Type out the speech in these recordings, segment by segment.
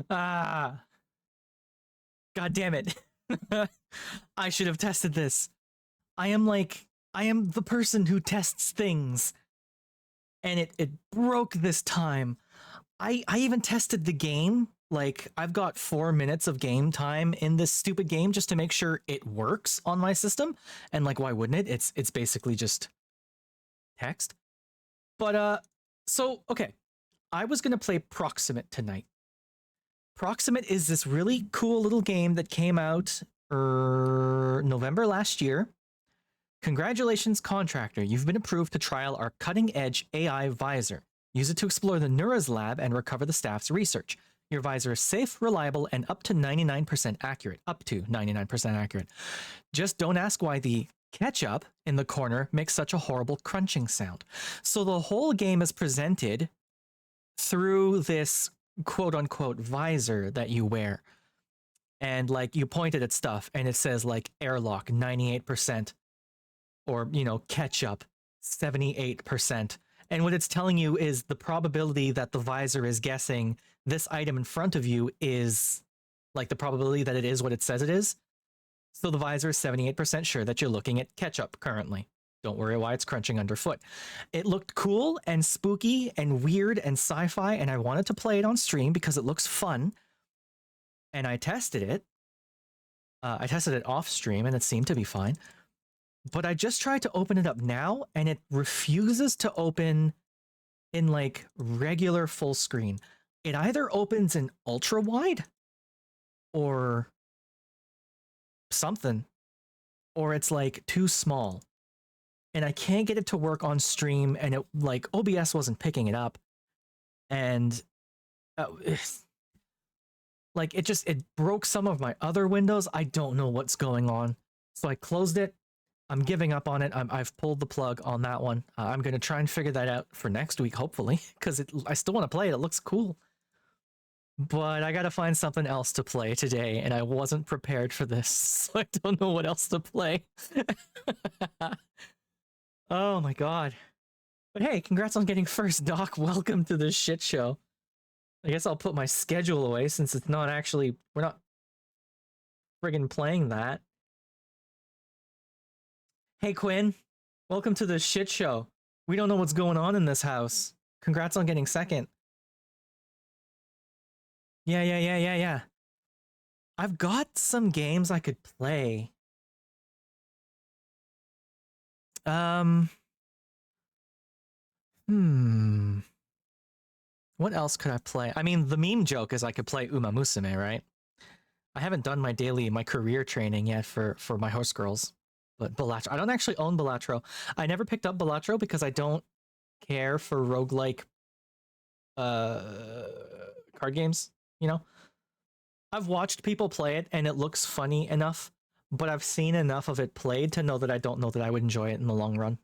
Ah, God damn it. I should have tested this. I am the person who tests things, and it broke this time. I even tested the game. Like, I've got 4 minutes of game time in this stupid game just to make sure it works on my system. And like, why wouldn't it? It's basically just text. But so okay, I was gonna play Proximate tonight. Proximate is this really cool little game that came out November last year. Congratulations, contractor. You've been approved to trial our cutting edge AI visor. Use it to explore the Nura's lab and recover the staff's research. Your visor is safe, reliable, and up to 99% accurate. Up to 99% accurate. Just don't ask why the ketchup in the corner makes such a horrible crunching sound. So the whole game is presented through this quote unquote visor that you wear. And like you point it at stuff and it says like airlock 98%, or ketchup 78%. And what it's telling you is the probability that the visor is guessing this item in front of you is like the probability that it is what it says it is. So the visor is 78% sure that you're looking at ketchup currently. Don't worry why it's crunching underfoot. It looked cool and spooky and weird and sci-fi, and I wanted to play it on stream because it looks fun. And I tested it. I tested it off stream and it seemed to be fine. But I just tried to open it up now and it refuses to open in like regular full screen. It either opens in ultra wide or something, or it's like too small. And I can't get it to work on stream, and it like OBS wasn't picking it up. And like it broke some of my other windows. I don't know what's going on. So I closed it. I'm giving up on it. I've pulled the plug on that one. I'm going to try and figure that out for next week, hopefully, because I still want to play it. It looks cool. But I got to find something else to play today, and I wasn't prepared for this, so I don't know what else to play. Oh my god. But hey, congrats on getting first, Doc. Welcome to the shit show. I guess I'll put my schedule away since it's not actually, we're not friggin' playing that. Hey Quinn, welcome to the shit show. We don't know what's going on in this house. Congrats on getting second. Yeah. I've got some games I could play. What else could I play? I mean, the meme joke is I could play Uma Musume, right? I haven't done my career training yet for my horse girls. But Balatro, I don't actually own Balatro. I never picked up Balatro because I don't care for roguelike card games, I've watched people play it and it looks funny enough, but I've seen enough of it played to know that I don't know that I would enjoy it in the long run,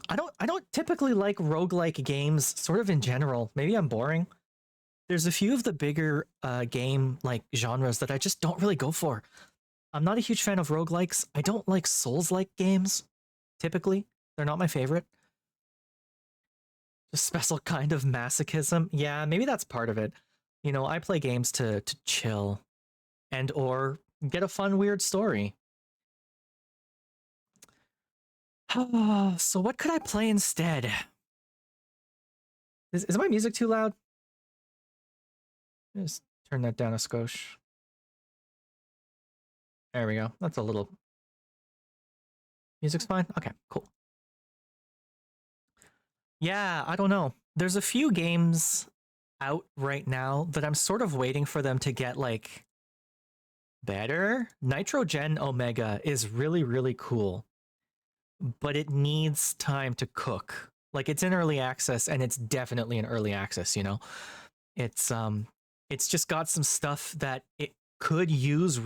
I don't typically like roguelike games sort of in general. Maybe I'm boring. There's a few of the bigger game like genres that I just don't really go for. I'm not a huge fan of roguelikes. I don't like Souls-like games, typically. They're not my favorite. A special kind of masochism. Yeah, maybe that's part of it. I play games to chill and or get a fun, weird story. So what could I play instead? Is my music too loud? Just turn that down a skosh. There we go. That's a little... Music's fine? Okay, cool. Yeah, I don't know. There's a few games out right now that I'm sort of waiting for them to get, like, better. Nitrogen Omega is really, really cool, but it needs time to cook. Like, it's in early access, and it's definitely in early access, It's just got some stuff that it could use,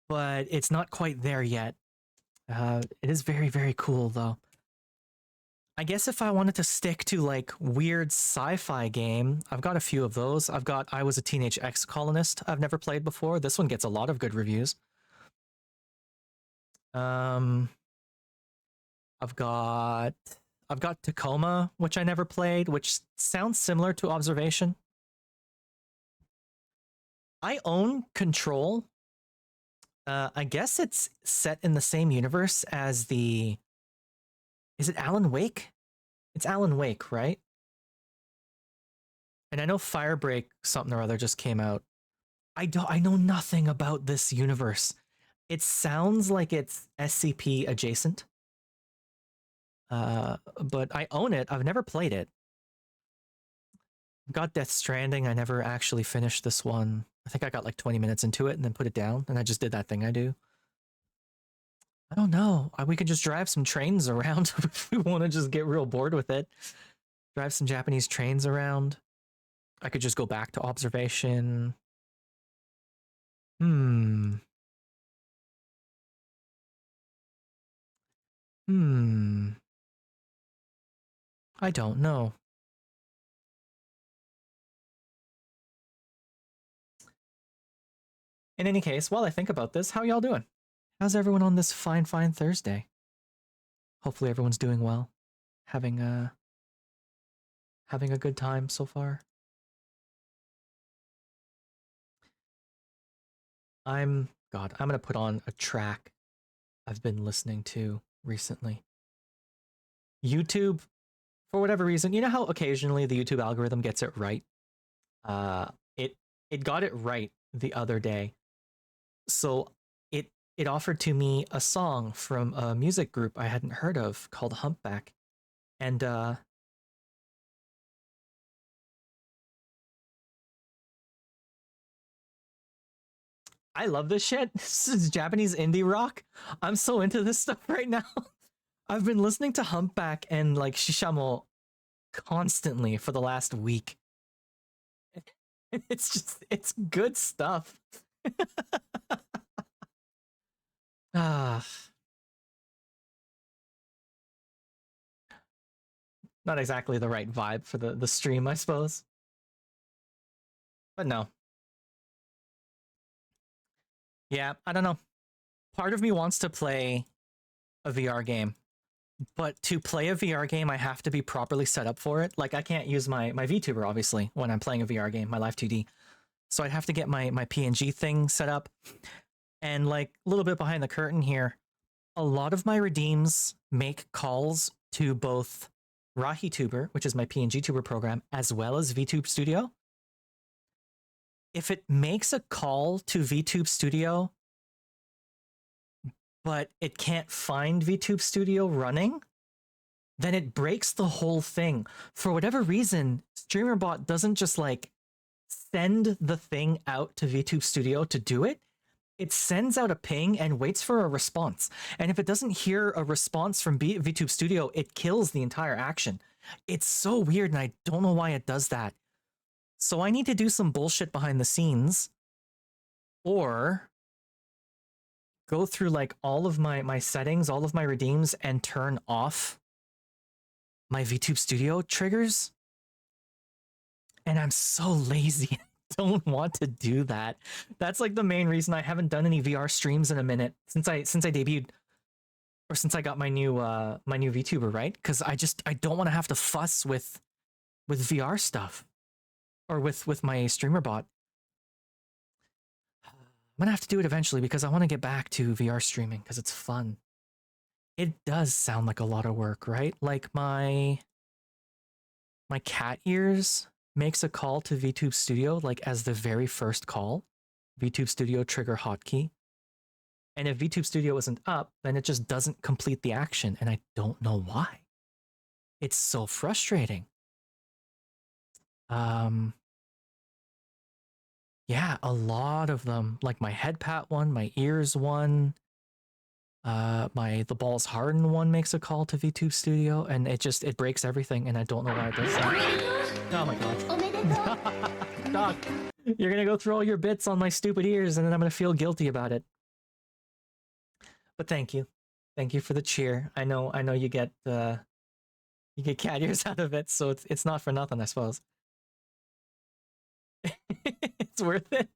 but it's not quite there yet. It is very, very cool, though. I guess if I wanted to stick to like weird sci-fi game, I've got a few of those. I Was a Teenage Exocolonist I've never played before. This one gets a lot of good reviews. I've got Tacoma, which I never played, which sounds similar to Observation. I own Control. I guess it's set in the same universe as the. Is it Alan Wake? It's Alan Wake, right? And I know Firebreak something or other just came out. I know nothing about this universe. It sounds like it's SCP adjacent. But I own it. I've never played it. Got Death Stranding. I never actually finished this one. I think I got like 20 minutes into it and then put it down, and I just did that thing I do. I don't know. We could just drive some trains around if we want to just get real bored with it. Drive some Japanese trains around. I could just go back to observation. Hmm. Hmm. I don't know. In any case, while I think about this, how y'all doing? How's everyone on this fine, fine Thursday? Hopefully everyone's doing well. Having a good time so far. I'm gonna put on a track I've been listening to recently. YouTube, for whatever reason, you know how occasionally the YouTube algorithm gets it right? Uh it it got it right the other day. So it offered to me a song from a music group I hadn't heard of called Humpback. And I love this shit. This is Japanese indie rock. I'm so into this stuff right now. I've been listening to Humpback and like Shishamo constantly for the last week. It's good stuff. Ah, not exactly the right vibe for the stream, I suppose. But no. Yeah, I don't know. Part of me wants to play a VR game, but to play a VR game, I have to be properly set up for it. Like I can't use my VTuber obviously when I'm playing a VR game, my Live 2D. So I'd have to get my PNG thing set up. And like a little bit behind the curtain here, a lot of my redeems make calls to both RahiTuber, which is my PNG tuber program, as well as VTube Studio. If it makes a call to VTube Studio, but it can't find VTube Studio running, then it breaks the whole thing. For whatever reason, StreamerBot doesn't just like send the thing out to VTube Studio to do it. It sends out a ping and waits for a response. And if it doesn't hear a response from VTube Studio, it kills the entire action. It's so weird, and I don't know why it does that. So I need to do some bullshit behind the scenes, or go through like all of my settings, all of my redeems, and turn off my VTube Studio triggers. And I'm so lazy. Don't want to do that. That's like the main reason I haven't done any VR streams in a minute since I debuted, or since I got my new VTuber, right? Because I don't want to have to fuss with VR stuff, or with my streamer bot. I'm gonna have to do it eventually because I want to get back to VR streaming because it's fun. It does sound like a lot of work, right? Like my cat ears makes a call to VTube Studio like as the very first call. VTube Studio trigger hotkey. And if VTube Studio isn't up, then it just doesn't complete the action, and I don't know why. It's so frustrating. Yeah, a lot of them, like my head pat one, my ears one, the balls harden one makes a call to VTube Studio, and it breaks everything, and I don't know why it does that. Oh my god. Doc, you're gonna go through all your bits on my stupid ears, and then I'm gonna feel guilty about it. But thank you for the cheer. I know you get cat ears out of it, so it's not for nothing, I suppose. It's worth it.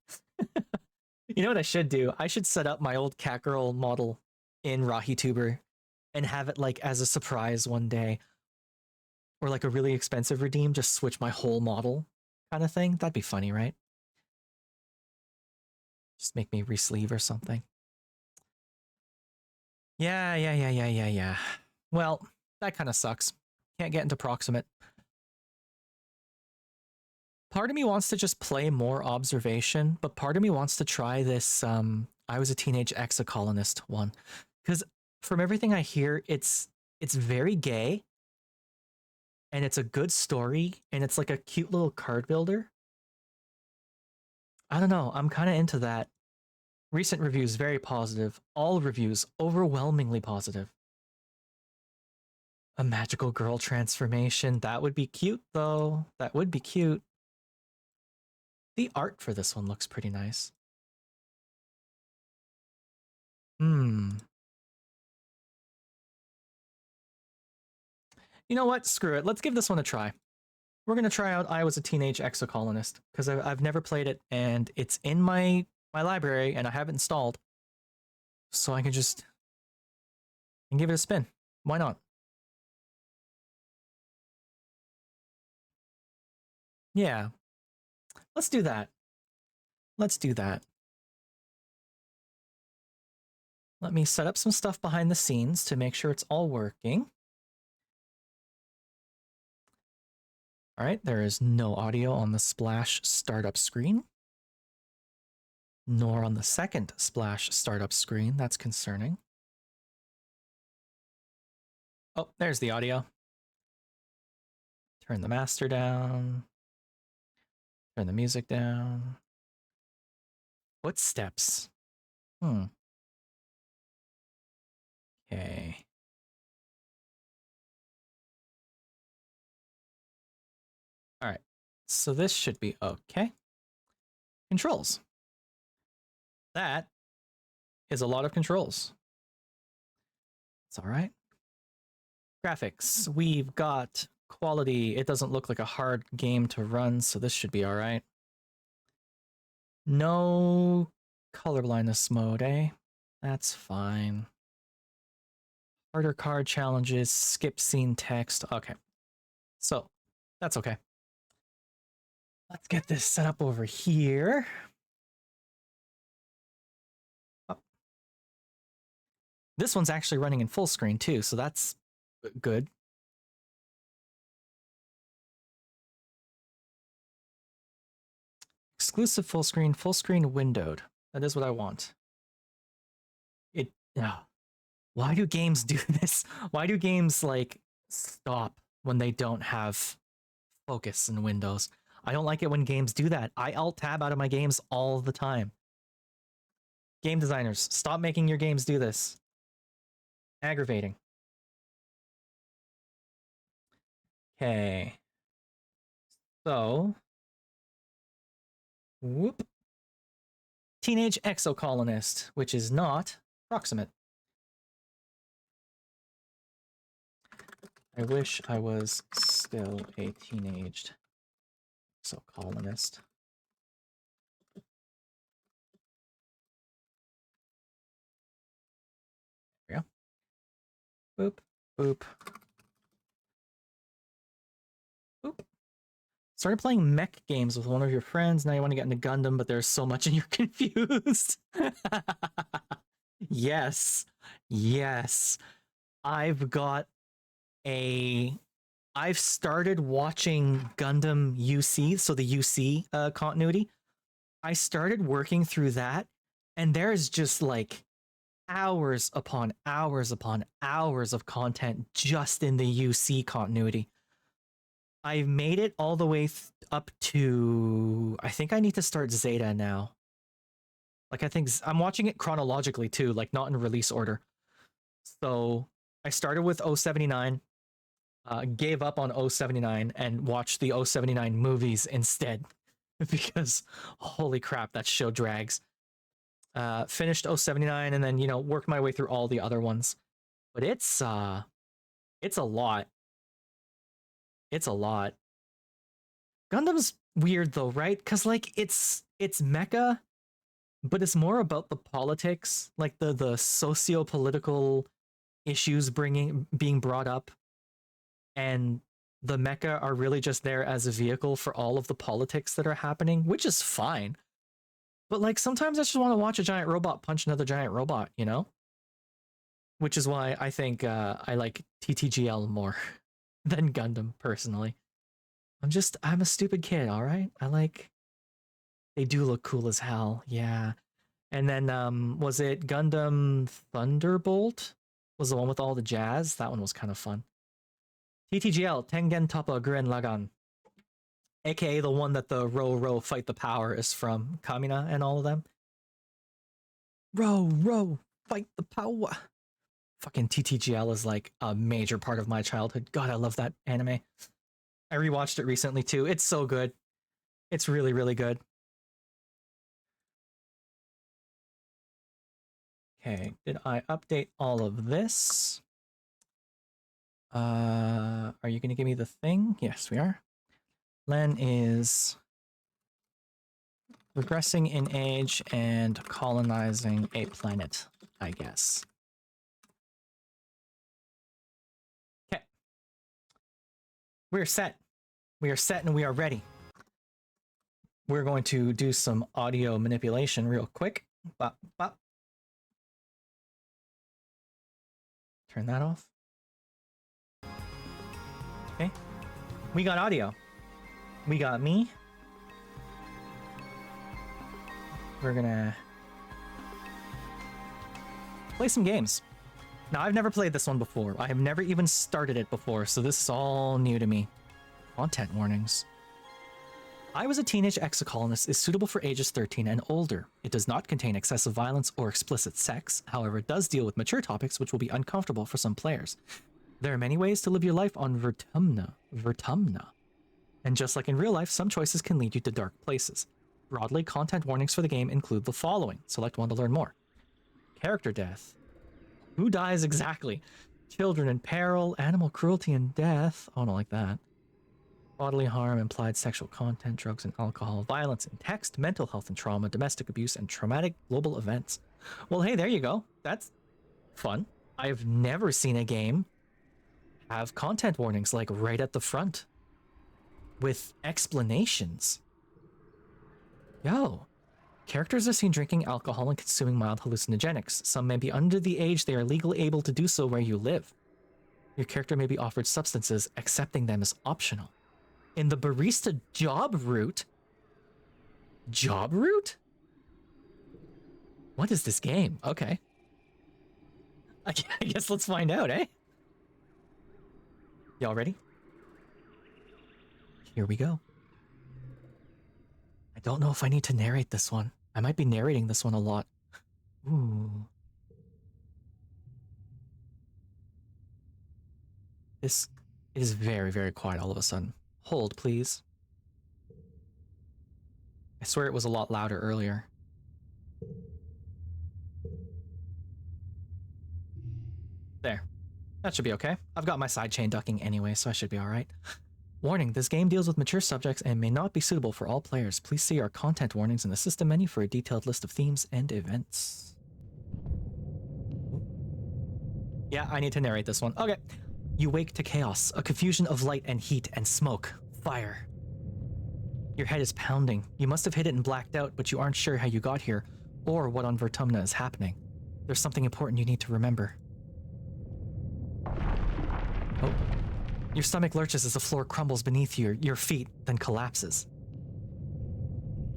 You know what I should do? I should set up my old Catgirl model in RahiTuber and have it like as a surprise one day. Or like a really expensive redeem, just switch my whole model kind of thing. That'd be funny, right? Just make me re-sleeve or something. Yeah. Well, that kind of sucks. Can't get into proximate. Part of me wants to just play more observation, but part of me wants to try this I was a teenage exocolonist one. Because from everything I hear, it's very gay and it's a good story and it's like a cute little card builder. I don't know, I'm kind of into that. Recent reviews very positive. All reviews overwhelmingly positive. A magical girl transformation. That would be cute though. That would be cute. The art for this one looks pretty nice. Hmm. You know what? Screw it. Let's give this one a try. We're gonna try out I Was a Teenage Exocolonist because I've never played it and it's in my library and I have it installed, so I can just and give it a spin. Why not? Yeah, let's do that. Let's do that. Let me set up some stuff behind the scenes to make sure it's all working. All right, there is no audio on the Splash startup screen, nor on the second Splash startup screen. That's concerning. Oh, there's the audio. Turn the master down. Turn the music down. Footsteps. Okay. All right. So this should be okay. Controls. That is a lot of controls. It's all right. Graphics. We've got quality. It doesn't look like a hard game to run, so this should be all right. No color blindness mode, eh? That's fine. Harder card challenges, skip scene text. Okay. So, that's okay. Let's get this set up over here. Oh. This one's actually running in full screen too, so that's good. Exclusive full screen windowed. That is what I want. It. Why do games do this? Why do games like stop when they don't have focus in Windows? I don't like it when games do that. I alt tab out of my games all the time. Game designers, stop making your games do this. Aggravating. Okay. So, whoop. Teenage Exocolonist, which is not proximate. I wish I was still a teenage exocolonist. There we go. Boop, boop. Boop. Started playing mech games with one of your friends. Now you want to get into Gundam, but there's so much and you're confused. Yes. Yes. I've got I've started watching Gundam UC, so the UC continuity. I started working through that, and there's just like hours upon hours upon hours of content just in the UC continuity. I've made it all the way up to, I think I need to start Zeta now. Like I think I'm watching it chronologically too, like not in release order. So I started with 079, gave up on 079 and watched the 079 movies instead because holy crap, that show drags. Finished 079 and then, worked my way through all the other ones. But it's a lot. It's a lot. Gundam's weird though, right? Cuz like it's mecha, but it's more about the politics, like the socio-political issues being brought up, and the mecha are really just there as a vehicle for all of the politics that are happening, which is fine. But like sometimes I just want to watch a giant robot punch another giant robot, you know? Which is why I think I like TTGL more than Gundam personally. I'm a stupid kid, all right? They do look cool as hell. Yeah. And then was it Gundam Thunderbolt? Was the one with all the jazz? That one was kind of fun. TTGL, Tengen Toppa Gurren Lagann. AKA the one that the Ro Fight the Power is from. Kamina and all of them. Ro Fight the Power. Fucking TTGL is like a major part of my childhood. God, I love that anime. I rewatched it recently too. It's so good. It's really, really good. Okay, did I update all of this? Are you going to give me the thing? Yes, we are. Len is regressing in age and colonizing a planet, I guess. Okay. We're set. We are set and we are ready. We're going to do some audio manipulation real quick. Bop, bop. Turn that off. Okay. We got audio. We got me. We're gonna play some games. Now, I've never played this one before. I have never even started it before, so this is all new to me. Content warnings. I Was a Teenage Exocolonist is suitable for ages 13 and older. It does not contain excessive violence or explicit sex. However, it does deal with mature topics which will be uncomfortable for some players. There are many ways to live your life on Vertumna. And just like in real life, some choices can lead you to dark places. Broadly, content warnings for the game include the following. Select one to learn more. Character death. Who dies exactly? Children in peril, animal cruelty and death. Oh, I don't like that. Bodily harm, implied sexual content, drugs and alcohol, violence in text, mental health and trauma, domestic abuse, and traumatic global events. Well, hey, there you go. That's fun. I've never seen a game have content warnings like right at the front with explanations. Yo. Characters are seen drinking alcohol and consuming mild hallucinogenics. Some may be under the age they are legally able to do so where you live. Your character may be offered substances, accepting them is optional. In the barista job route? Job route? What is this game? Okay. I guess let's find out, eh? Y'all ready? Here we go. I don't know if I need to narrate this one. I might be narrating this one a lot. Ooh. It is very, very quiet all of a sudden. Hold, please. I swear it was a lot louder earlier. There. That should be okay. I've got my sidechain ducking anyway, so I should be alright. Warning, this game deals with mature subjects and may not be suitable for all players. Please see our content warnings in the system menu for a detailed list of themes and events. Yeah, I need to narrate this one. Okay. You wake to chaos, a confusion of light and heat and smoke, fire. Your head is pounding. You must have hit it and blacked out, but you aren't sure how you got here or what on Vertumna is happening. There's something important you need to remember. Oh. Your stomach lurches as the floor crumbles beneath your feet, then collapses.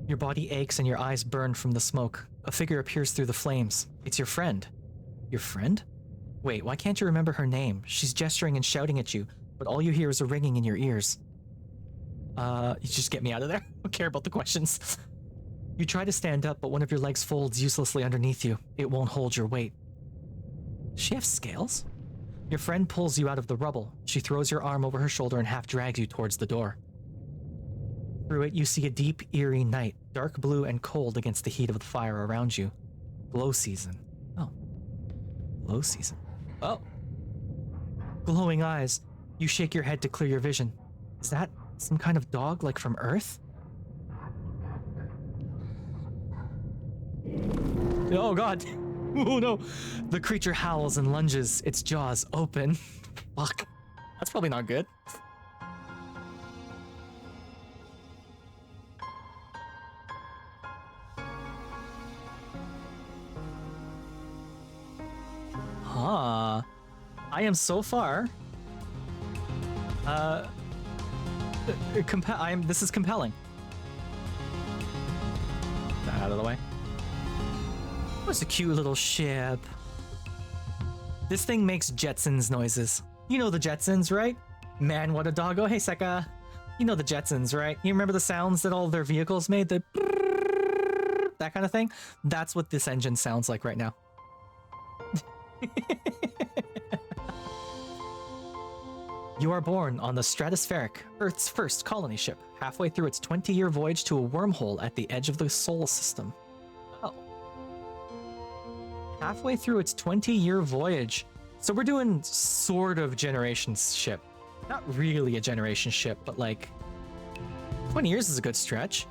Your body aches and your eyes burn from the smoke. A figure appears through the flames. It's your friend. Your friend? Wait, why can't you remember her name? She's gesturing and shouting at you, but all you hear is a ringing in your ears. You just get me out of there. I don't care about the questions. You try to stand up, but one of your legs folds uselessly underneath you. It won't hold your weight. Does she have scales? Your friend pulls you out of the rubble. She throws your arm over her shoulder and half drags you towards the door. Through it, you see a deep, eerie night, dark blue and cold against the heat of the fire around you. Glow season. Oh. Glow season. Oh. Glowing eyes. You shake your head to clear your vision. Is that some kind of dog, like from Earth? Oh god. Oh no. The creature howls and lunges, its jaws open. Fuck. That's probably not good. I am so far. This is compelling. Get that out of the way. What's a cute little ship? This thing makes Jetsons noises. You know the Jetsons, right? Man, what a doggo. Hey, Seka. You know the Jetsons, right? You remember the sounds that all their vehicles made? The that kind of thing? That's what this engine sounds like right now. You are born on the Stratospheric, Earth's first colony ship, halfway through its 20-year voyage to a wormhole at the edge of the Sol system. Oh. Halfway through its 20-year voyage. So we're doing sort of generation ship. Not really a generation ship, but like 20 years is a good stretch.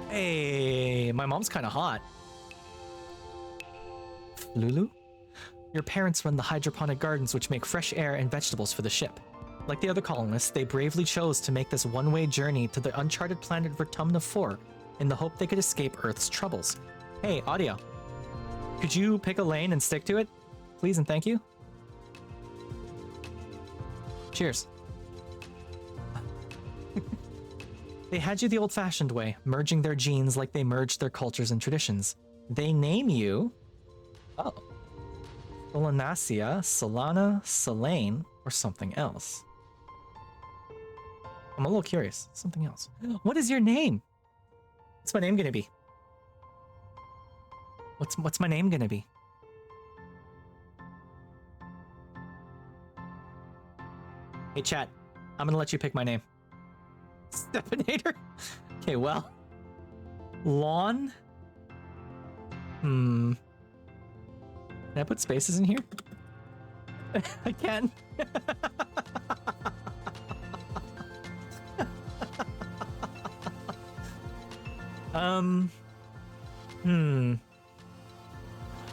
Hey, my mom's kind of hot. Lulu? Your parents run the hydroponic gardens which make fresh air and vegetables for the ship. Like the other colonists, they bravely chose to make this one-way journey to the uncharted planet Vertumna 4 in the hope they could escape Earth's troubles. Hey, audio. Could you pick a lane and stick to it? Please and thank you. Cheers. They had you the old-fashioned way, merging their genes like they merged their cultures and traditions. They name you... Oh. Solanacia, Solana, Selene, or something else. I'm a little curious. Something else. What is your name? What's my name gonna be? What's my name gonna be? Hey chat, I'm gonna let you pick my name. Stepinator? Okay, well. Lawn? Can I put spaces in here? I can.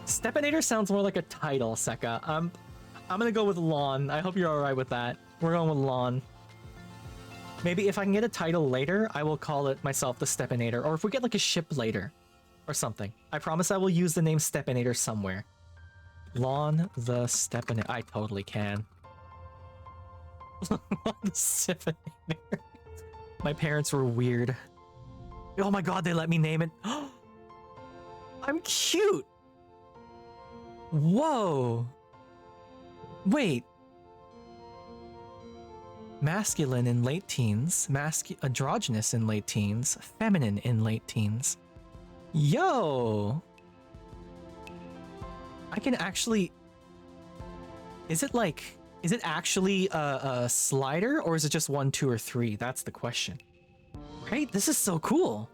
Stepinator sounds more like a title, Seka. I'm gonna go with Lawn. I hope you're alright with that. We're going with Lawn. Maybe if I can get a title later, I will call it myself the Stepinator. Or if we get like a ship later or something. I promise I will use the name Stepinator somewhere. Lawn the Stepinator. I totally can. Lawn the Stepinator. My parents were weird. Oh my god, they let me name it. I'm cute! Whoa! Wait. Masculine in late teens, androgynous in late teens, feminine in late teens. Yo! I can actually... Is it actually a slider, or is it just 1, 2, or 3? That's the question. Right? This is so cool.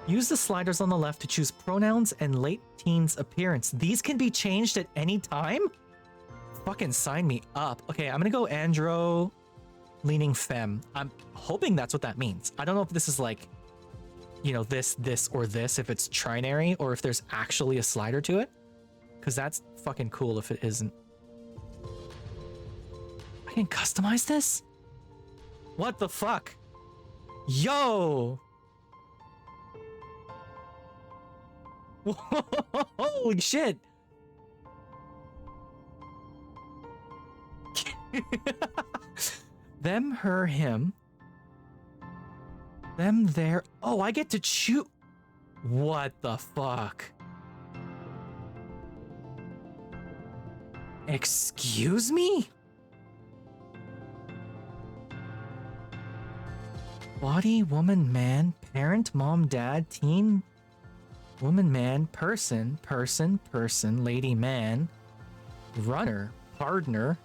Use the sliders on the left to choose pronouns and late teens appearance. These can be changed at any time? Fucking sign me up. Okay, I'm gonna go andro leaning femme. I'm hoping that's what that means. I don't know if this is like, you know, this, or this, if it's trinary, or if there's actually a slider to it. Because that's fucking cool if it isn't. I can customize this? What the fuck? Yo! Holy shit! Them, her, him. Them, there. Oh, I get to choose. What the fuck? Excuse me? Body, woman, man, parent, mom, dad, teen, woman, man, person, lady, man, runner, partner,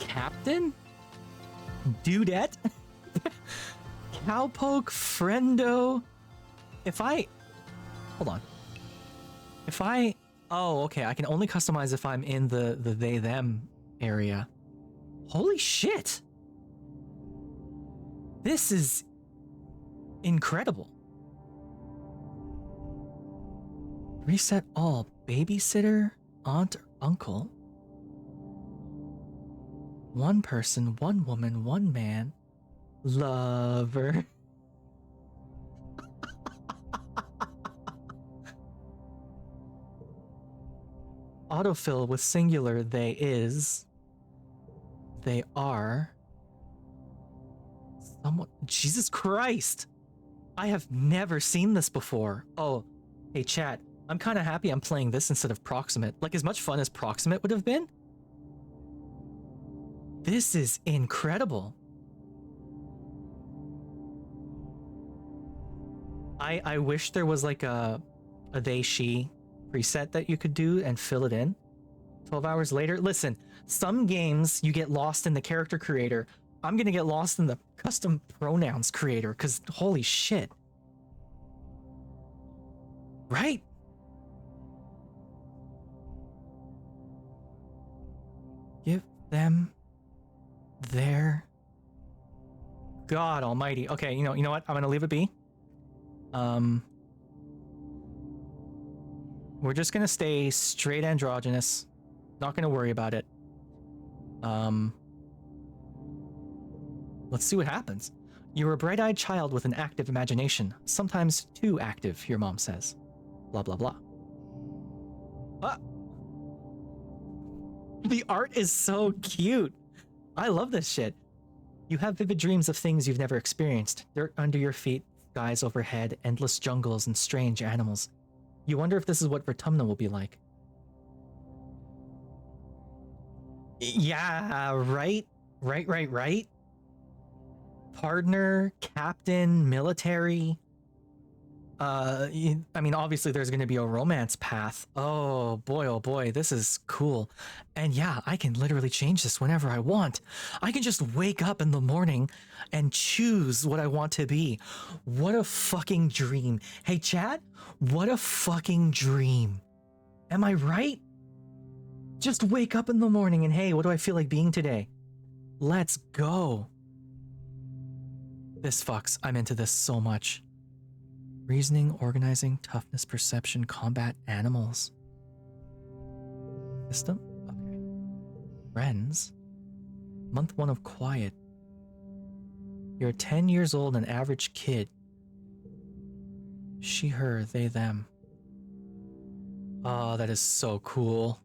captain, dudette, cowpoke, friendo. Hold on. Oh, okay, I can only customize if I'm in the they, them area. Holy shit. This is incredible. Reset all. Babysitter, aunt, or uncle. One person, one woman, one man. Lover. autofill with singular they is. They are. Someone. Jesus Christ! I have never seen this before. Oh, hey chat. I'm kind of happy I'm playing this instead of Proximate. Like, as much fun as Proximate would have been. This is incredible. I wish there was like a they she preset that you could do and fill it in 12 hours later. Listen, some games you get lost in the character creator. I'm gonna get lost in the custom pronouns creator because holy shit. Right? Give them their God almighty. Okay, you know what? I'm gonna leave it be. We're just gonna stay straight androgynous. Not gonna worry about it. Let's see what happens. You're a bright-eyed child with an active imagination, sometimes too active, your mom says. Blah blah blah. Ah! The art is so cute. I love this shit. You have vivid dreams of things you've never experienced. Dirt under your feet, skies overhead, endless jungles, and strange animals. You wonder if this is what Vertumna will be like. Yeah, right? Right. Partner, captain, military. I mean, obviously there's going to be a romance path. Oh boy, this is cool. And yeah, I can literally change this whenever I want. I can just wake up in the morning and choose what I want to be. What a fucking dream. Hey chat, what a fucking dream. Am I right? Just wake up in the morning and hey, what do I feel like being today? Let's go. This fucks. I'm into this so much. Reasoning, organizing, toughness, perception, combat, animals. System? Okay. Friends. Month 1 of quiet. You're 10 years old, an average kid. She, her, they, them. Oh, that is so cool.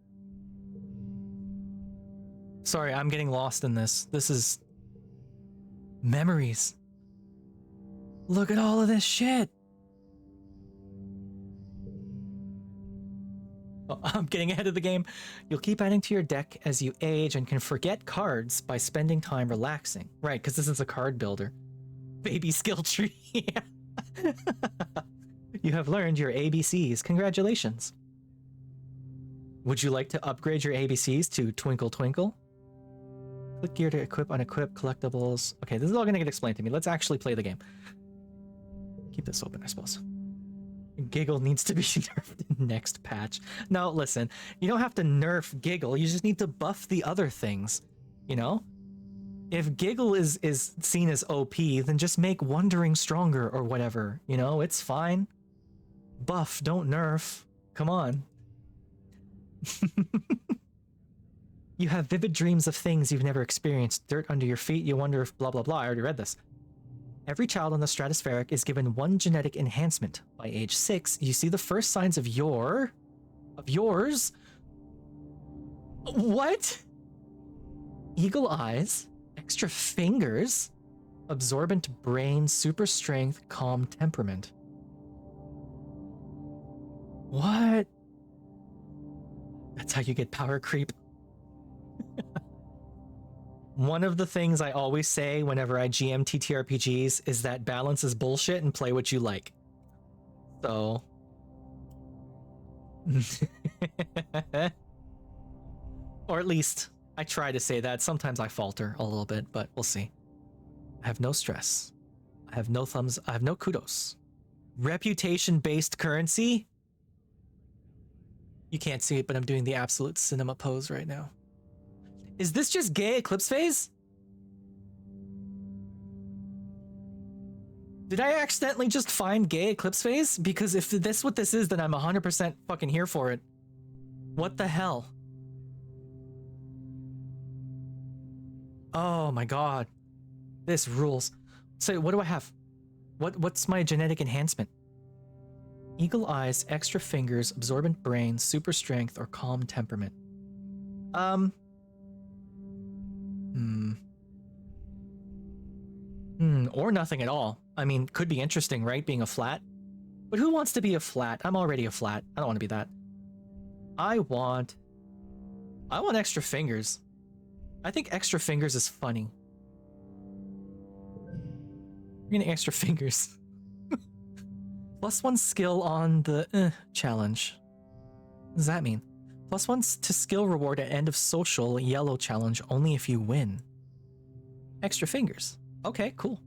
Sorry, I'm getting lost in this. This is... memories. Look at all of this shit. Oh, I'm getting ahead of the game. You'll keep adding to your deck as you age and can forget cards by spending time relaxing. Right, because this is a card builder. Baby skill tree. You have learned your ABCs. Congratulations. Would you like to upgrade your ABCs to Twinkle Twinkle? Click gear to equip, unequip, collectibles. Okay, this is all going to get explained to me. Let's actually play the game. Keep this open, I suppose. Giggle needs to be nerfed in next patch. No, listen, you don't have to nerf Giggle. You just need to buff the other things, you know? If Giggle is seen as OP, then just make Wondering stronger or whatever, you know? It's fine. Buff, don't nerf. Come on. You have vivid dreams of things you've never experienced. Dirt under your feet, you wonder if blah blah blah. I already read this. Every child on the stratospheric is given 1 genetic enhancement. By age 6, you see the first signs of yours? What? Eagle eyes, extra fingers, absorbent brain, super strength, calm temperament. What? That's how you get power creep. One of the things I always say whenever I GM TTRPGs is that balance is bullshit and play what you like. So... or at least, I try to say that. Sometimes I falter a little bit, but we'll see. I have no stress. I have no thumbs. I have no kudos. Reputation-based currency? You can't see it, but I'm doing the absolute cinema pose right now. Is this just gay eclipse phase? Did I accidentally just find gay eclipse phase? Because if this what this is, then I'm 100% fucking here for it. What the hell? Oh my god. This rules. So what do I have? What's my genetic enhancement? Eagle eyes, extra fingers, absorbent brain, super strength, or calm temperament. Or nothing at all. I mean, could be interesting, right? Being a flat. But who wants to be a flat? I'm already a flat. I don't want to be that. I want extra fingers. I think extra fingers is funny. You're getting extra fingers. +1 skill on the challenge. What does that mean? +1 to skill reward at end of social yellow challenge only if you win. Extra fingers. Okay, cool.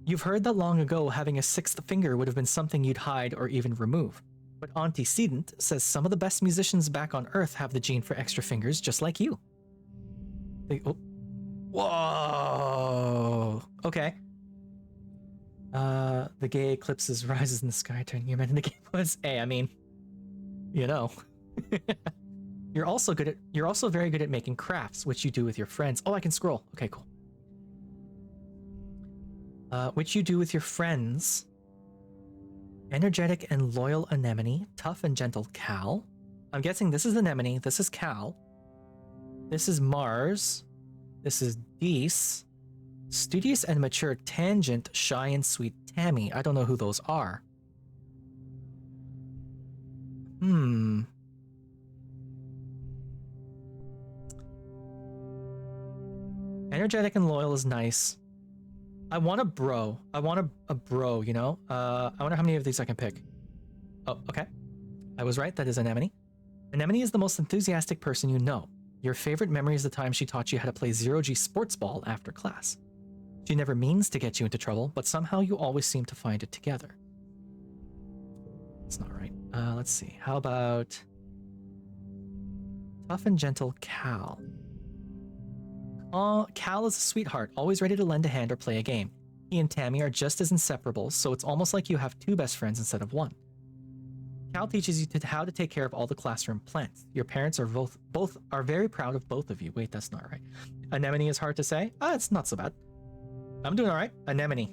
You've heard that long ago having a 6th finger would have been something you'd hide or even remove. But Antecedent says some of the best musicians back on Earth have the gene for extra fingers just like you. Whoa! Okay. The gay eclipses rises in the sky turning your men in the game was. Hey, I mean, you know. You're also very good at making crafts, which you do with your friends. Oh, I can scroll. Okay, cool. Which you do with your friends. Energetic and loyal Anemone, tough and gentle Cal. I'm guessing this is Anemone, this is Cal. This is Mars. This is Dees. Studious and mature Tangent, shy and sweet Tammy. I don't know who those are. Energetic and loyal is nice. I want a bro. I want a bro, you know? I wonder how many of these I can pick. Oh, okay. I was right, that is Anemone. Anemone is the most enthusiastic person you know. Your favorite memory is the time she taught you how to play zero-G sports ball after class. She never means to get you into trouble, but somehow you always seem to find it together. That's not right. Let's see. How about tough and gentle Cal? Cal is a sweetheart, always ready to lend a hand or play a game. He and Tammy are just as inseparable, so it's almost like you have 2 best friends instead of 1. Cal teaches you how to take care of all the classroom plants. Your parents are both are very proud of both of you. Wait, that's not right. Anemone is hard to say. It's not so bad. I'm doing all right. Anemone.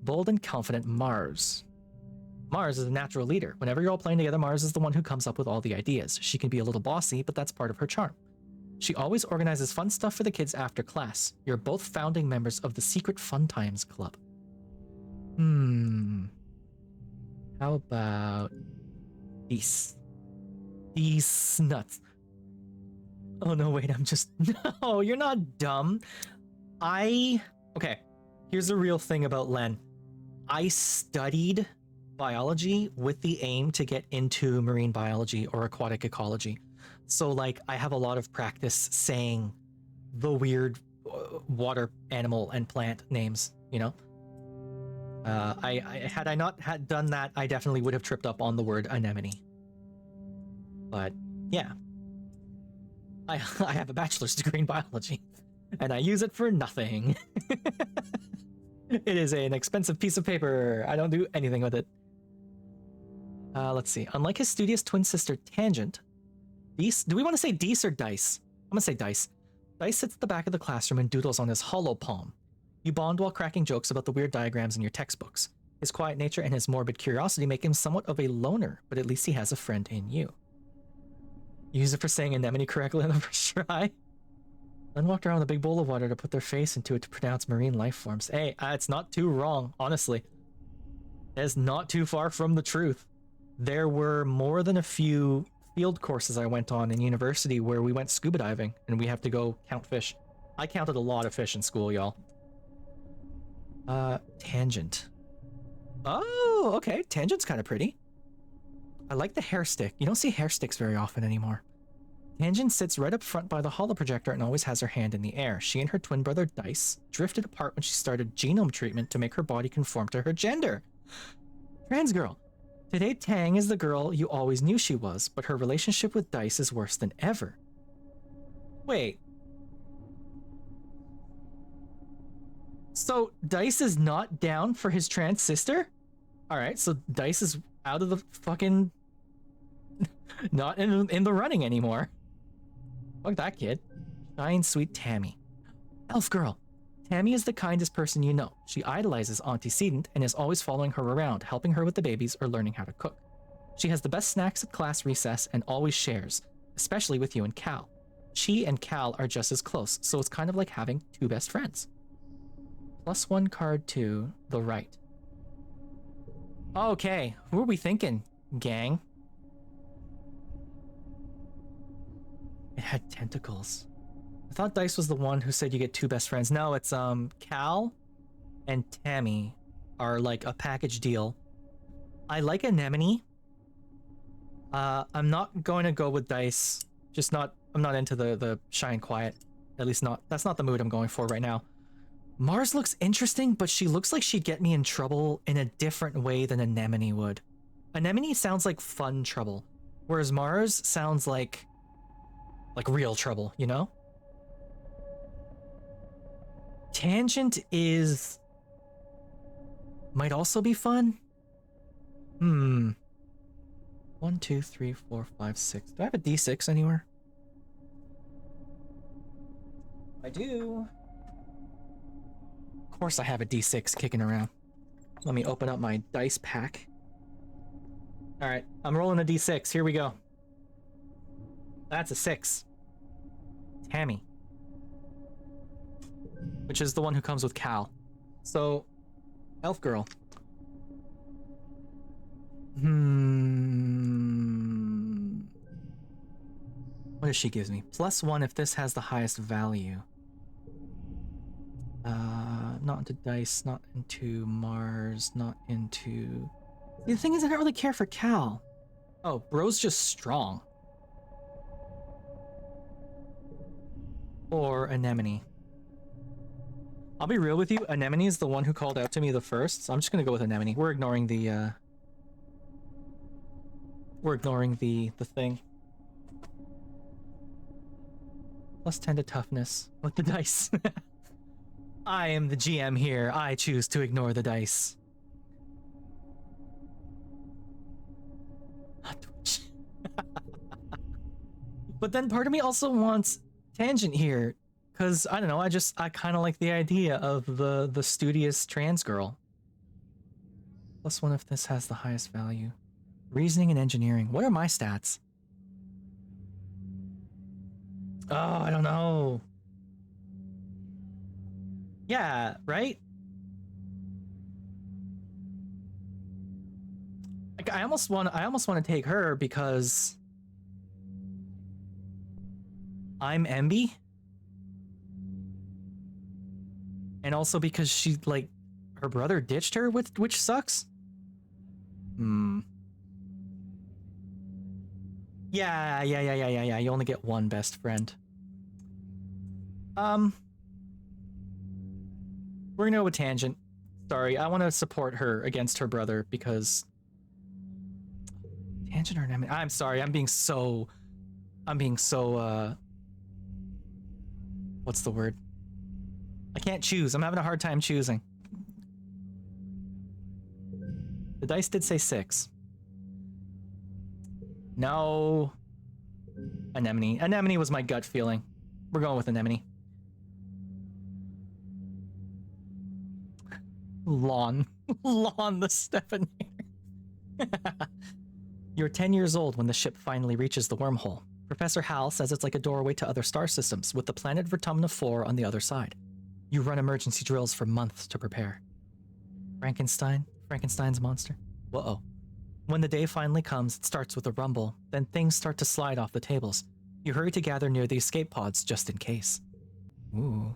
Bold and confident Mars. Mars is a natural leader. Whenever you're all playing together, Mars is the one who comes up with all the ideas. She can be a little bossy, but that's part of her charm. She always organizes fun stuff for the kids after class. You're both founding members of the Secret Fun Times Club. How about Dees? Dees nuts. Oh no, wait, no, you're not dumb. Okay, here's the real thing about Len. I studied biology with the aim to get into marine biology or aquatic ecology. So, like, I have a lot of practice saying the weird water animal and plant names, you know? Had I not done that, I definitely would have tripped up on the word anemone. But, yeah. I have a bachelor's degree in biology, and I use it for nothing. It is an expensive piece of paper. I don't do anything with it. Let's see. Unlike his studious twin sister, Tangent, Dees, do we want to say Dees or Dice? I'm gonna say Dice. Dice sits at the back of the classroom and doodles on his hollow palm. You bond while cracking jokes about the weird diagrams in your textbooks. His quiet nature and his morbid curiosity make him somewhat of a loner, but at least he has a friend in you. Use it for saying anemone correctly on the first try. Then walked around with a big bowl of water to put their face into it to pronounce marine life forms. Hey, it's not too wrong, honestly. It's not too far from the truth. There were more than a few field courses I went on in university where we went scuba diving and we have to go count fish. I counted a lot of fish in school, y'all. Tangent. Oh, okay. Tangent's kind of pretty. I like the hair stick. You don't see hair sticks very often anymore. Tangent sits right up front by the holoprojector and always has her hand in the air. She and her twin brother Dice drifted apart when she started genome treatment to make her body conform to her gender. Trans girl. Today Tang is the girl you always knew she was, but her relationship with Dice is worse than ever. Wait. So Dice is not down for his trans sister? Alright, so Dice is out of the fucking... not in the running anymore. Fuck that kid. Shy and sweet Tammy. Elf girl. Tammy is the kindest person you know. She idolizes Antecedent and is always following her around, helping her with the babies or learning how to cook. She has the best snacks at class recess and always shares, especially with you and Cal. She and Cal are just as close, so it's kind of like having two best friends. +1 card to the right. Okay, who are we thinking, gang? It had tentacles. I thought Dice was the one who said you get two best friends. No, it's Cal and Tammy are like a package deal. I like Anemone. I'm not going to go with Dice. I'm not into the shy and quiet. At least not, that's not the mood I'm going for right now. Mars looks interesting, but she looks like she'd get me in trouble in a different way than Anemone would. Anemone sounds like fun trouble, whereas Mars sounds like real trouble, you know? Tangent might also be fun. 1, 2, 3, 4, 5, 6. Do I have a D6 anywhere? I do. Of course I have a D6 kicking around. Let me open up my dice pack. Alright, I'm rolling a D6. Here we go. That's a 6. Tammy. Which is the one who comes with Cal. So, Elf Girl. What does she gives me? +1 if this has the highest value. Not into Dice, not into Mars, not into... The thing is, I don't really care for Cal. Oh, bro's just strong. Or Anemone. I'll be real with you, Anemone is the one who called out to me the first, so I'm just gonna go with Anemone. We're ignoring the, the thing. +10 to toughness. With the dice. I am the GM here. I choose to ignore the dice. But then part of me also wants Tangent here. Because, I don't know, I kind of like the idea of the studious trans girl. +1 if this has the highest value. Reasoning and engineering. What are my stats? Oh, I don't know. Yeah, right? Like, I almost want to take her because I'm Emby. And also because she, like, her brother ditched her, which sucks. Yeah. You only get one best friend. We're gonna go with Tangent. Sorry, I want to support her against her brother because... Tangent or Anemone? I'm sorry, I'm being so... What's the word? I can't choose. I'm having a hard time choosing. The dice did say 6. No. Anemone. Anemone was my gut feeling. We're going with Anemone. Lawn. Lawn the Stephanie. You're 10 years old when the ship finally reaches the wormhole. Professor Hal says it's like a doorway to other star systems, with the planet Vertumna 4 on the other side. You run emergency drills for months to prepare. Frankenstein's monster. Whoa. When the day finally comes, it starts with a rumble, then things start to slide off the tables. You hurry to gather near the escape pods just in case. Ooh.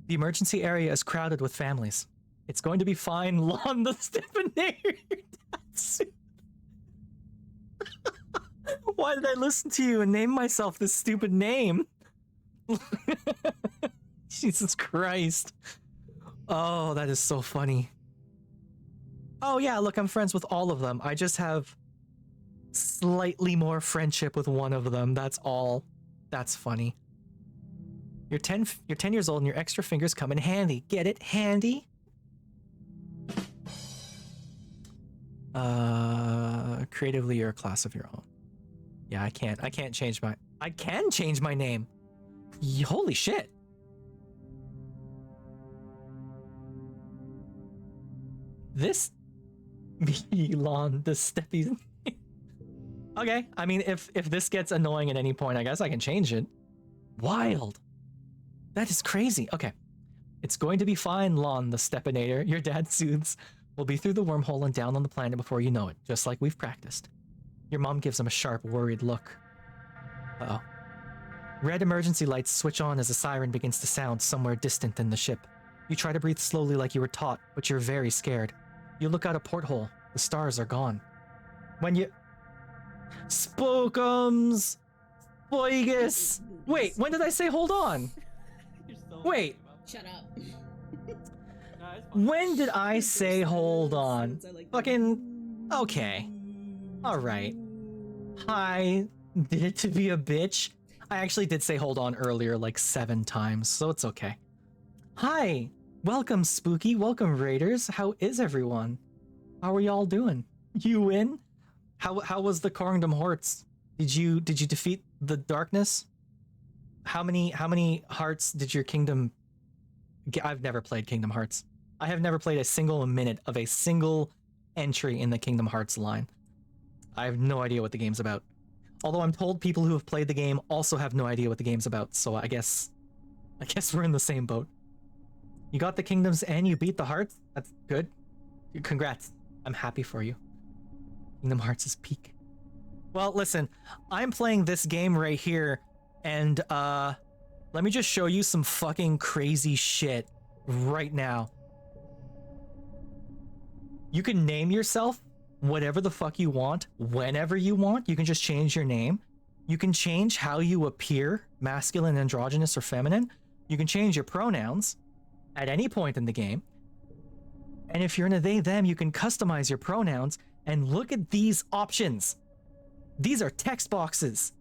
The emergency area is crowded with families. It's going to be fine, Lon the Stiffenator. Why did I listen to you and name myself this stupid name? Jesus Christ. Oh, that is so funny. Oh yeah, look, I'm friends with all of them. I just have slightly more friendship with one of them. That's all. That's funny. You're 10 years old and your extra fingers come in handy. Get it? Handy? Creatively, you're a class of your own. Yeah, I can change my name. Holy shit. This Elon the Steppy. Okay, I mean, if this gets annoying at any point, I guess I can change it. Wild. That is crazy. Okay. It's going to be fine, Lon the Steppinator. Your dad soothes. We'll be through the wormhole and down on the planet before you know it, just like we've practiced. Your mom gives him a sharp, worried look. Uh-oh. Red emergency lights switch on as a siren begins to sound somewhere distant in the ship. You try to breathe slowly like you were taught, but you're very scared. You look out a porthole. The stars are gone. When you... Spookums! Boigus! Wait, when did I say hold on? Wait. Shut up. When did I say hold on? Fucking... Okay. Alright. Hi. Did it to be a bitch? I actually did say hold on earlier like 7 times, so it's okay. Hi. Welcome, Spooky. Welcome, Raiders. How is everyone? How are y'all doing? You win? How was the Kingdom Hearts? Did you defeat the darkness? How many hearts did your kingdom get? I've never played Kingdom Hearts. I have never played a single minute of a single entry in the Kingdom Hearts line. I have no idea what the game's about. Although I'm told people who have played the game also have no idea what the game's about, so I guess we're in the same boat. You got the kingdoms and you beat the hearts? That's good. Congrats. I'm happy for you. Kingdom Hearts is peak. Well, listen, I'm playing this game right here, and let me just show you some fucking crazy shit right now. You can name yourself whatever the fuck you want, whenever you want. You can just change your name. You can change how you appear, masculine, androgynous, or feminine. You can change your pronouns at any point in the game. And if you're in a they, them, you can customize your pronouns. And look at these options. These are text boxes.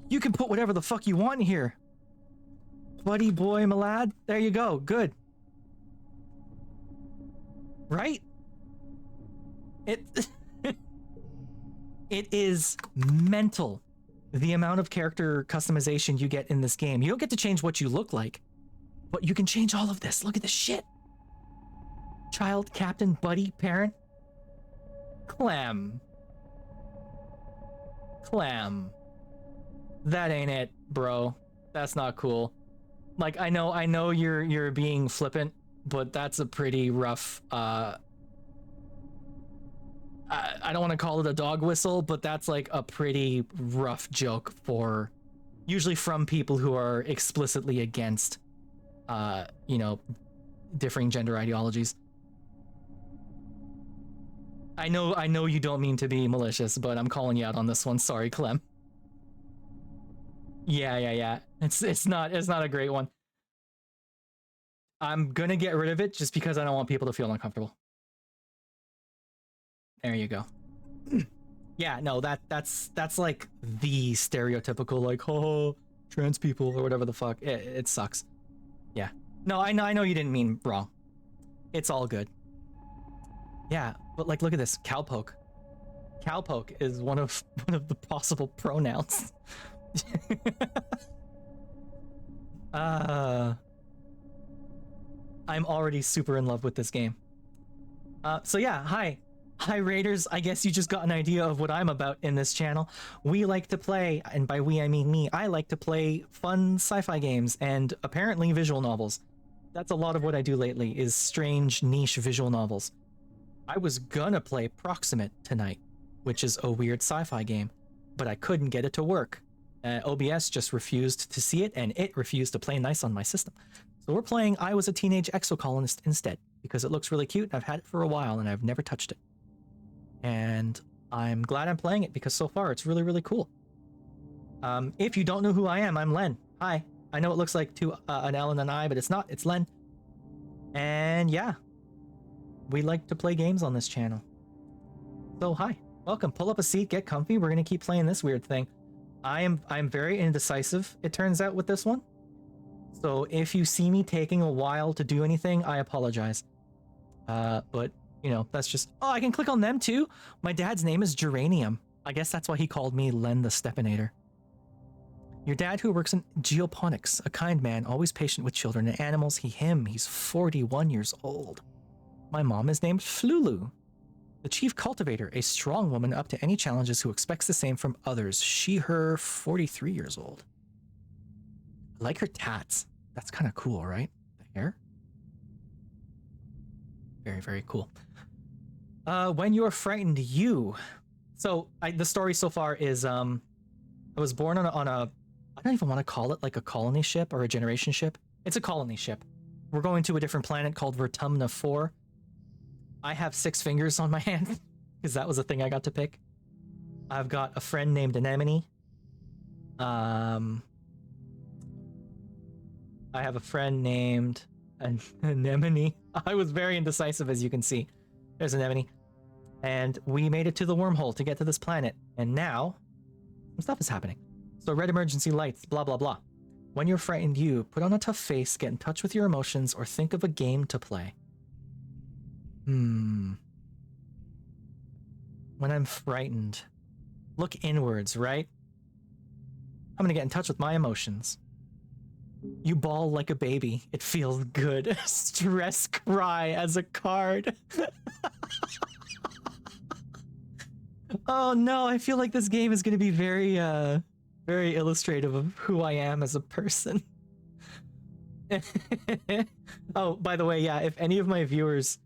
You can put whatever the fuck you want in here. Buddy boy, my lad. There you go. Good. Right? It it is mental, the amount of character customization you get in this game. You don't get to change what you look like, but you can change all of this. Look at this shit. Child, captain, buddy, parent. Clem. That ain't it, bro. That's not cool. Like, I know you're being flippant, but that's a pretty rough, I don't want to call it a dog whistle, but that's like a pretty rough joke for, usually from people who are explicitly against, you know, differing gender ideologies. I know you don't mean to be malicious, but I'm calling you out on this one. Sorry, Clem. Yeah. It's not a great one. I'm gonna get rid of it just because I don't want people to feel uncomfortable. There you go. Yeah, no, that's like the stereotypical, like, oh, trans people or whatever the fuck. It sucks. Yeah. No, I know you didn't mean wrong. It's all good. Yeah, but like, look at this. Cowpoke. Cowpoke is one of the possible pronouns. I'm already super in love with this game. So yeah, hi Raiders. I guess you just got an idea of what I'm about in this channel. We like to play, and by we I mean me, I like to play fun sci-fi games and apparently visual novels. That's a lot of what I do lately, is strange niche visual novels. I was gonna play Proximate tonight, which is a weird sci-fi game, but I couldn't get it to work. OBS just refused to see it, and it refused to play nice on my system. So we're playing I Was a Teenage Exocolonist instead, because it looks really cute. I've had it for a while, and I've never touched it. And I'm glad I'm playing it, because so far it's really, really cool. If you don't know who I am, I'm Len. Hi. I know it looks like an L and an I, but it's not. It's Len. And yeah, we like to play games on this channel. So hi, welcome. Pull up a seat, get comfy. We're gonna keep playing this weird thing. I'm very indecisive, it turns out, with this one. So if you see me taking a while to do anything, I apologize. But you know, that's just... Oh, I can click on them too? My dad's name is Geranium. I guess that's why he called me Len the Steppinator. Your dad, who works in geoponics, a kind man, always patient with children and animals. He's 41 years old. My mom is named Flulu. The chief cultivator, a strong woman up to any challenges who expects the same from others. She, her 43 years old. I like her tats. That's kind of cool, right? The hair? Very, very cool. When you're frightened, you. So the story so far is I was born on a I don't even want to call it like a colony ship or a generation ship. It's a colony ship. We're going to a different planet called Vertumna 4. I have 6 fingers on my hand because that was a thing I got to pick. I've got a friend named Anemone. I have a friend named Anemone. I was very indecisive, as you can see. There's Anemone. And we made it to the wormhole to get to this planet. And now, some stuff is happening. So red emergency lights, blah, blah, blah. When you're frightened, you put on a tough face, get in touch with your emotions, or think of a game to play. When I'm frightened, look inwards, right? I'm gonna get in touch with my emotions. You bawl like a baby. It feels good. Stress cry as a card. Oh no, I feel like this game is gonna be very, very illustrative of who I am as a person. Oh, by the way, yeah, if any of my viewers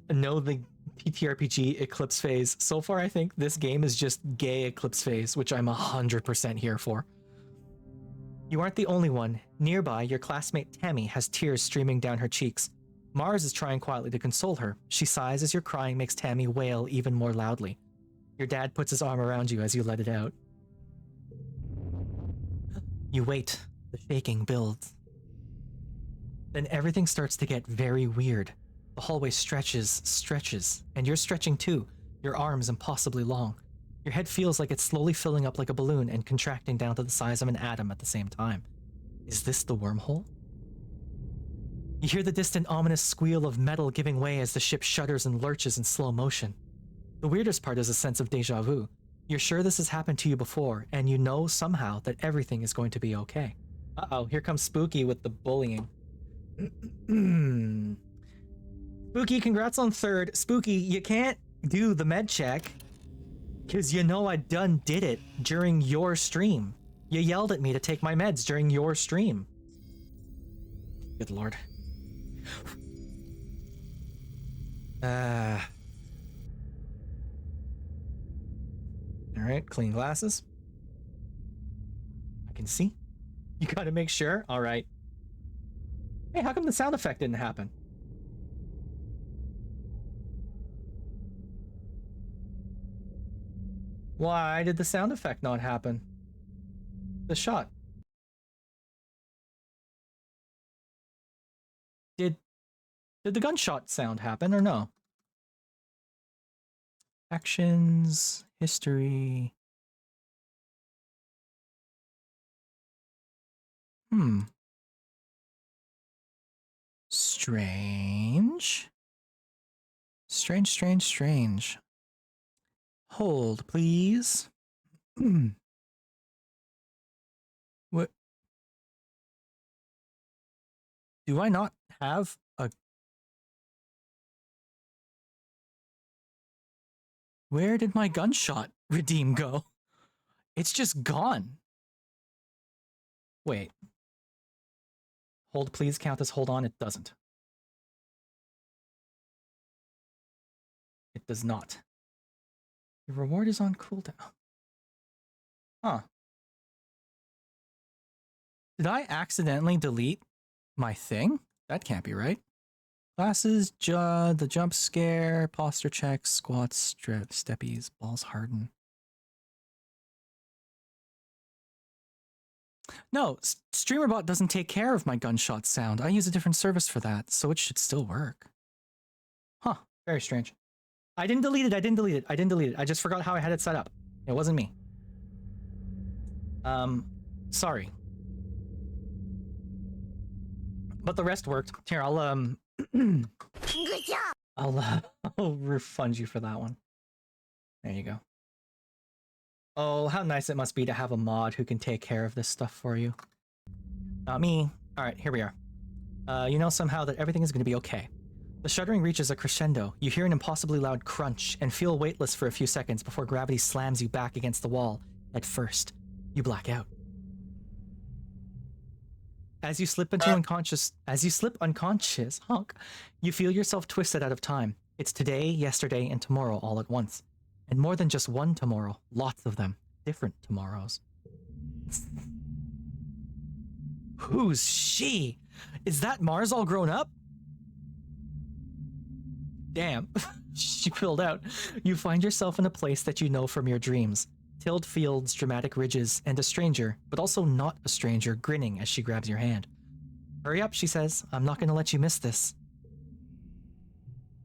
know the TTRPG Eclipse phase, so far I think this game is just gay Eclipse phase, which I'm 100% here for. You aren't the only one. Nearby, your classmate Tammy has tears streaming down her cheeks. Mars is trying quietly to console her. She sighs as your crying makes Tammy wail even more loudly. Your dad puts his arm around you as you let it out. You wait. The shaking builds. Then everything starts to get very weird. The hallway stretches, and you're stretching too, your arms impossibly long. Your head feels like it's slowly filling up like a balloon and contracting down to the size of an atom at the same time. Is this the wormhole? You hear the distant ominous squeal of metal giving way as the ship shudders and lurches in slow motion. The weirdest part is a sense of deja vu. You're sure this has happened to you before, and you know somehow that everything is going to be okay. Uh-oh, here comes Spooky with the bullying. Spooky, congrats on 3rd. Spooky, you can't do the med check, because you know I did it during your stream. You yelled at me to take my meds during your stream. Good lord. Alright, clean glasses. I can see. You gotta make sure. Alright. Hey, how come the sound effect didn't happen? Why did the sound effect not happen? The shot. Did the gunshot sound happen or no? Actions, history. Strange. Strange. Hold, please. What? Do I not have a... Where did my gunshot redeem go? It's just gone. Wait. Hold, please count as hold on. It doesn't. It does not. Your reward is on cooldown. Huh. Did I accidentally delete my thing? That can't be right. Glasses, the jump scare, posture checks, squats, steppies, balls harden. No, StreamerBot doesn't take care of my gunshot sound. I use a different service for that, so it should still work. Huh, very strange. I didn't delete it. I just forgot how I had it set up. It wasn't me. Sorry. But the rest worked. Here, I'll Good job. I'll refund you for that one. There you go. Oh, how nice it must be to have a mod who can take care of this stuff for you. Not me. Alright, here we are. You know somehow that everything is going to be okay. The shuddering reaches a crescendo. You hear an impossibly loud crunch and feel weightless for a few seconds before gravity slams you back against the wall. At first, you black out. As you slip unconscious, honk, you feel yourself twisted out of time. It's today, yesterday, and tomorrow all at once. And more than just one tomorrow, lots of them. Different tomorrows. Who's she? Is that Mars all grown up? Damn. She filled out. You find yourself in a place that you know from your dreams. Tilled fields, dramatic ridges, and a stranger, but also not a stranger, grinning as she grabs your hand. Hurry up, she says. I'm not going to let you miss this.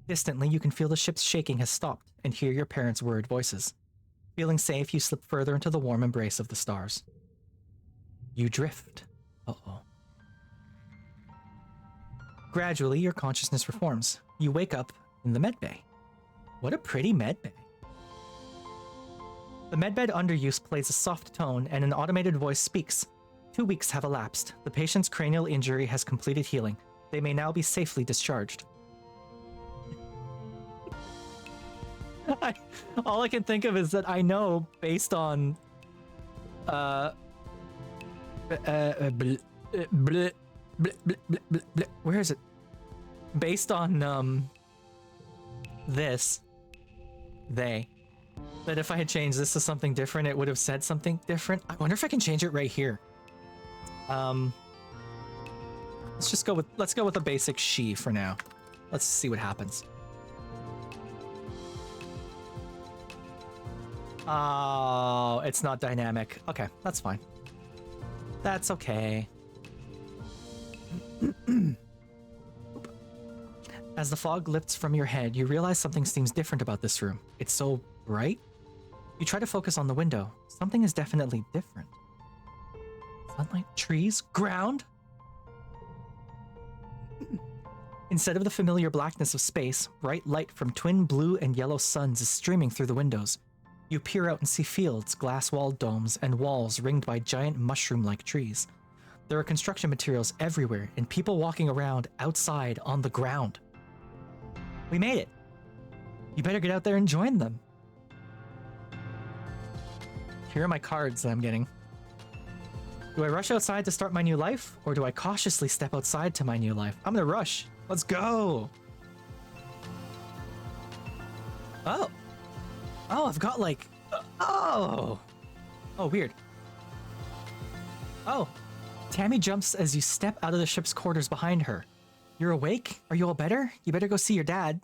Distantly, you can feel the ship's shaking has stopped and hear your parents' worried voices. Feeling safe, you slip further into the warm embrace of the stars. You drift. Uh-oh. Gradually, your consciousness reforms. You wake up in the medbay. What a pretty medbay. The medbed under you plays a soft tone and an automated voice speaks. 2 weeks have elapsed. The patient's cranial injury has completed healing. They may now be safely discharged. All I can think of is that I know, based on where is it? Based on this, that if I had changed this to something different, it would have said something different. I wonder if I can change it right here. Let's go with a basic she for now. Let's see what happens. Oh, it's not dynamic. Okay, that's fine. That's okay. As the fog lifts from your head, you realize something seems different about this room. It's so bright. You try to focus on the window. Something is definitely different. Sunlight, trees, ground. Instead of the familiar blackness of space, bright light from twin blue and yellow suns is streaming through the windows. You peer out and see fields, glass-walled domes, and walls ringed by giant mushroom-like trees. There are construction materials everywhere and people walking around outside on the ground. We made it. You better get out there and join them. Here are my cards that I'm getting. Do I rush outside to start my new life, or do I cautiously step outside to my new life? I'm gonna rush. Let's go. Oh. Oh, I've got like... Oh. Oh, weird. Oh. Tammy jumps as you step out of the ship's quarters behind her. You're awake? Are you all better? You better go see your dad.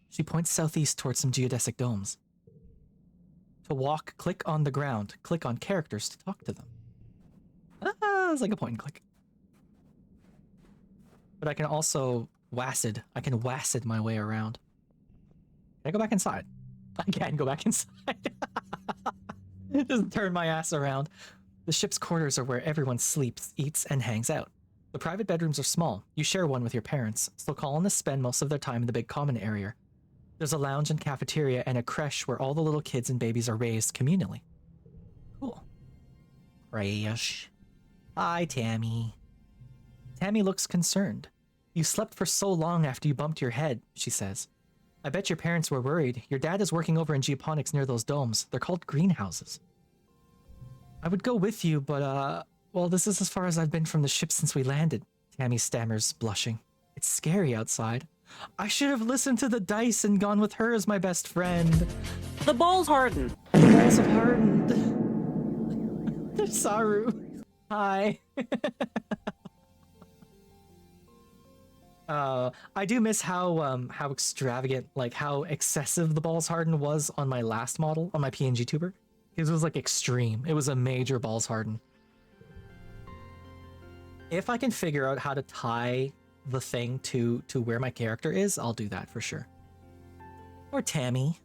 She points southeast towards some geodesic domes. To walk, click on the ground. Click on characters to talk to them. Ah, it's like a point and click. But I can also WASD. I can WASD my way around. Can I go back inside? I can go back inside. Just turn my ass around. The ship's quarters are where everyone sleeps, eats, and hangs out. The private bedrooms are small. You share one with your parents, so colonists spend most of their time in the big common area. There's a lounge and cafeteria and a creche where all the little kids and babies are raised communally. Cool. Creche. Hi, Tammy. Tammy looks concerned. You slept for so long after you bumped your head, she says. I bet your parents were worried. Your dad is working over in geoponics near those domes. They're called greenhouses. I would go with you, but, well, this is as far as I've been from the ship since we landed, Tammy stammers, blushing. It's scary outside. I should have listened to the dice and gone with her as my best friend. The balls hardened. The balls have hardened. Saru. Hi. I do miss how extravagant, like how excessive the balls harden was on my last model, on my PNG tuber. It was like extreme. It was a major balls harden. If I can figure out how to tie the thing to where my character is, I'll do that for sure. Or Tammy.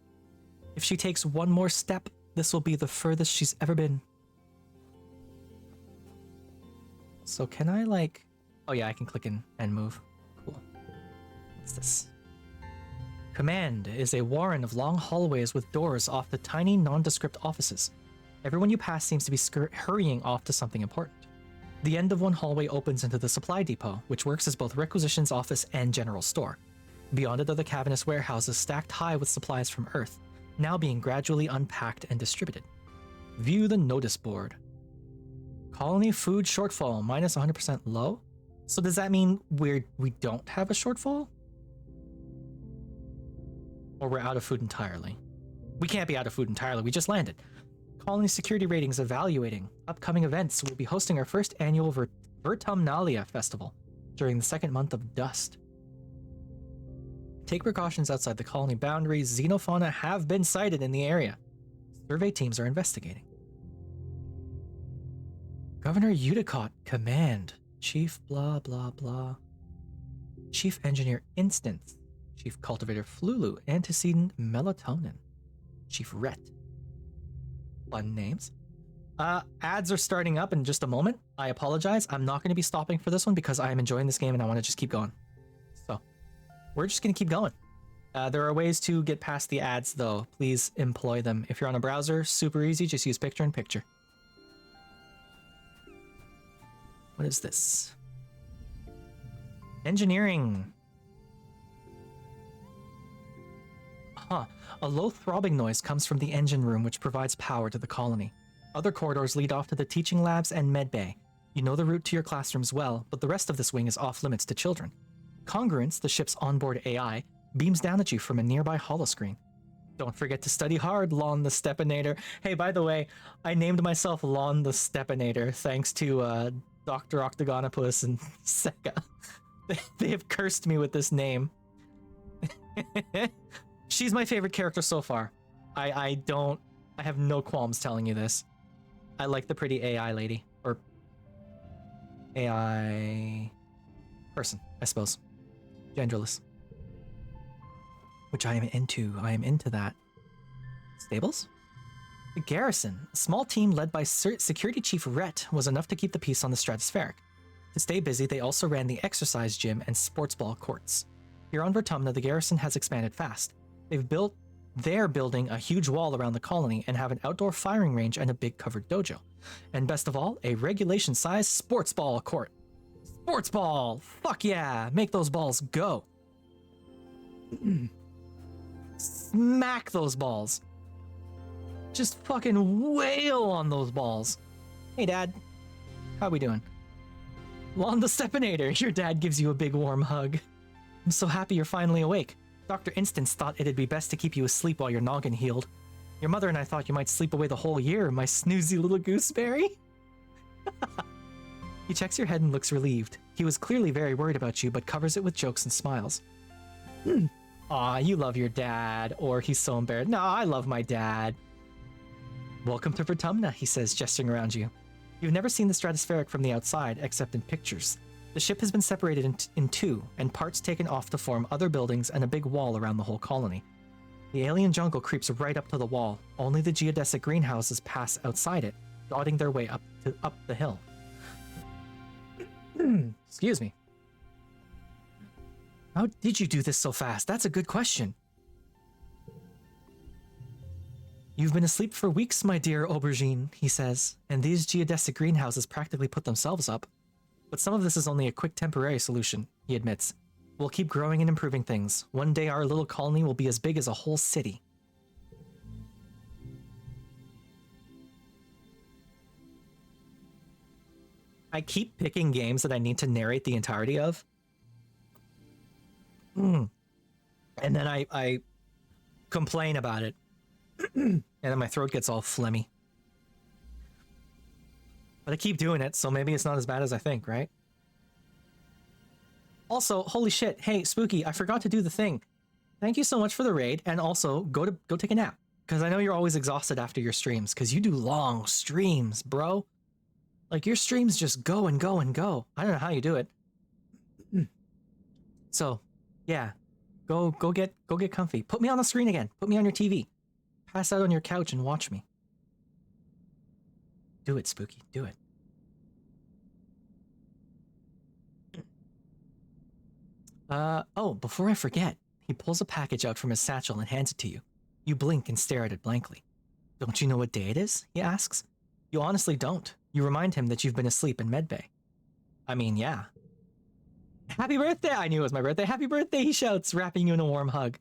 If she takes one more step, this will be the furthest she's ever been. So can I like... Oh yeah, I can click in and move. Cool. What's this? Command is a warren of long hallways with doors off to tiny, nondescript offices. Everyone you pass seems to be hurrying off to something important. The end of one hallway opens into the supply depot, which works as both requisitions office and general store. Beyond it are the cavernous warehouses stacked high with supplies from Earth, now being gradually unpacked and distributed. View the notice board. Colony food shortfall, minus 100% low? So does that mean we don't have a shortfall? Or we're out of food entirely? We can't be out of food entirely, we just landed. Colony security ratings evaluating. Upcoming events. We'll be hosting our first annual Vertumnalia Festival during the second month of Dust. Take precautions outside the colony boundaries. Xenofauna have been sighted in the area. Survey teams are investigating. Governor Udicott, command. Chief blah blah blah. Chief Engineer Instance. Chief Cultivator Flulu, Antecedent Melatonin. Chief Rhett. Fun names. Ads are starting up in just a moment. I apologize. I'm not going to be stopping for this one because I am enjoying this game and I want to just keep going. So, we're just going to keep going. There are ways to get past the ads though. Please employ them. If you're on a browser, super easy. Just use picture-in-picture. What is this? Engineering. Huh. A low throbbing noise comes from the engine room, which provides power to the colony. Other corridors lead off to the teaching labs and med bay. You know the route to your classrooms well, but the rest of this wing is off limits to children. Congruence, the ship's onboard AI, beams down at you from a nearby holoscreen. Don't forget to study hard, Lon the Stepinator. Hey, by the way, I named myself Lon the Stepinator thanks to Dr. Octagonopus and Seka. They have cursed me with this name. She's my favorite character so far. I have no qualms telling you this. I like the pretty AI lady. Or AI person, I suppose. Genderless. Which I am into. I am into that. Stables? The garrison, a small team led by Security Chief Rhett, was enough to keep the peace on the stratospheric. To stay busy, they also ran the exercise gym and sports ball courts. Here on Vertumna, the garrison has expanded fast. They're building a huge wall around the colony and have an outdoor firing range and a big covered dojo. And best of all, a regulation-sized sports ball court. Sports ball! Fuck yeah! Make those balls go! Smack those balls! Just fucking wail on those balls! Hey Dad, how we doing? Lon the Stepinator, your dad gives you a big warm hug. I'm so happy you're finally awake. Dr. Instance thought it'd be best to keep you asleep while your noggin healed. Your mother and I thought you might sleep away the whole year, my snoozy little gooseberry. He checks your head and looks relieved. He was clearly very worried about you, but covers it with jokes and smiles. Aw, you love your dad, or he's so embarrassed. No, I love my dad. Welcome to Vertumna, he says, gesturing around you. You've never seen the stratospheric from the outside, except in pictures. The ship has been separated in two, and parts taken off to form other buildings and a big wall around the whole colony. The alien jungle creeps right up to the wall. Only the geodesic greenhouses pass outside it, dotting their way up the hill. Excuse me. How did you do this so fast? That's a good question. You've been asleep for weeks, my dear aubergine, he says, and these geodesic greenhouses practically put themselves up. But some of this is only a quick temporary solution, he admits. We'll keep growing and improving things. One day our little colony will be as big as a whole city. I keep picking games that I need to narrate the entirety of. And then I complain about it. And then my throat gets all phlegmy. But I keep doing it, so maybe it's not as bad as I think, right? Also, holy shit, hey, Spooky, I forgot to do the thing. Thank you so much for the raid, and also, go take a nap. Because I know you're always exhausted after your streams, because you do long streams, bro. Like, your streams just go and go and go. I don't know how you do it. So, yeah. Go get comfy. Put me on the screen again. Put me on your TV. Pass out on your couch and watch me. Do it, Spooky. Do it. Oh, before I forget, he pulls a package out from his satchel and hands it to you. You blink and stare at it blankly. Don't you know what day it is? He asks. You honestly don't. You remind him that you've been asleep in medbay. I mean, yeah. Happy birthday! I knew it was my birthday. Happy birthday, he shouts, wrapping you in a warm hug.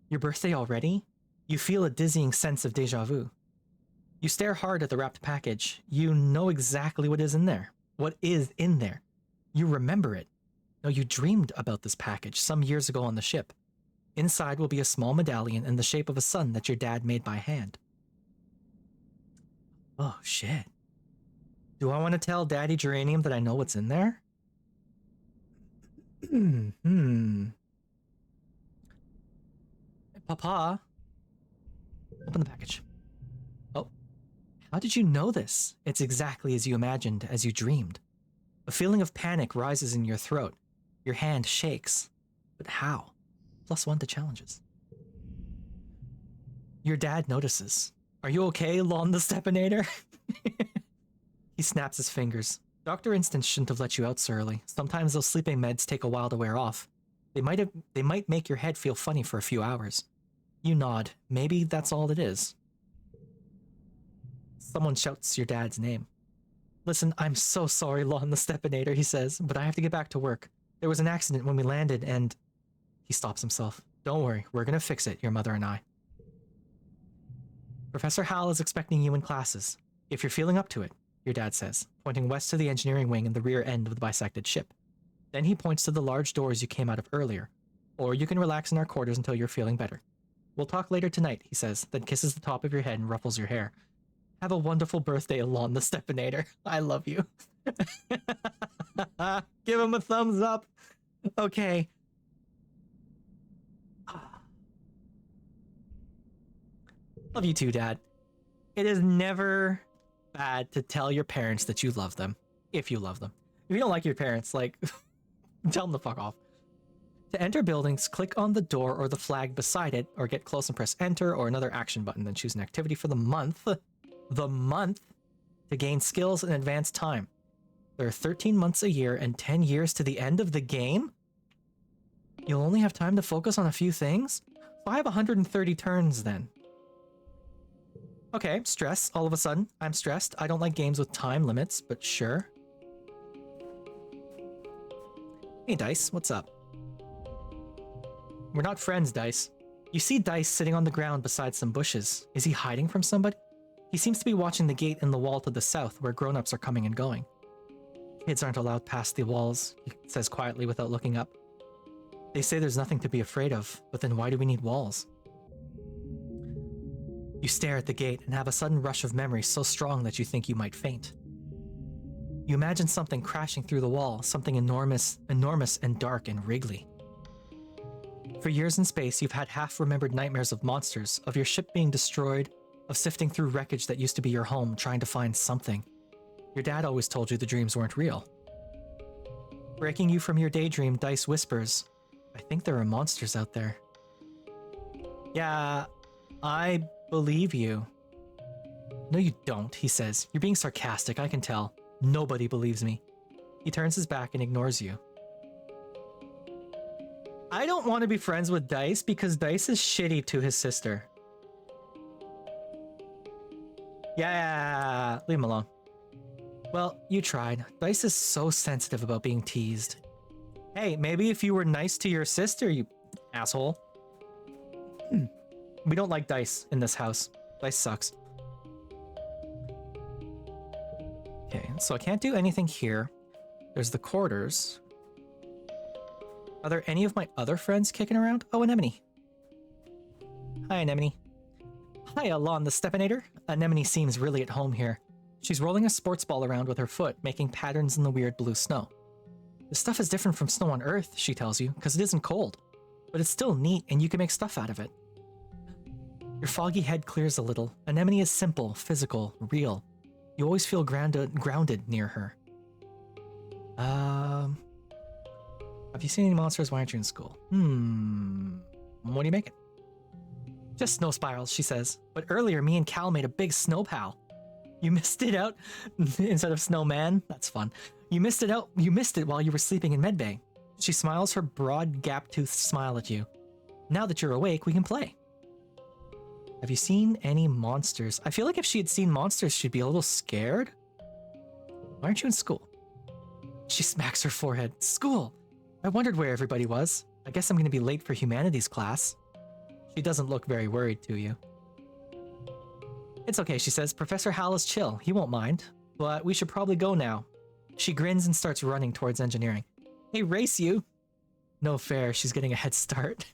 Your birthday already? You feel a dizzying sense of deja vu. You stare hard at the wrapped package. You know exactly what is in there. What is in there? You remember it. No, you dreamed about this package some years ago on the ship. Inside will be a small medallion in the shape of a sun that your dad made by hand. Oh, shit. Do I want to tell Daddy Geranium that I know what's in there? Papa, open the package. Oh, how did you know this? It's exactly as you imagined, as you dreamed. A feeling of panic rises in your throat. Your hand shakes. But how? +1 to challenges. Your dad notices. Are you okay, Lon the Stepinator? He snaps his fingers. Dr. Instant shouldn't have let you out so early. Sometimes those sleeping meds take a while to wear off. They might make your head feel funny for a few hours. You nod. Maybe that's all it is. Someone shouts your dad's name. Listen, I'm so sorry, Lon the Stepinator, he says, but I have to get back to work. There was an accident when we landed and... He stops himself. Don't worry, we're gonna fix it, your mother and I. Professor Hal is expecting you in classes. If you're feeling up to it, your dad says, pointing west to the engineering wing and the rear end of the bisected ship. Then he points to the large doors you came out of earlier. Or you can relax in our quarters until you're feeling better. We'll talk later tonight, he says, then kisses the top of your head and ruffles your hair. Have a wonderful birthday, Lon the Stepinator. I love you. Give him a thumbs up. Okay. Love you too, Dad. It is never bad to tell your parents that you love them, if you love them. If you don't like your parents, like, tell them to fuck off. To enter buildings, click on the door or the flag beside it, or get close and press enter or another action button, then choose an activity for the month. The month to gain skills and advance time. There are 13 months a year and 10 years to the end of the game? You'll only have time to focus on a few things? So I have 130 turns then. Okay, stress. All of a sudden, I'm stressed. I don't like games with time limits, but sure. Hey, Dice, what's up? We're not friends, Dice. You see Dice sitting on the ground beside some bushes. Is he hiding from somebody? He seems to be watching the gate in the wall to the south where grown-ups are coming and going. Kids aren't allowed past the walls, he says quietly without looking up. They say there's nothing to be afraid of, but then why do we need walls? You stare at the gate and have a sudden rush of memory so strong that you think you might faint. You imagine something crashing through the wall, something enormous and dark and wriggly. For years in space, you've had half-remembered nightmares of monsters, of your ship being destroyed, of sifting through wreckage that used to be your home, trying to find something. Your dad always told you the dreams weren't real. Breaking you from your daydream, Dice whispers, I think there are monsters out there. Yeah, I believe you. No, you don't, he says. You're being sarcastic, I can tell. Nobody believes me. He turns his back and ignores you. I don't want to be friends with Dice because Dice is shitty to his sister. Yeah, leave him alone. Well, you tried. Dice is so sensitive about being teased. Hey, maybe if you were nice to your sister, you asshole. We don't like Dice in this house. Dice sucks. Okay, so I can't do anything here. There's the quarters. Are there any of my other friends kicking around? Oh, Anemone. Hi, Anemone. Hi, Lon the Stepinator. Anemone seems really at home here. She's rolling a sports ball around with her foot, making patterns in the weird blue snow. This stuff is different from snow on Earth, she tells you, because it isn't cold. But it's still neat, and you can make stuff out of it. Your foggy head clears a little. Anemone is simple, physical, real. You always feel grounded near her. Have you seen any monsters? Why aren't you in school? What are you making? Just snow spirals, she says. But earlier, me and Cal made a big snow pal. You missed it out instead of snowman? That's fun. You missed it out. You missed it while you were sleeping in medbay. She smiles her broad, gap-toothed smile at you. Now that you're awake, we can play. Have you seen any monsters? I feel like if she had seen monsters, she'd be a little scared. Why aren't you in school? She smacks her forehead. School! I wondered where everybody was. I guess I'm gonna be late for humanities class. She doesn't look very worried to you. It's okay, she says. Professor Hal is chill. He won't mind. But we should probably go now. She grins and starts running towards engineering. Hey, race you! No fair, she's getting a head start.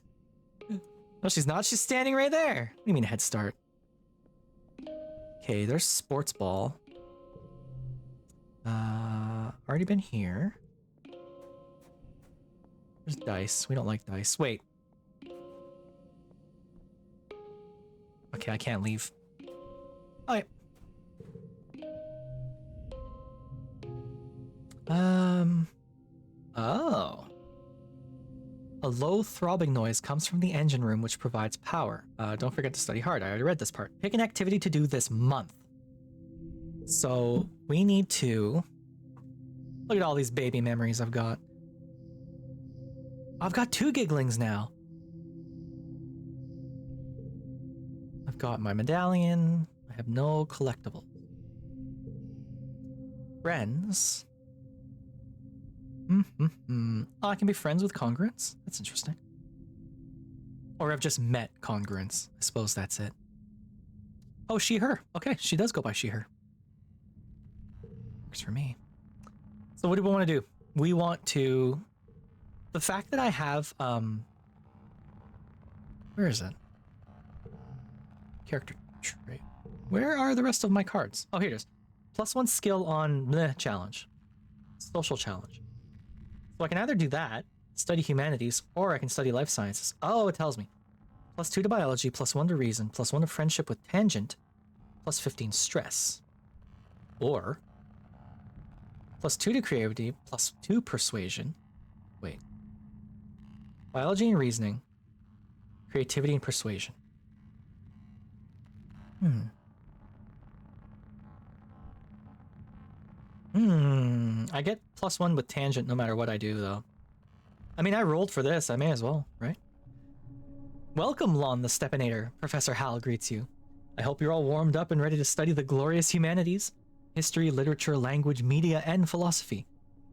No, she's not. She's standing right there. What do you mean a head start? Okay, there's sports ball. Already been here. There's dice. We don't like dice. Wait. Okay, I can't leave. Oh, yeah. Oh. A low throbbing noise comes from the engine room, which provides power. Don't forget to study hard. I already read this part. Pick an activity to do this month. So we need to... Look at all these baby memories I've got. I've got 2 gigglings now. I've got my medallion. I have no collectibles. Friends. Oh, I can be friends with congruence? That's interesting. Or I've just met congruence. I suppose that's it. Oh, she, her. Okay, she does go by she, her. Works for me. So what do we want to do? We want to... The fact that I have, where is it? Character trait. Where are the rest of my cards? Oh, here it is. +1 skill on the challenge. Social challenge. So I can either do that, study humanities, or I can study life sciences. Oh, it tells me. +2 to biology, +1 to reason, +1 to friendship with tangent, +15 stress. Or +2 to creativity, +2 persuasion. Wait. Biology and reasoning, creativity and persuasion. I get +1 with tangent no matter what I do, though. I mean, I rolled for this. I may as well, right? Welcome, Lon the Stepanator. Professor Hal greets you. I hope you're all warmed up and ready to study the glorious humanities. History, literature, language, media, and philosophy.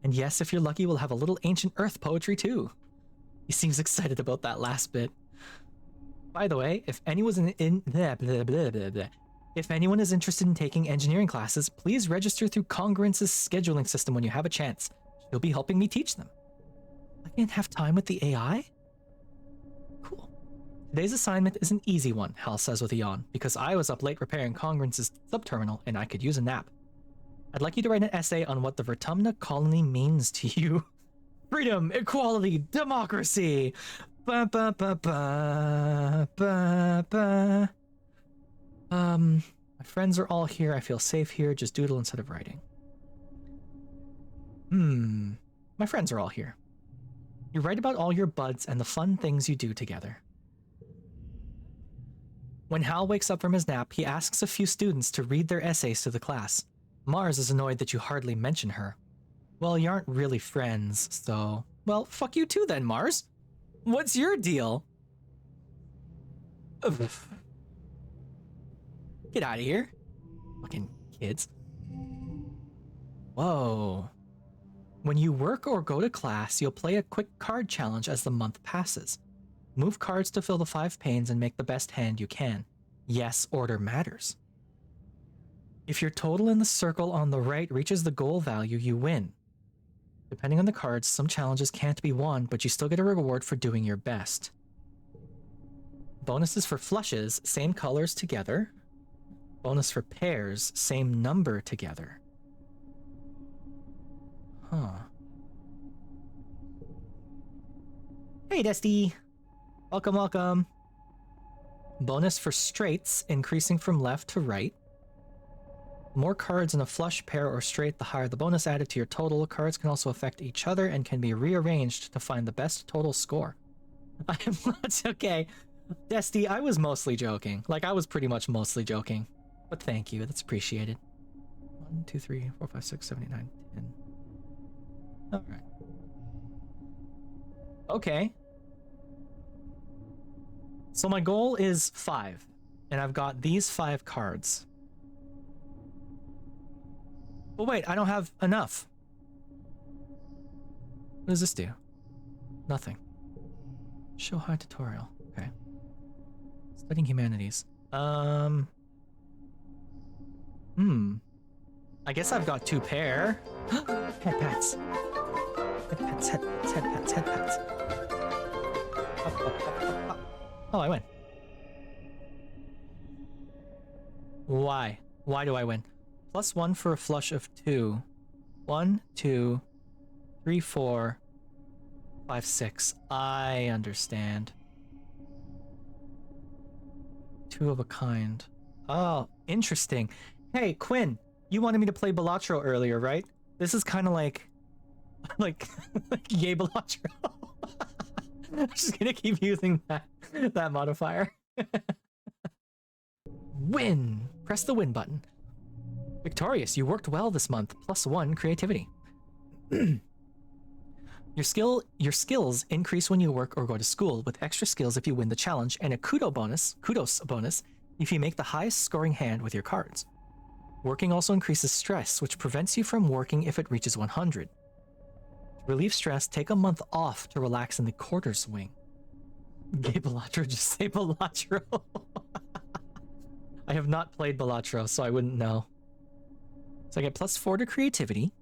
And yes, if you're lucky, we'll have a little ancient Earth poetry, too. He seems excited about that last bit. By the way, if anyone is interested in taking engineering classes, please register through Congruence's scheduling system when you have a chance. She'll be helping me teach them. I can't have time with the AI? Cool. Today's assignment is an easy one, Hal says with a yawn, because I was up late repairing Congruence's subterminal and I could use a nap. I'd like you to write an essay on what the Vertumna colony means to you. Freedom, equality, democracy! Ba ba ba ba ba ba. My friends are all here. I feel safe here. Just doodle instead of writing. My friends are all here. You write about all your buds and the fun things you do together. When Hal wakes up from his nap, he asks a few students to read their essays to the class. Mars is annoyed that you hardly mention her. Well, you aren't really friends, so... Well, fuck you too then, Mars. What's your deal? Get out of here. Fucking kids. Whoa. When you work or go to class, you'll play a quick card challenge as the month passes. Move cards to fill the 5 panes and make the best hand you can. Yes, order matters. If your total in the circle on the right reaches the goal value, you win. Depending on the cards, some challenges can't be won, but you still get a reward for doing your best. Bonuses for flushes, same colors together. Bonus for pairs, same number together. Huh. Hey, Dusty. Welcome, welcome. Bonus for straights, increasing from left to right. More cards in a flush, pair, or straight, the higher the bonus added to your total. Cards can also affect each other and can be rearranged to find the best total score. I am not okay. Dusty, I was mostly joking. Like, I was pretty much mostly joking. But thank you, that's appreciated. 1, 2, 3, 4, 5, 6, 7, 8, 9, 10. Alright. Okay. So my goal is 5. And I've got these 5 cards. But wait, I don't have enough. What does this do? Nothing. Show high tutorial. Okay. Studying humanities. I guess I've got 2 pair. Head pats. Head pats, head pats, head pats, head pats. Up, up, up, up, up. Oh, I win. Why? Why do I win? +1 for a flush of 2. 1, 2, 3, 4, 5, 6. I understand. 2 of a kind. Oh, interesting. Hey, Quinn, you wanted me to play Balatro earlier, right? This is kind of like yay Balatro. I'm just gonna keep using that modifier. Win! Press the win button. Victorious, you worked well this month. +1 creativity. Your skills increase when you work or go to school, with extra skills if you win the challenge, and a kudos bonus if you make the highest scoring hand with your cards. Working also increases stress, which prevents you from working if it reaches 100. To relieve stress, take a month off to relax in the quarters wing. Gay Balatro, just say Balatro. I have not played Balatro, so I wouldn't know. So I get +4 to creativity,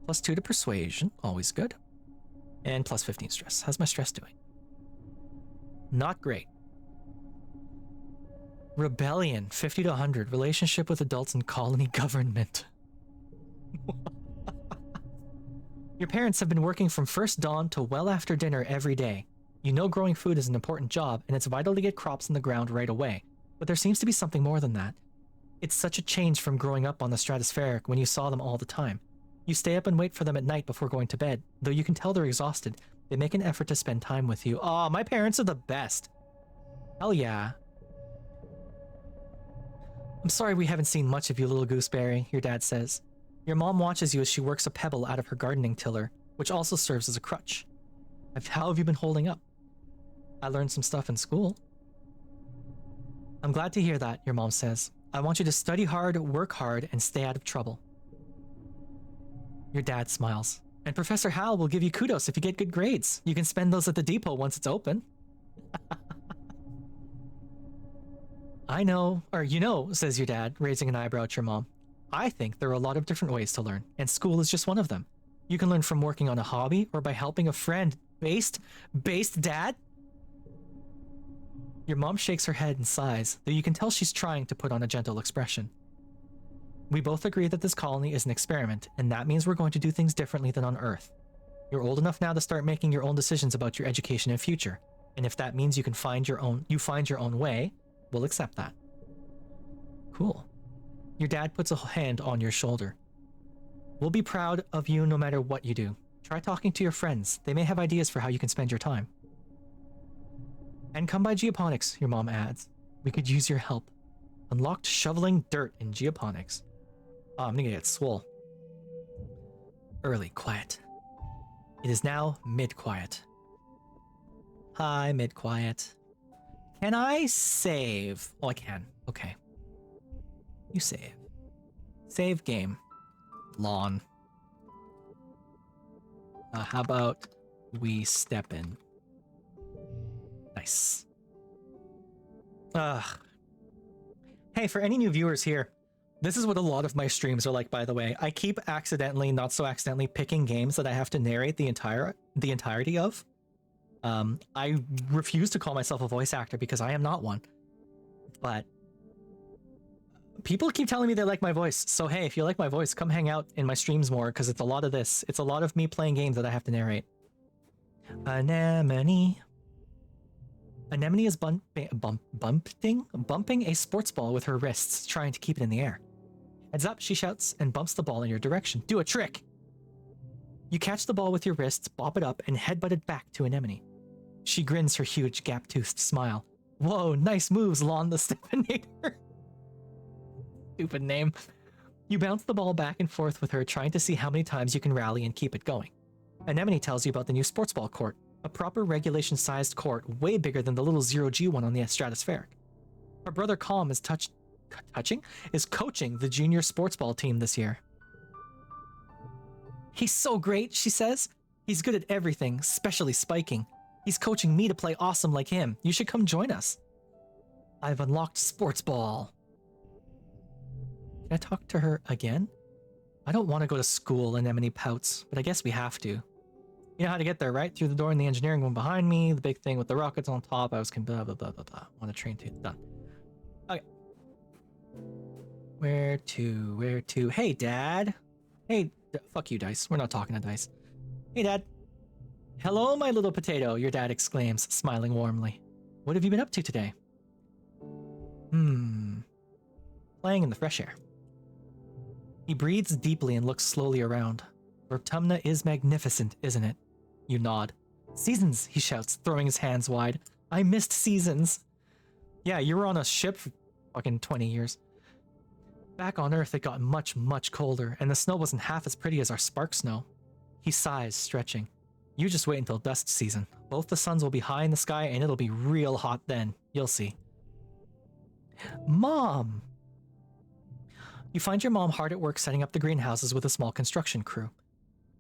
+2 to persuasion, always good, and +15 stress. How's my stress doing? Not great. Rebellion, 50 to 100. Relationship with adults in colony government. Your parents have been working from first dawn to well after dinner every day. You know growing food is an important job, and it's vital to get crops in the ground right away. But there seems to be something more than that. It's such a change from growing up on the stratospheric when you saw them all the time. You stay up and wait for them at night before going to bed. Though you can tell they're exhausted, they make an effort to spend time with you. Aw, my parents are the best. Hell yeah. I'm sorry we haven't seen much of you, little gooseberry, your dad says. Your mom watches you as she works a pebble out of her gardening tiller, which also serves as a crutch. How have you been holding up? I learned some stuff in school. I'm glad to hear that, your mom says. I want you to study hard, work hard, and stay out of trouble. Your dad smiles. And Professor Hal will give you kudos if you get good grades. You can spend those at the depot once it's open. I know, or you know, says your dad, raising an eyebrow at your mom. I think there are a lot of different ways to learn, and school is just one of them. You can learn from working on a hobby or by helping a friend. Based, Dad? Your mom shakes her head and sighs, though you can tell she's trying to put on a gentle expression. We both agree that this colony is an experiment, and that means we're going to do things differently than on Earth. You're old enough now to start making your own decisions about your education and future, and if that means you find your own way, we'll accept that. Cool. Your dad puts a hand on your shoulder. We'll be proud of you no matter what you do. Try talking to your friends. They may have ideas for how you can spend your time. And come by Geoponics, your mom adds. We could use your help. Unlocked shoveling dirt in Geoponics. Oh, I'm gonna get swole. Early quiet. It is now mid-quiet. Hi, mid-quiet. Can I save? Oh, I can. Okay. You save. Save game. Lawn. How about we step in? Nice. Hey, for any new viewers here, this is what a lot of my streams are like, by the way. I keep accidentally, not so accidentally, picking games that I have to narrate the entirety of. I refuse to call myself a voice actor because I am not one. But people keep telling me they like my voice. So hey, if you like my voice, come hang out in my streams more, because it's a lot of this. It's a lot of me playing games that I have to narrate. Anemone. Anemone is bumping a sports ball with her wrists, trying to keep it in the air. Heads up, she shouts, and bumps the ball in your direction. Do a trick! You catch the ball with your wrists, bop it up, and headbutt it back to Anemone. She grins her huge, gap-toothed smile. Whoa, nice moves, Lon the Stepinator. Stupid name. You bounce the ball back and forth with her, trying to see how many times you can rally and keep it going. Anemone tells you about the new sports ball court, a proper regulation-sized court way bigger than the little zero-G one on the stratospheric. Her brother Calm is coaching the junior sports ball team this year. He's so great, she says. He's good at everything, especially spiking. He's coaching me to play awesome like him. You should come join us. I've unlocked Sports Ball. Can I talk to her again? I don't want to go to school, Anemone pouts, but I guess we have to. You know how to get there, right? Through the door in the engineering room behind me, the big thing with the rockets on top. I was blah blah blah blah blah. Want a train to done. Okay. Where to? Hey, Dad. Hey, fuck you, Dice. We're not talking to Dice. Hey, Dad. Hello, my little potato, your dad exclaims, smiling warmly. What have you been up to today? Playing in the fresh air. He breathes deeply and looks slowly around. Vertumna is magnificent, isn't it? You nod. Seasons, he shouts, throwing his hands wide. I missed seasons. Yeah, you were on a ship for fucking 20 years. Back on Earth, it got much, much colder, and the snow wasn't half as pretty as our spark snow. He sighs, stretching. You just wait until dust season. Both the suns will be high in the sky, and it'll be real hot then. You'll see. Mom! You find your mom hard at work setting up the greenhouses with a small construction crew.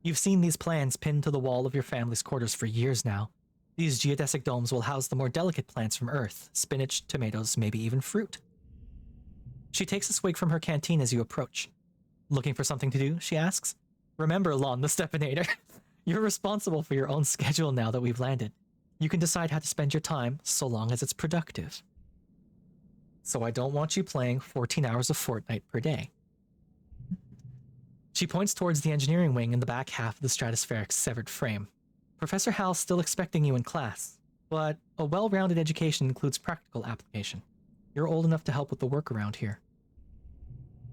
You've seen these plans pinned to the wall of your family's quarters for years now. These geodesic domes will house the more delicate plants from Earth, spinach, tomatoes, maybe even fruit. She takes a swig from her canteen as you approach. Looking for something to do, she asks. Remember, Lon the Stepinator, you're responsible for your own schedule now that we've landed. You can decide how to spend your time, so long as it's productive. So I don't want you playing 14 hours of Fortnite per day. She points towards the engineering wing in the back half of the Stratospheric's severed frame. Professor Hal's still expecting you in class, but a well-rounded education includes practical application. You're old enough to help with the work around here.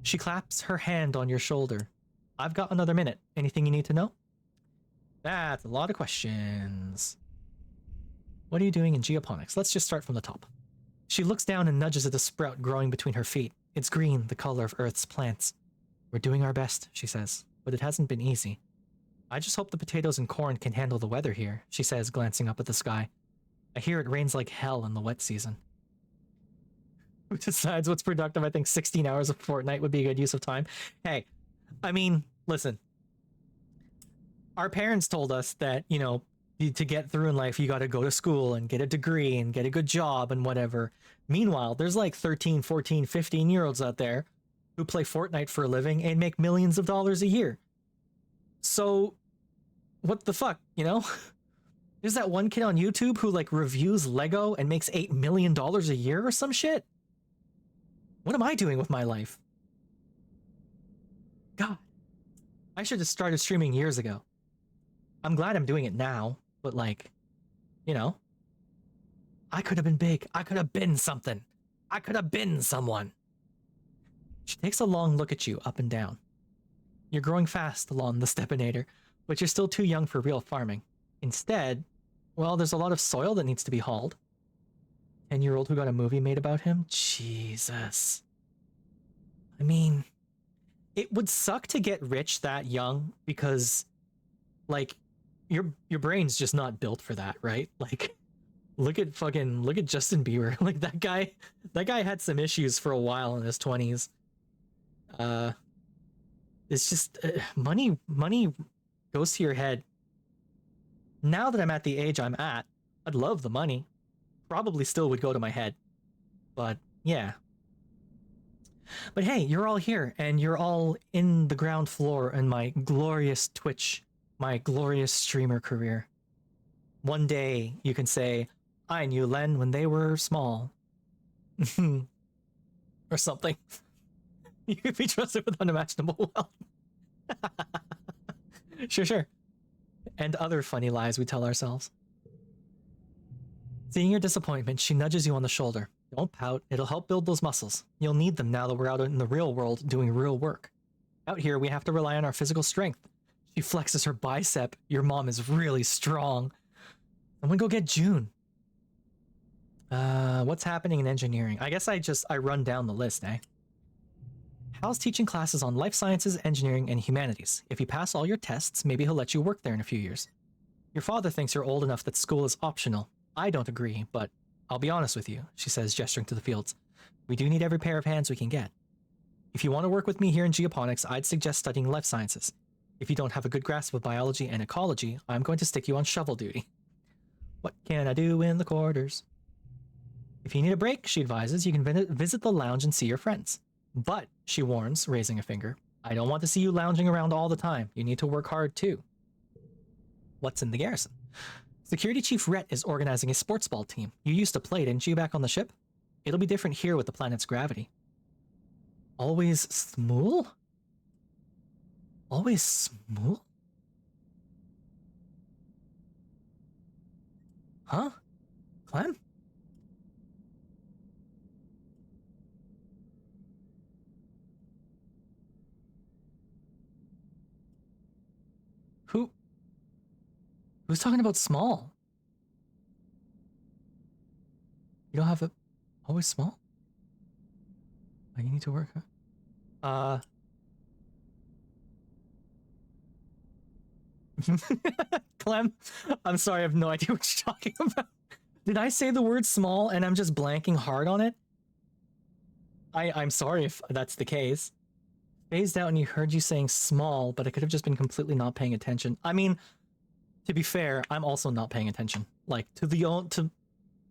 She claps her hand on your shoulder. I've got another minute. Anything you need to know? That's a lot of questions. What are you doing in geoponics? Let's just start from the top. She looks down and nudges at the sprout growing between her feet. It's green, the color of Earth's plants. We're doing our best, she says, but it hasn't been easy. I just hope the potatoes and corn can handle the weather here, she says, glancing up at the sky. I hear it rains like hell in the wet season. Who decides what's productive? I think 16 hours of Fortnite would be a good use of time. Hey, I mean, listen. Our parents told us that, you know, to get through in life, you got to go to school and get a degree and get a good job and whatever. Meanwhile, there's like 13, 14, 15-year-olds out there who play Fortnite for a living and make millions of dollars a year. So, what the fuck, you know? There's that one kid on YouTube who like reviews Lego and makes $8 million a year or some shit. What am I doing with my life? God, I should have started streaming years ago. I'm glad I'm doing it now, but like, you know, I could have been big. I could have been something. I could have been someone. She takes a long look at you up and down. You're growing fast, Lon the Stepinator, but you're still too young for real farming. Instead, well, there's a lot of soil that needs to be hauled. 10-year-old who got a movie made about him? Jesus. I mean, it would suck to get rich that young because, like, your brain's just not built for that, right? Like, look at Justin Bieber. Like, that guy had some issues for a while in his 20s. It's just, money goes to your head. Now that I'm at the age I'm at, I'd love the money. Probably still would go to my head. But, yeah. But hey, you're all here, and you're all in the ground floor in my glorious Twitch, my glorious streamer career. One day, you can say, I knew Len when they were small. Or something. You could be trusted with unimaginable wealth. Sure. And other funny lies we tell ourselves. Seeing your disappointment, she nudges you on the shoulder. Don't pout, it'll help build those muscles. You'll need them now that we're out in the real world doing real work. Out here, we have to rely on our physical strength. She flexes her bicep. Your mom is really strong. Someone go get June. What's happening in engineering? I guess I run down the list, eh? Hal's teaching classes on life sciences, engineering, and humanities. If you pass all your tests, maybe he'll let you work there in a few years. Your father thinks you're old enough that school is optional. I don't agree, but I'll be honest with you, she says, gesturing to the fields. We do need every pair of hands we can get. If you want to work with me here in geoponics, I'd suggest studying life sciences. If you don't have a good grasp of biology and ecology, I'm going to stick you on shovel duty. What can I do in the quarters? If you need a break, she advises, you can visit the lounge and see your friends. But, she warns, raising a finger, I don't want to see you lounging around all the time. You need to work hard too. What's in the garrison? Security Chief Rhett is organizing a sports ball team. You used to play, didn't you, back on the ship? It'll be different here with the planet's gravity. Always Smool? Always Smool? Huh? Clem? Who's talking about small? You don't have a... Always small? Oh, you need to work... Clem, I'm sorry, I have no idea what you're talking about. Did I say the word small and I'm just blanking hard on it? I'm sorry if that's the case. Phased out and you heard you saying small, but I could have just been completely not paying attention. I mean... To be fair, I'm also not paying attention. Like,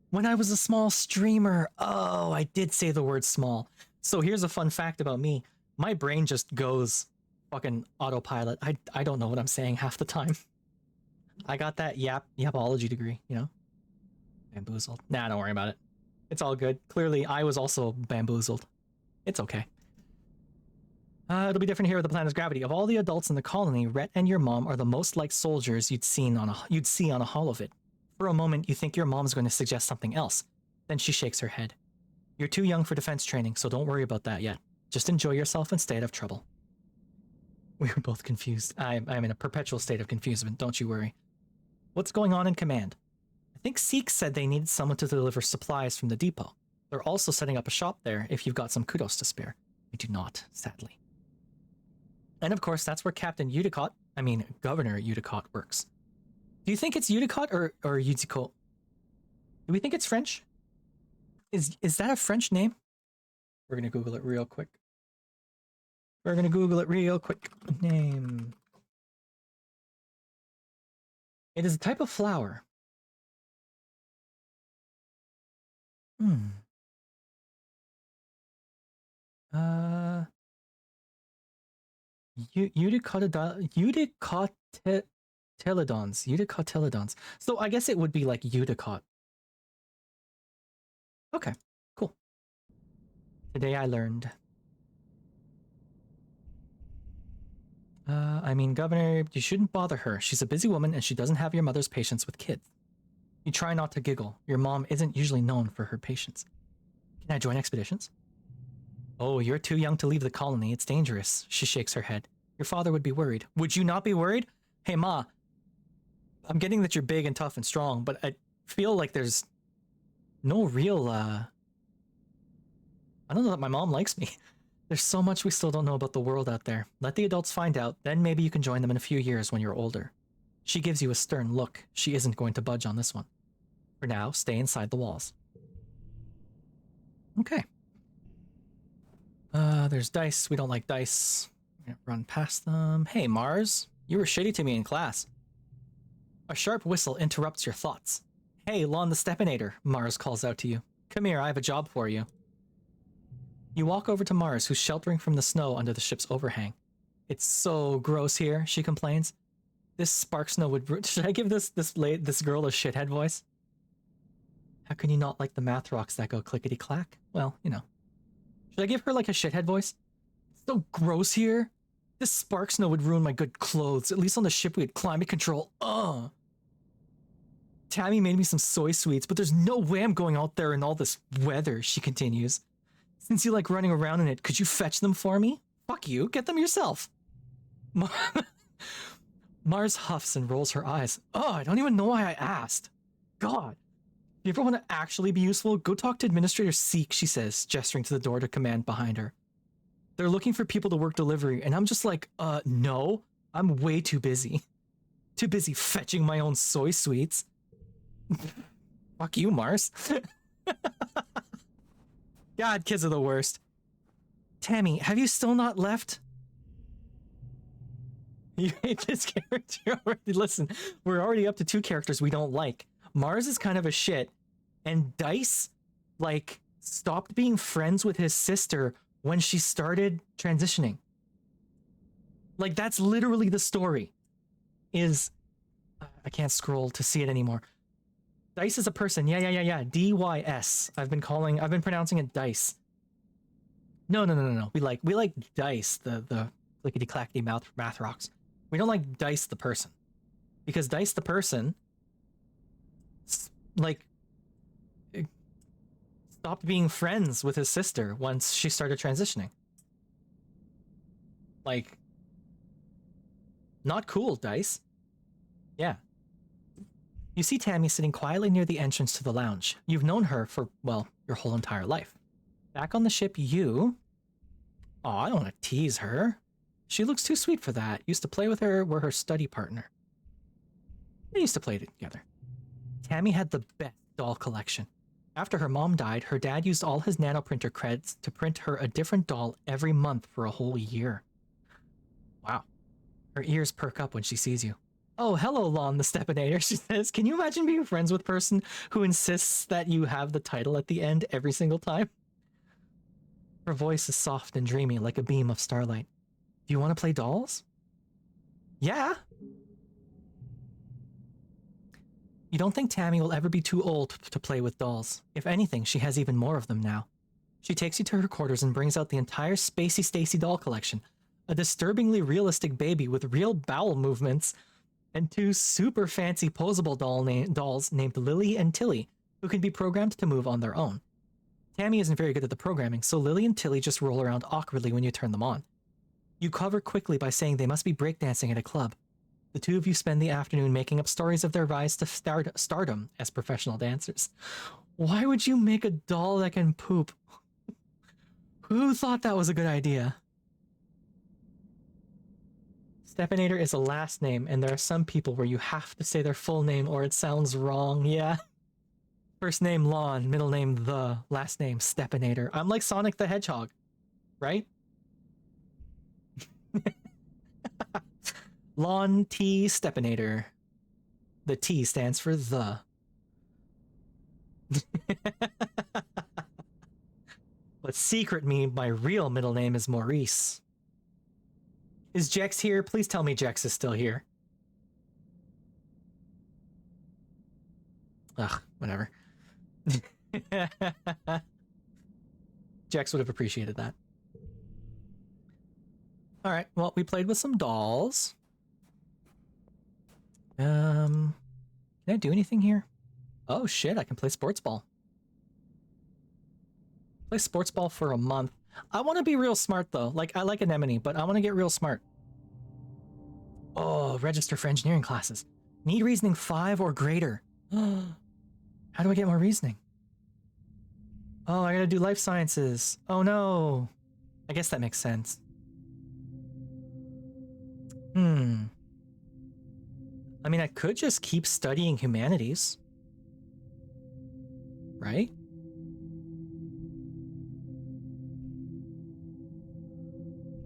when I was a small streamer, oh, I did say the word small. So here's a fun fact about me. My brain just goes fucking autopilot. I don't know what I'm saying half the time. I got that yapology degree, you know? Bamboozled. Nah, don't worry about it. It's all good. Clearly, I was also bamboozled. It's okay. It'll be different here with the planet's gravity. Of all the adults in the colony, Rhett and your mom are the most like soldiers you'd see on a holovid. For a moment, you think your mom's going to suggest something else. Then she shakes her head. You're too young for defense training, so don't worry about that yet. Just enjoy yourself and stay out of trouble. We were both confused. I'm in a perpetual state of confusion, don't you worry. What's going on in command? I think Seek said they needed someone to deliver supplies from the depot. They're also setting up a shop there if you've got some kudos to spare. I do not, sadly. And of course, that's where Governor Udicott works. Do you think it's Udicott or Udicott? Do we think it's French? Is that a French name? We're gonna Google it real quick. Name. It is a type of flower. Udicotyledons. So I guess it would be like Udicott. Okay, cool. Today I learned. Governor, you shouldn't bother her. She's a busy woman and she doesn't have your mother's patience with kids. You try not to giggle. Your mom isn't usually known for her patience. Can I join expeditions? Oh, you're too young to leave the colony. It's dangerous. She shakes her head. Your father would be worried. Would you not be worried? Hey, Ma. I'm getting that you're big and tough and strong, but I feel like there's no real, I don't know that my mom likes me. There's so much we still don't know about the world out there. Let the adults find out, then maybe you can join them in a few years when you're older. She gives you a stern look. She isn't going to budge on this one. For now, stay inside the walls. Okay. There's dice. We don't like dice. I'm gonna run past them. Hey, Mars. You were shitty to me in class. A sharp whistle interrupts your thoughts. Hey, Lon the Stepinator, Mars calls out to you. Come here, I have a job for you. You walk over to Mars, who's sheltering from the snow under the ship's overhang. It's so gross here, she complains. This spark snow would... Should I give this girl a shithead voice? How can you not like the math rocks that go clickety-clack? Well, you know. Should I give her like a shithead voice? It's so gross here. This spark snow would ruin my good clothes. At least on the ship we had climate control. Ugh. Tammy made me some soy sweets, but there's no way I'm going out there in all this weather, she continues. Since you like running around in it, could you fetch them for me? Fuck you, get them yourself. Mars huffs and rolls her eyes. Oh, I don't even know why I asked. God. If you ever want to actually be useful, go talk to Administrator Seek, she says, gesturing to the door to command behind her. They're looking for people to work delivery, and I'm just like, no. I'm way too busy. Too busy fetching my own soy sweets. Fuck you, Mars. God, kids are the worst. Tammy, have you still not left? You hate this character already. Listen, we're already up to 2 characters we don't like. Mars is kind of a shit, and Dice, like, stopped being friends with his sister when she started transitioning. Like, that's literally the story. I can't scroll to see it anymore. Dice is a person. Yeah. D-Y-S. I've been pronouncing it Dice. No. We like Dice, the clickety-clackety math rocks. We don't like Dice the person. Because Dice the person, like, stopped being friends with his sister once she started transitioning. Like, not cool, Dice. Yeah. You see Tammy sitting quietly near the entrance to the lounge. You've known her for, well, your whole entire life. Back on the ship, you... Oh, I don't want to tease her. She looks too sweet for that. Used to play with her, were her study partner. They used to play together. Tammy had the best doll collection. After her mom died, her dad used all his nanoprinter credits to print her a different doll every month for a whole year. Wow. Her ears perk up when she sees you. Oh, hello, Lon the Stepinator, she says. Can you imagine being friends with a person who insists that you have the title at the end every single time? Her voice is soft and dreamy, like a beam of starlight. Do you want to play dolls? Yeah. You don't think Tammy will ever be too old to play with dolls. If anything, she has even more of them now. She takes you to her quarters and brings out the entire Spacey Stacy doll collection. A disturbingly realistic baby with real bowel movements, and 2 super fancy posable dolls named Lily and Tilly, who can be programmed to move on their own. Tammy isn't very good at the programming, so Lily and Tilly just roll around awkwardly when you turn them on. You cover quickly by saying they must be breakdancing at a club. The 2 of you spend the afternoon making up stories of their rise to stardom as professional dancers. Why would you make a doll that can poop? Who thought that was a good idea? Stepinator is a last name, and there are some people where you have to say their full name or it sounds wrong, yeah. First name Lon, middle name The, last name Stepinator. I'm like Sonic the Hedgehog, right? Lon T Stepinator. The T stands for The. But secret me, my real middle name is Maurice. Is Jex here? Please tell me Jex is still here. Ugh, whatever. Jex would have appreciated that. Alright, well, we played with some dolls. Can I do anything here? Oh shit, I can play sports ball. Play sports ball for a month. I want to be real smart though. Like, I like Anemone, but I want to get real smart. Oh, register for engineering classes. Need reasoning 5 or greater. How do I get more reasoning? Oh, I gotta do life sciences. Oh no. I guess that makes sense. I mean, I could just keep studying humanities. Right?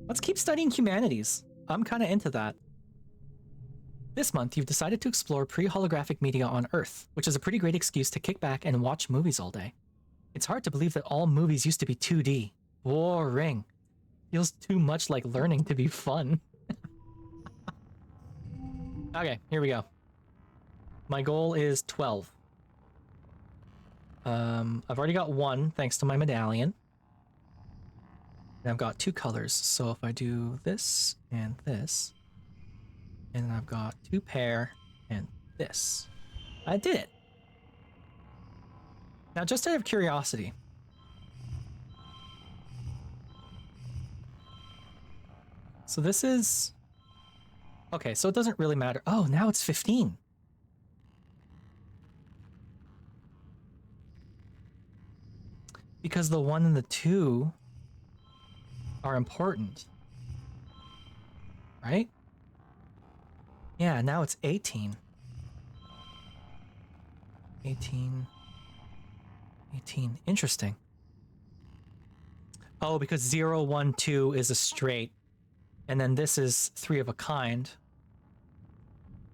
Let's keep studying humanities. I'm kind of into that. This month, you've decided to explore pre-holographic media on Earth, which is a pretty great excuse to kick back and watch movies all day. It's hard to believe that all movies used to be 2D. Boring. Feels too much like learning to be fun. Okay, here we go. My goal is 12. I've already got 1 thanks to my medallion. And I've got 2 colors, so if I do this, and then I've got 2 pair, and this. I did it! Now, just out of curiosity, so this is... Okay, so it doesn't really matter. Oh, now it's 15. Because the 1 and the 2 are important. Right? Yeah, now it's 18. 18. Interesting. Oh, because 0, 1, 2 is a straight. And then this is 3 of a kind.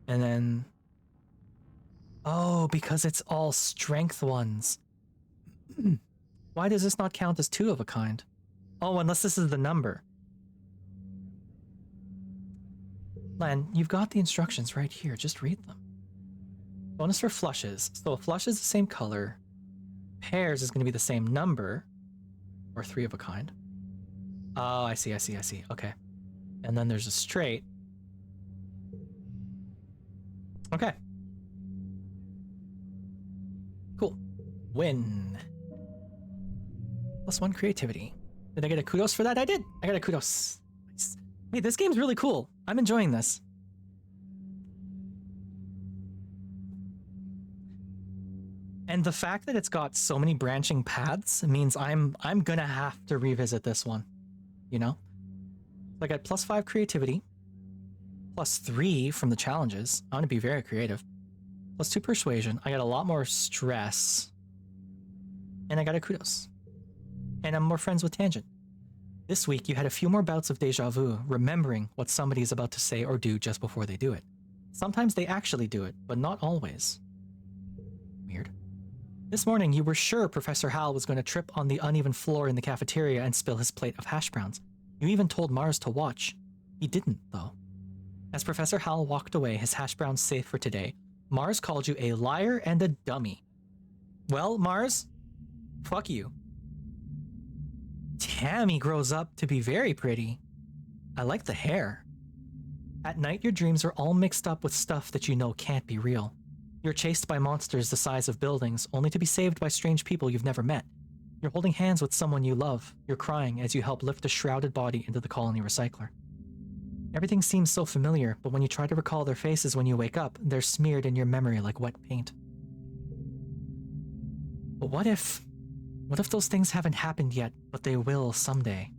And then... Oh, because it's all strength ones. Why does this not count as 2 of a kind? Oh, unless this is the number. Len, you've got the instructions right here. Just read them. Bonus for flushes. So a flush is the same color. Pairs is going to be the same number. Or 3 of a kind. Oh, I see. Okay. And then there's a straight. Okay. Cool. Win. +1 creativity. Did I get a kudos for that? I did. I got a kudos. Nice. Hey, this game's really cool. I'm enjoying this. And the fact that it's got so many branching paths means I'm gonna have to revisit this one. You know? I got +5 creativity, +3 from the challenges. I'm gonna be very creative. +2 persuasion. I got a lot more stress. And I got a kudos. And I'm more friends with Tangent. This week, you had a few more bouts of deja vu, remembering what somebody is about to say or do just before they do it. Sometimes they actually do it, but not always. Weird. This morning, you were sure Professor Hal was going to trip on the uneven floor in the cafeteria and spill his plate of hash browns. You even told Mars to watch. He didn't, though. As Professor Hal walked away, his hash browns safe for today, Mars called you a liar and a dummy. Well, Mars, fuck you. Tammy grows up to be very pretty. I like the hair. At night, your dreams are all mixed up with stuff that you know can't be real. You're chased by monsters the size of buildings, only to be saved by strange people you've never met. You're holding hands with someone you love. You're crying as you help lift a shrouded body into the colony recycler. Everything seems so familiar, but when you try to recall their faces when you wake up, they're smeared in your memory like wet paint. But what if those things haven't happened yet, but they will someday?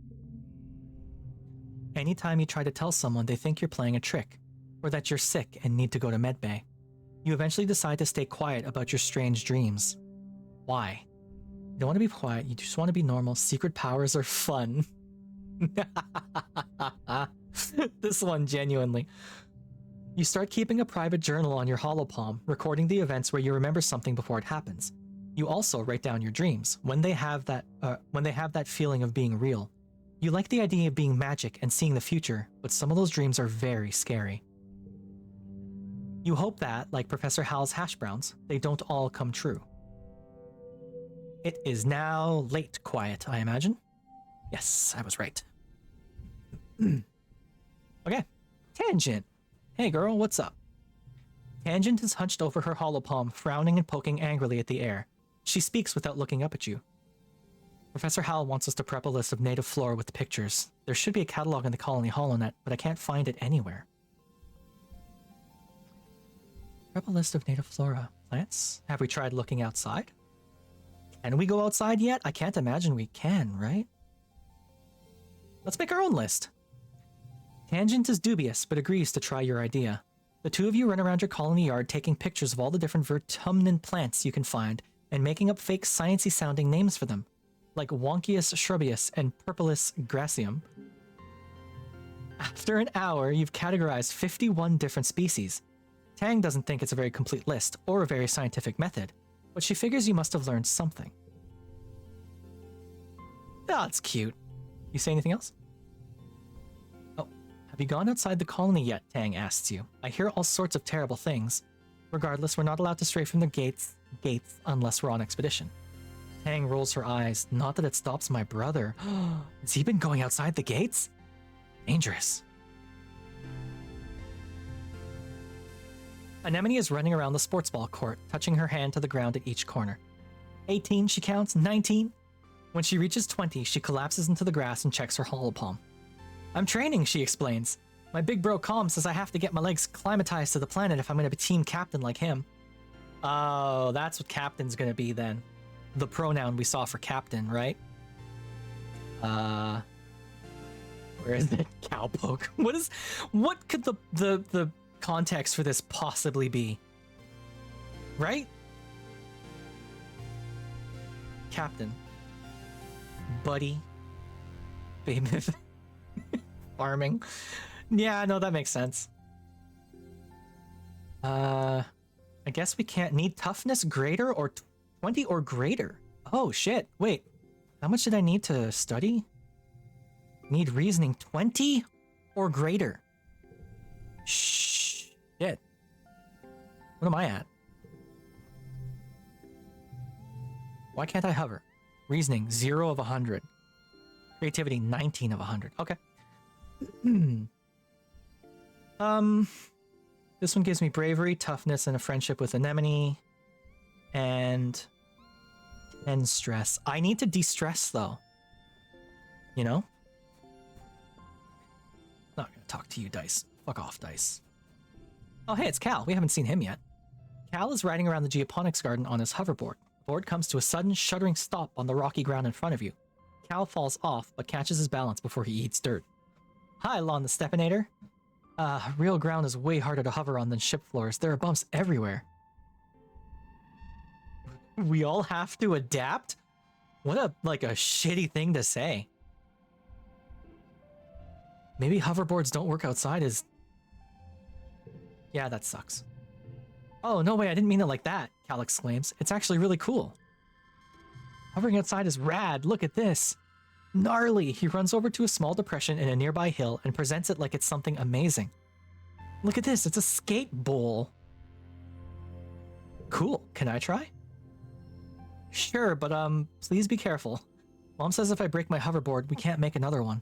Anytime you try to tell someone, they think you're playing a trick, or that you're sick and need to go to medbay. You eventually decide to stay quiet about your strange dreams. Why? You don't want to be quiet, you just want to be normal. Secret powers are fun. This one, genuinely. You start keeping a private journal on your holopalm, recording the events where you remember something before it happens. You also write down your dreams, when they have that feeling of being real. You like the idea of being magic and seeing the future, but some of those dreams are very scary. You hope that, like Professor Hal's hash browns, they don't all come true. It is now late quiet, I imagine. Yes, I was right. Okay, Tangent. Hey girl, what's up? Tangent is hunched over her holopalm, frowning and poking angrily at the air. She speaks without looking up at you. Professor Hal wants us to prep a list of native flora with pictures. There should be a catalog in the colony holonet, but I can't find it anywhere. Prep a list of native flora. Plants? Have we tried looking outside? Can we go outside yet? I can't imagine we can, right? Let's make our own list. Tangent is dubious, but agrees to try your idea. The two of you run around your colony yard taking pictures of all the different vertumnant plants you can find and making up fake sciencey sounding names for them, like Wonkius shrubbius and Purpurus gracium. After an hour, you've categorized 51 different species. Tang doesn't think it's a very complete list or a very scientific method, but she figures you must have learned something. That's cute. You say anything else? Oh, have you gone outside the colony yet? Tang asks you. I hear all sorts of terrible things. Regardless, we're not allowed to stray from the gates unless we're on expedition. Tang rolls her eyes. Not that it stops my brother. Has he been going outside the gates? Dangerous. Anemone is running around the sports ball court, touching her hand to the ground at each corner. 18, she counts. 19. When she reaches 20, she collapses into the grass and checks her holopalm. I'm training, she explains. My big bro Calm says I have to get my legs climatized to the planet if I'm going to be team captain like him. Oh, that's what captain's going to be then. The pronoun we saw for captain, right? Where is it? Cowpoke. What could the context for this possibly be? Right? Captain. Buddy. Baby. Farming. Yeah, no, that makes sense. I guess we can't need toughness greater or 20 or greater. Oh shit, wait. How much did I need to study? Need reasoning 20 or greater. Shit. What am I at? Why can't I hover? Reasoning 0 of 100. Creativity 19 of 100. Okay. This one gives me bravery, toughness, and a friendship with Anemone. And stress. I need to de-stress though. You know? Not gonna talk to you, Dice. Fuck off, Dice. Oh hey, it's Cal. We haven't seen him yet. Cal is riding around the geoponics garden on his hoverboard. The board comes to a sudden, shuddering stop on the rocky ground in front of you. Cal falls off, but catches his balance before he eats dirt. Hi, Lon the Stepinator. Real ground is way harder to hover on than ship floors. There are bumps everywhere. We all have to adapt? What a shitty thing to say. Maybe hoverboards don't work outside is... Yeah, that sucks. Oh, no way, I didn't mean it like that, Cal exclaims. It's actually really cool. Hovering outside is rad, look at this. Gnarly! He runs over to a small depression in a nearby hill and presents it like it's something amazing. Look at this, it's a skate bowl. Cool, can I try? Sure, but please be careful. Mom says if I break my hoverboard, we can't make another one.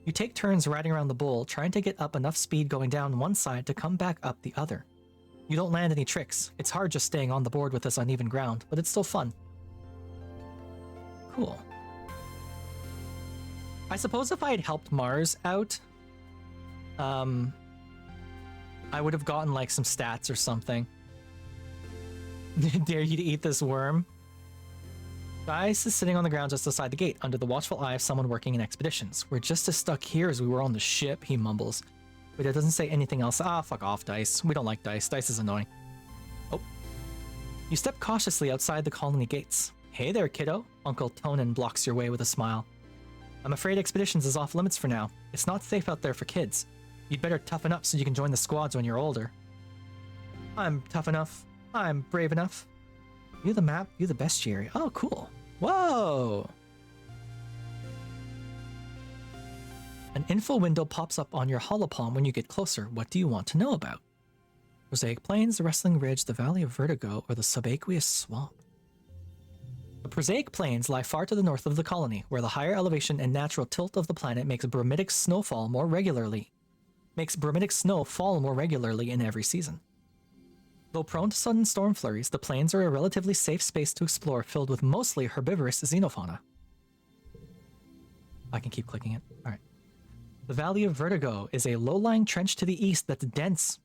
You take turns riding around the bowl, trying to get up enough speed going down one side to come back up the other. You don't land any tricks. It's hard just staying on the board with this uneven ground, but it's still fun. Cool. I suppose if I had helped Mars out, I would have gotten like some stats or something. Dare you to eat this worm? Dice is sitting on the ground just outside the gate, under the watchful eye of someone working in expeditions. We're just as stuck here as we were on the ship, he mumbles. But it doesn't say anything else. Ah, fuck off, Dice. We don't like Dice. Dice is annoying. Oh. You step cautiously outside the colony gates. Hey there, kiddo. Uncle Tonin blocks your way with a smile. I'm afraid expeditions is off limits for now. It's not safe out there for kids. You'd better toughen up so you can join the squads when you're older. I'm tough enough. I'm brave enough. View the map, view the bestiary. Oh, cool. Whoa! An info window pops up on your holopalm when you get closer. What do you want to know about? Prosaic Plains, the Wrestling Ridge, the Valley of Vertigo, or the Subaqueous Swamp? The Prosaic Plains lie far to the north of the colony, where the higher elevation and natural tilt of the planet makes bromidic snow fall more regularly in every season. Though prone to sudden storm flurries, the plains are a relatively safe space to explore, filled with mostly herbivorous xenofauna. I can keep clicking it. Alright. The Valley of Vertigo is a low-lying trench to the east that's dense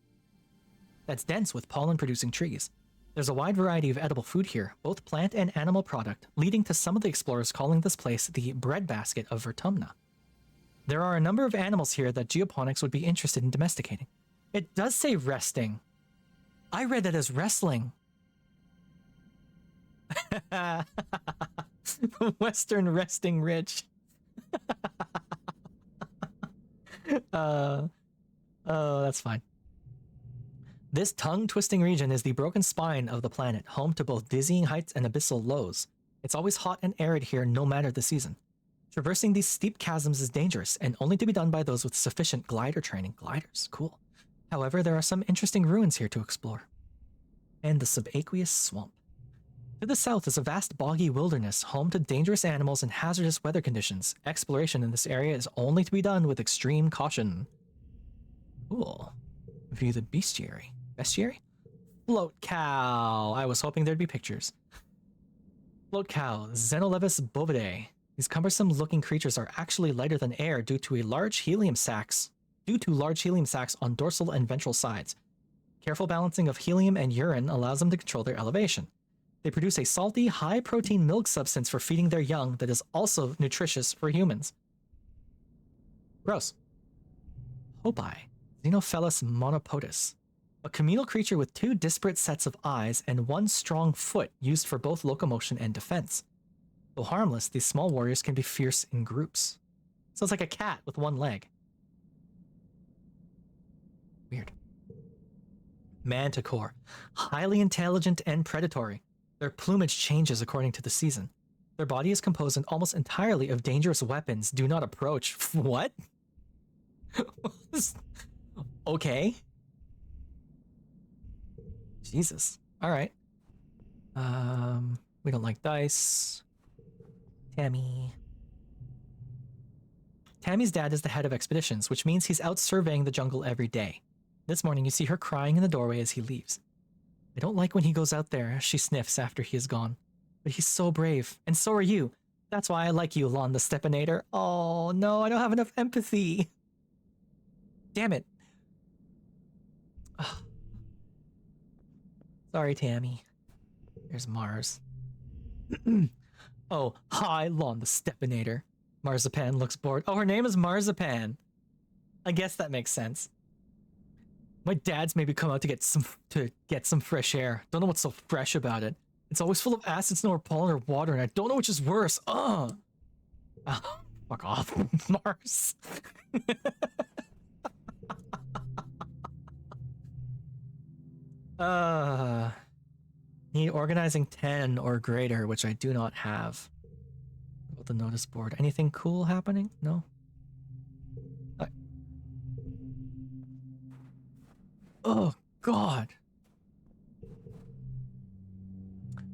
with pollen-producing trees. There's a wide variety of edible food here, both plant and animal product, leading to some of the explorers calling this place the breadbasket of Vertumna. There are a number of animals here that geoponics would be interested in domesticating. It does say resting. I read that as wrestling. The Western Resting Ridge. Oh, that's fine. This tongue-twisting region is the broken spine of the planet, home to both dizzying heights and abyssal lows. It's always hot and arid here no matter the season. Traversing these steep chasms is dangerous, and only to be done by those with sufficient glider training. Gliders, cool. However, there are some interesting ruins here to explore. And the Subaqueous Swamp. To the south is a vast boggy wilderness, home to dangerous animals and hazardous weather conditions. Exploration in this area is only to be done with extreme caution. Cool. View the bestiary. Bestiary? Float cow. I was hoping there'd be pictures. Float cow, Xenolevis bovidae. These cumbersome-looking creatures are actually lighter than air due to large helium sacs on dorsal and ventral sides. Careful balancing of helium and urine allows them to control their elevation. They produce a salty, high-protein milk substance for feeding their young that is also nutritious for humans. Gross. Hopi, Xenophilus monopotus. A communal creature with two disparate sets of eyes and one strong foot used for both locomotion and defense. Though harmless, these small warriors can be fierce in groups. So it's like a cat with one leg. Weird. Manticore. Highly intelligent and predatory. Their plumage changes according to the season. Their body is composed almost entirely of dangerous weapons. Do not approach. What? Okay. Jesus. All right. We don't like dice. Tammy. Tammy's dad is the head of expeditions, which means he's out surveying the jungle every day. This morning, you see her crying in the doorway as he leaves. I don't like when he goes out there, she sniffs after he is gone. But he's so brave, and so are you. That's why I like you, Lon the Stepinator. Oh, no, I don't have enough empathy. Damn it. Ugh. Sorry, Tammy. There's Mars. Oh, hi, Lon the Stepinator. Marzipan looks bored. Oh, her name is Marzipan. I guess that makes sense. My dad's maybe come out to get some fresh air. Don't know what's so fresh about it. It's always full of acids, nor pollen or water, and I don't know which is worse. Fuck off, Mars. Need organizing 10 or greater, which I do not have. What about the notice board? Anything cool happening? No? Oh, God.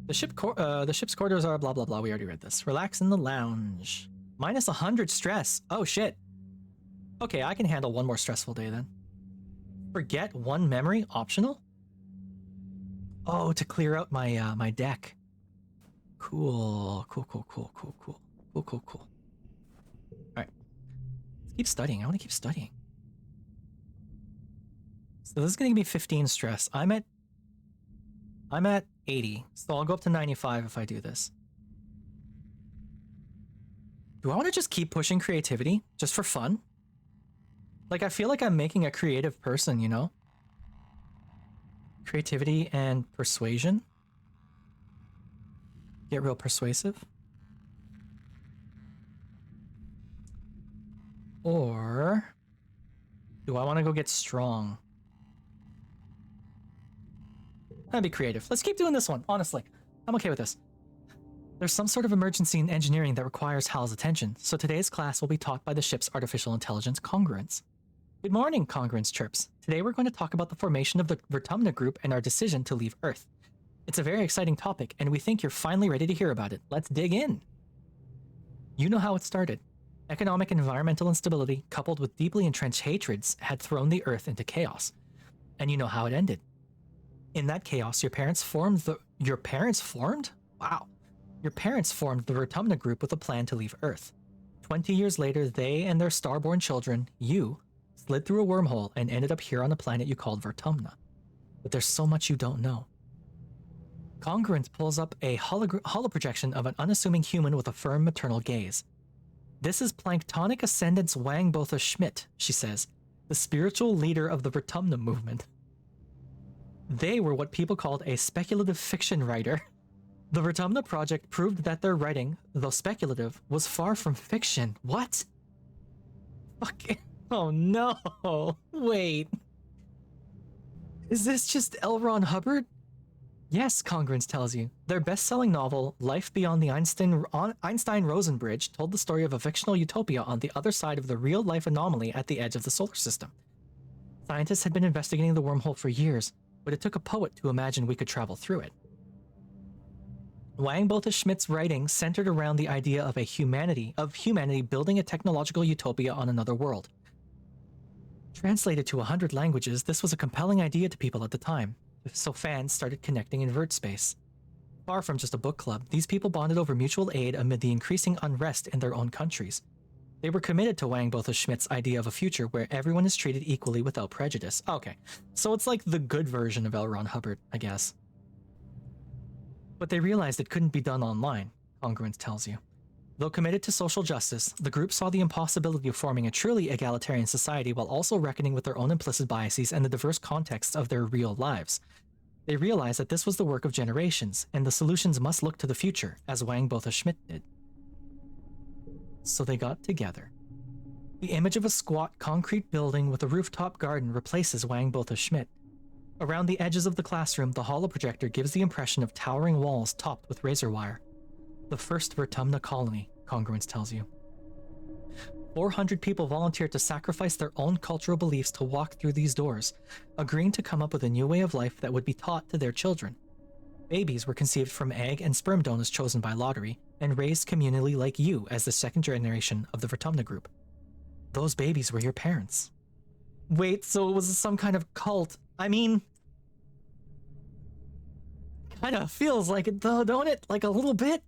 The ship's quarters are blah, blah, blah. We already read this. Relax in the lounge. Minus 100 stress. Oh, shit. Okay, I can handle one more stressful day then. Forget one memory? Optional? Oh, to clear out my my deck. Cool. Cool. Alright. Let's keep studying. I want to keep studying. So this is going to give me 15 stress. I'm at 80, so I'll go up to 95 if I do this. Do I want to just keep pushing creativity just for fun? Like, I feel like I'm making a creative person, you know? Creativity and persuasion. Get real persuasive. Or do I want to go get strong? That'd be creative. Let's keep doing this one, honestly. I'm okay with this. There's some sort of emergency in engineering that requires Hal's attention, so today's class will be taught by the ship's artificial intelligence, Congruence. Good morning, Congruence chirps. Today we're going to talk about the formation of the Vertumna group and our decision to leave Earth. It's a very exciting topic, and we think you're finally ready to hear about it. Let's dig in. You know how it started. Economic and environmental instability, coupled with deeply entrenched hatreds, had thrown the Earth into chaos. And you know how it ended. In that chaos, your parents formed the Vertumna group with a plan to leave Earth. 20 years later, they and their starborn children, you, slid through a wormhole and ended up here on a planet you called Vertumna. But there's so much you don't know. Congruence pulls up a holoprojection of an unassuming human with a firm maternal gaze. This is Planktonic Ascendant's Wang Botha Schmidt, she says, the spiritual leader of the Vertumna movement. They were what people called a speculative fiction writer. The Vertumna project proved that their writing, though speculative, was far from fiction. What? Fuck. Oh no. Wait. Is this just L. Ron Hubbard? Yes, Congruence tells you. Their best-selling novel, Life Beyond the Einstein-Rosen Bridge, told the story of a fictional utopia on the other side of the real-life anomaly at the edge of the solar system. Scientists had been investigating the wormhole for years, but it took a poet to imagine we could travel through it. Wang Botha Schmidt's writing centered around the idea of humanity building a technological utopia on another world. Translated to 100 languages, this was a compelling idea to people at the time, so fans started connecting in vert space. Far from just a book club, these people bonded over mutual aid amid the increasing unrest in their own countries. They were committed to Wang Botha Schmidt's idea of a future where everyone is treated equally without prejudice. Okay, so it's like the good version of L. Ron Hubbard, I guess. But they realized it couldn't be done online, Congruence tells you. Though committed to social justice, the group saw the impossibility of forming a truly egalitarian society while also reckoning with their own implicit biases and the diverse contexts of their real lives. They realized that this was the work of generations, and the solutions must look to the future, as Wang Botha Schmidt did. So they got together. The image of a squat concrete building with a rooftop garden replaces Wang Botha Schmidt. Around the edges of the classroom, the holoprojector gives the impression of towering walls topped with razor wire. The first Vertumna colony, Congruence tells you. 400 people volunteered to sacrifice their own cultural beliefs to walk through these doors, agreeing to come up with a new way of life that would be taught to their children. Babies were conceived from egg and sperm donors chosen by lottery, and raised communally like you as the second generation of the Vertumna group. Those babies were your parents. Wait, so it was some kind of cult? I mean... kinda feels like it though, don't it? Like a little bit?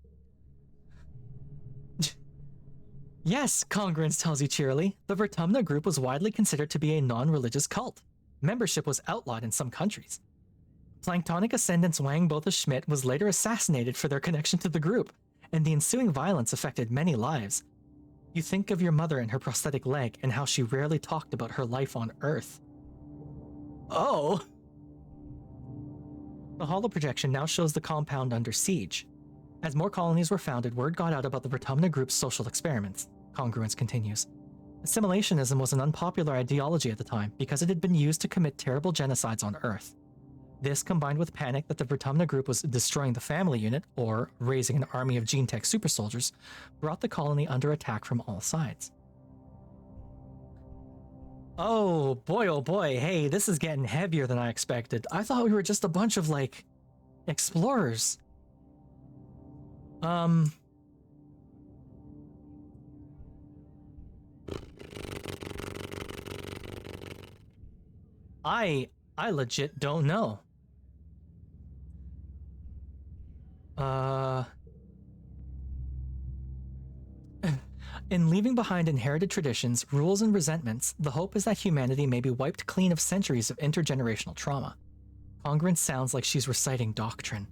Yes, Congruence tells you cheerily, the Vertumna group was widely considered to be a non-religious cult. Membership was outlawed in some countries. Planktonic ascendants Wang Botha Schmidt was later assassinated for their connection to the group, and the ensuing violence affected many lives. You think of your mother and her prosthetic leg and how she rarely talked about her life on Earth. Oh! The holoprojection now shows the compound under siege. As more colonies were founded, word got out about the Vertumna group's social experiments. Congruence continues. Assimilationism was an unpopular ideology at the time because it had been used to commit terrible genocides on Earth. This, combined with panic that the Vertumna group was destroying the family unit, or raising an army of gene tech super soldiers, brought the colony under attack from all sides. Oh boy, hey, this is getting heavier than I expected. I thought we were just a bunch of, like, explorers. I legit don't know. In leaving behind inherited traditions, rules, and resentments, the hope is that humanity may be wiped clean of centuries of intergenerational trauma. Congruence sounds like she's reciting doctrine.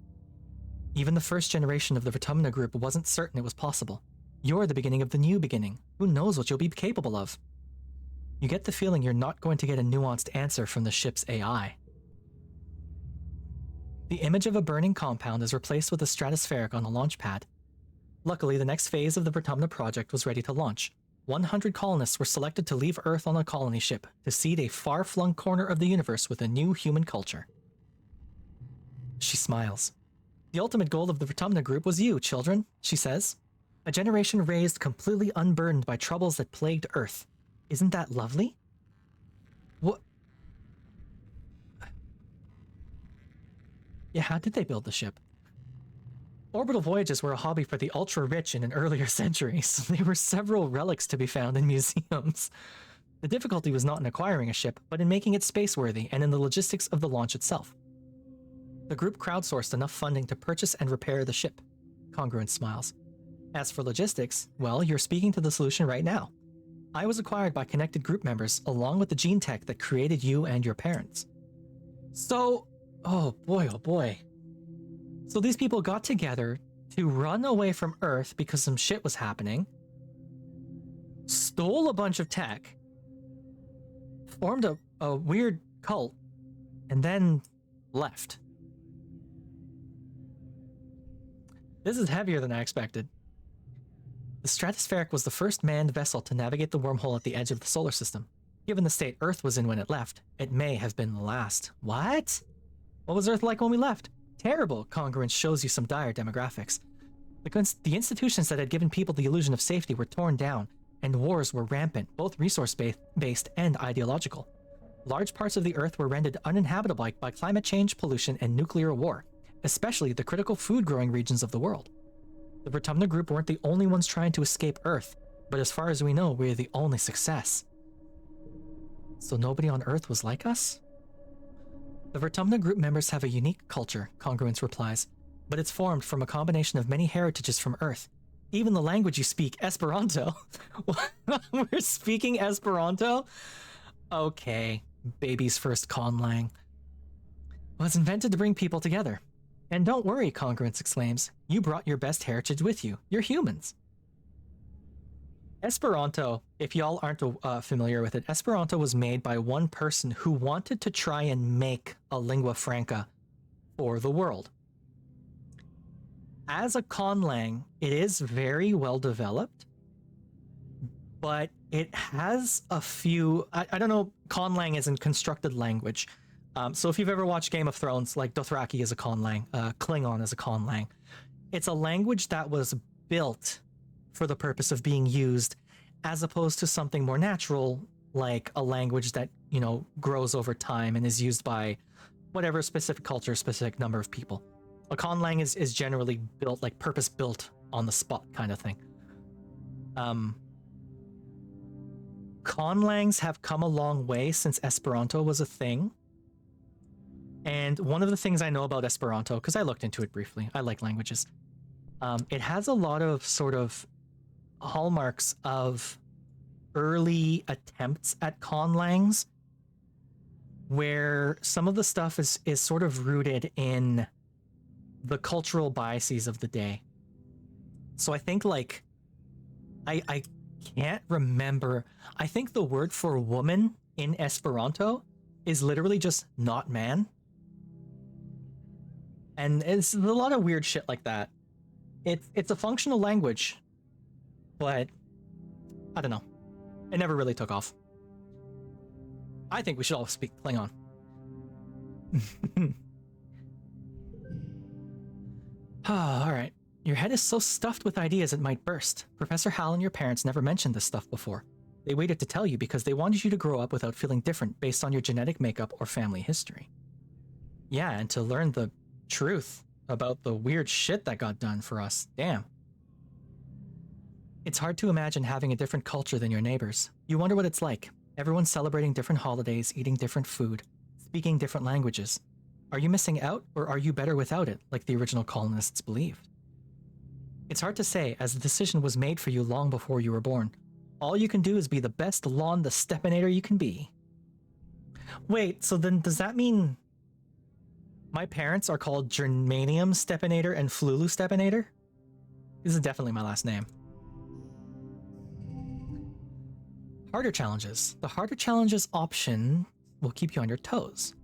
Even the first generation of the Vertumna group wasn't certain it was possible. You're the beginning of the new beginning. Who knows what you'll be capable of? You get the feeling you're not going to get a nuanced answer from the ship's AI. The image of a burning compound is replaced with a stratospheric on the launch pad. Luckily, the next phase of the Vertumna project was ready to launch. 100 colonists were selected to leave Earth on a colony ship to seed a far-flung corner of the universe with a new human culture. She smiles. The ultimate goal of the Vertumna group was you, children, she says. A generation raised completely unburdened by troubles that plagued Earth. Isn't that lovely? What? Yeah, how did they build the ship? Orbital voyages were a hobby for the ultra-rich in an earlier century, so there were several relics to be found in museums. The difficulty was not in acquiring a ship, but in making it space-worthy and in the logistics of the launch itself. The group crowdsourced enough funding to purchase and repair the ship. Congruence smiles. As for logistics, well, you're speaking to the solution right now. I was acquired by connected group members along with the gene tech that created you and your parents. So, oh boy. So these people got together to run away from Earth because some shit was happening, stole a bunch of tech, formed a weird cult, and then left. This is heavier than I expected. The Stratospheric was the first manned vessel to navigate the wormhole at the edge of the solar system. Given the state Earth was in when it left, it may have been the last. What? What was Earth like when we left? Terrible. Congruence shows you some dire demographics. The institutions that had given people the illusion of safety were torn down, and wars were rampant, both resource-based and ideological. Large parts of the Earth were rendered uninhabitable by climate change, pollution, and nuclear war, especially the critical food-growing regions of the world. The Vertumna group weren't the only ones trying to escape Earth, but as far as we know, we're the only success. So nobody on Earth was like us? The Vertumna group members have a unique culture, Congruence replies, but it's formed from a combination of many heritages from Earth. Even the language you speak, Esperanto. We're speaking Esperanto? Okay, baby's first conlang. Was invented to bring people together. And don't worry, Congruence exclaims. You brought your best heritage with you. You're humans. Esperanto, if y'all aren't familiar with it, Esperanto was made by one person who wanted to try and make a lingua franca for the world. As a conlang, it is very well developed, but it has a few... I don't know, conlang isn't constructed language. So if you've ever watched Game of Thrones, like Dothraki is a conlang, Klingon is a conlang. It's a language that was built for the purpose of being used, as opposed to something more natural, like a language that, you know, grows over time and is used by whatever specific culture, specific number of people. A conlang is generally built, like purpose built on the spot kind of thing. Conlangs have come a long way since Esperanto was a thing. And one of the things I know about Esperanto, because I looked into it briefly, I like languages, it has a lot of sort of hallmarks of early attempts at conlangs, where some of the stuff is sort of rooted in the cultural biases of the day. So I think, like, I can't remember. I think the word for woman in Esperanto is literally just not man. And it's a lot of weird shit like that. It's a functional language, but I don't know. It never really took off. I think we should all speak Klingon. All right. Your head is so stuffed with ideas it might burst. Professor Hal and your parents never mentioned this stuff before. They waited to tell you because they wanted you to grow up without feeling different based on your genetic makeup or family history. Yeah, and to learn the truth about the weird shit that got done for us. Damn. It's hard to imagine having a different culture than your neighbors. You wonder what it's like. Everyone's celebrating different holidays, eating different food, speaking different languages. Are you missing out, or are you better without it, like the original colonists believed? It's hard to say, as the decision was made for you long before you were born. All you can do is be the best Lon the Stepinator you can be. Wait, so then does that mean my parents are called Germanium Stepinator and Flulu Stepinator? This is definitely my last name. Harder challenges. The harder challenges option will keep you on your toes.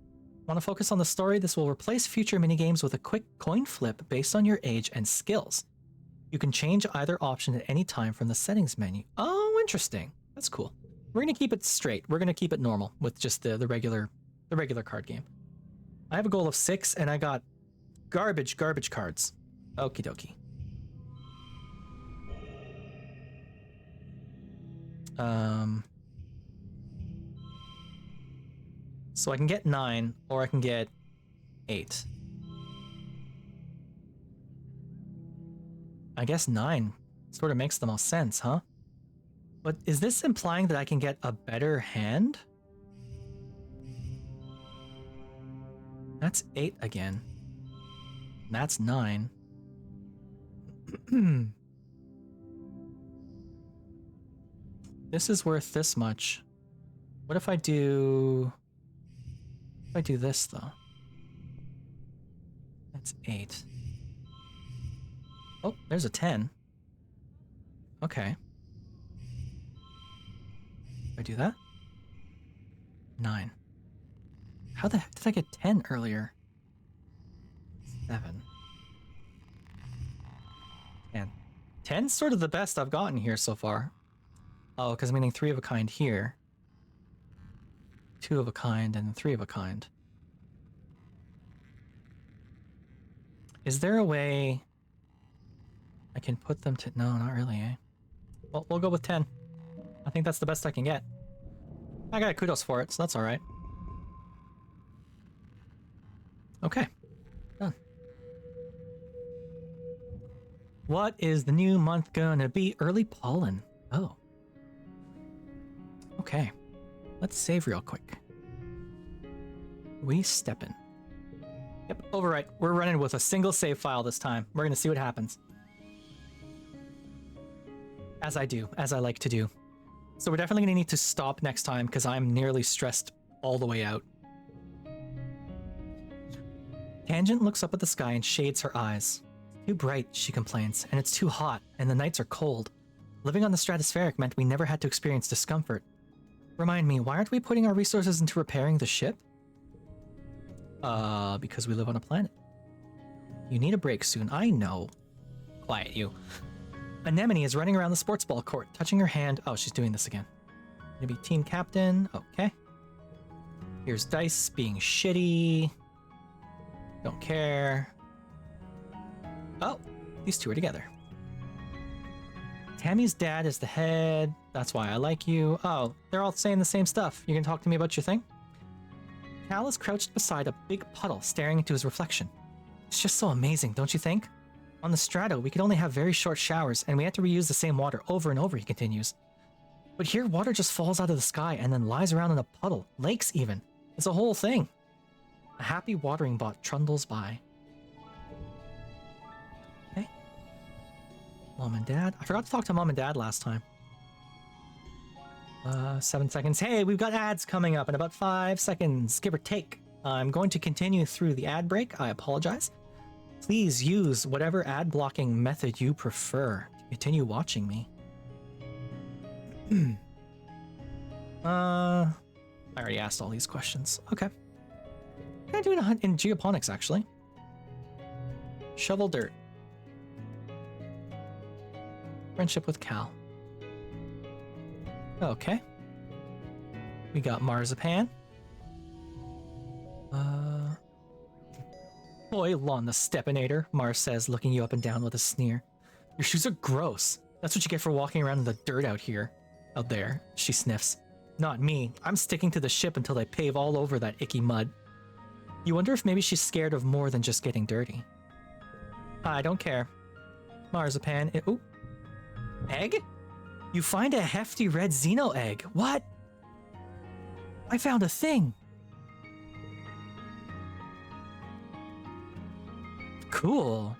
Want to focus on the story? This will replace future minigames with a quick coin flip based on your age and skills. You can change either option at any time from the settings menu. Oh, interesting. That's cool. We're going to keep it straight. We're going to keep it normal with just the regular card game. I have a goal of 6 and I got garbage cards. Okie dokie. So I can get 9 or I can get 8. I guess 9 sort of makes the most sense, huh? But is this implying that I can get a better hand? That's 8 again. That's 9. This is worth this much. What if I do... If I do this, though? That's 8. Oh, there's a 10. Okay. Did I do that? 9. How the heck did I get 10 earlier? 7. 10. 10's sort of the best I've gotten here so far. Oh, because I'm getting 3 of a kind here. 2 of a kind and 3 of a kind. Is there a way I can put them to... No, not really, eh? Well, we'll go with 10. I think that's the best I can get. I got kudos for it, so that's alright. Okay. Done. What is the new month gonna be? Early pollen. Oh. Okay. Let's save real quick. We step in. Yep, overwrite. We're running with a single save file this time. We're gonna see what happens. As I do, as I like to do. So we're definitely gonna need to stop next time because I'm nearly stressed all the way out. Tangent looks up at the sky and shades her eyes. It's too bright, she complains, and it's too hot, and the nights are cold. Living on the stratospheric meant we never had to experience discomfort. Remind me, why aren't we putting our resources into repairing the ship? Because we live on a planet. You need a break soon, I know. Quiet, you. Anemone is running around the sports ball court, touching her hand. Oh, she's doing this again. Gonna be team captain. Okay. Here's Dice being shitty. Don't care. Oh, these two are together. Tammy's dad is the head. That's why I like you. Oh, they're all saying the same stuff. You can talk to me about your thing? Cal is crouched beside a big puddle, staring into his reflection. It's just so amazing, don't you think? On the Strato, we could only have very short showers, and we had to reuse the same water over and over, he continues. But here, water just falls out of the sky and then lies around in a puddle. Lakes, even. It's a whole thing. A happy watering bot trundles by. Okay. Mom and Dad. I forgot to talk to Mom and Dad last time. 7 seconds. Hey, we've got ads coming up in about 5 seconds, give or take. I'm going to continue through the ad break. I apologize. Please use whatever ad blocking method you prefer to continue watching me. I already asked all these questions. Okay. Can I do it in geoponics, actually? Shovel dirt. Friendship with Cal. Okay. We got marzipan. Boy, Lon the Stepinator, Mars says, looking you up and down with a sneer. Your shoes are gross. That's what you get for walking around in the dirt out here. Out there, she sniffs. Not me. I'm sticking to the ship until they pave all over that icky mud. You wonder if maybe she's scared of more than just getting dirty. I don't care. Marzipan. Ooh. Egg? You find a hefty red Xeno egg. What? I found a thing. Cool.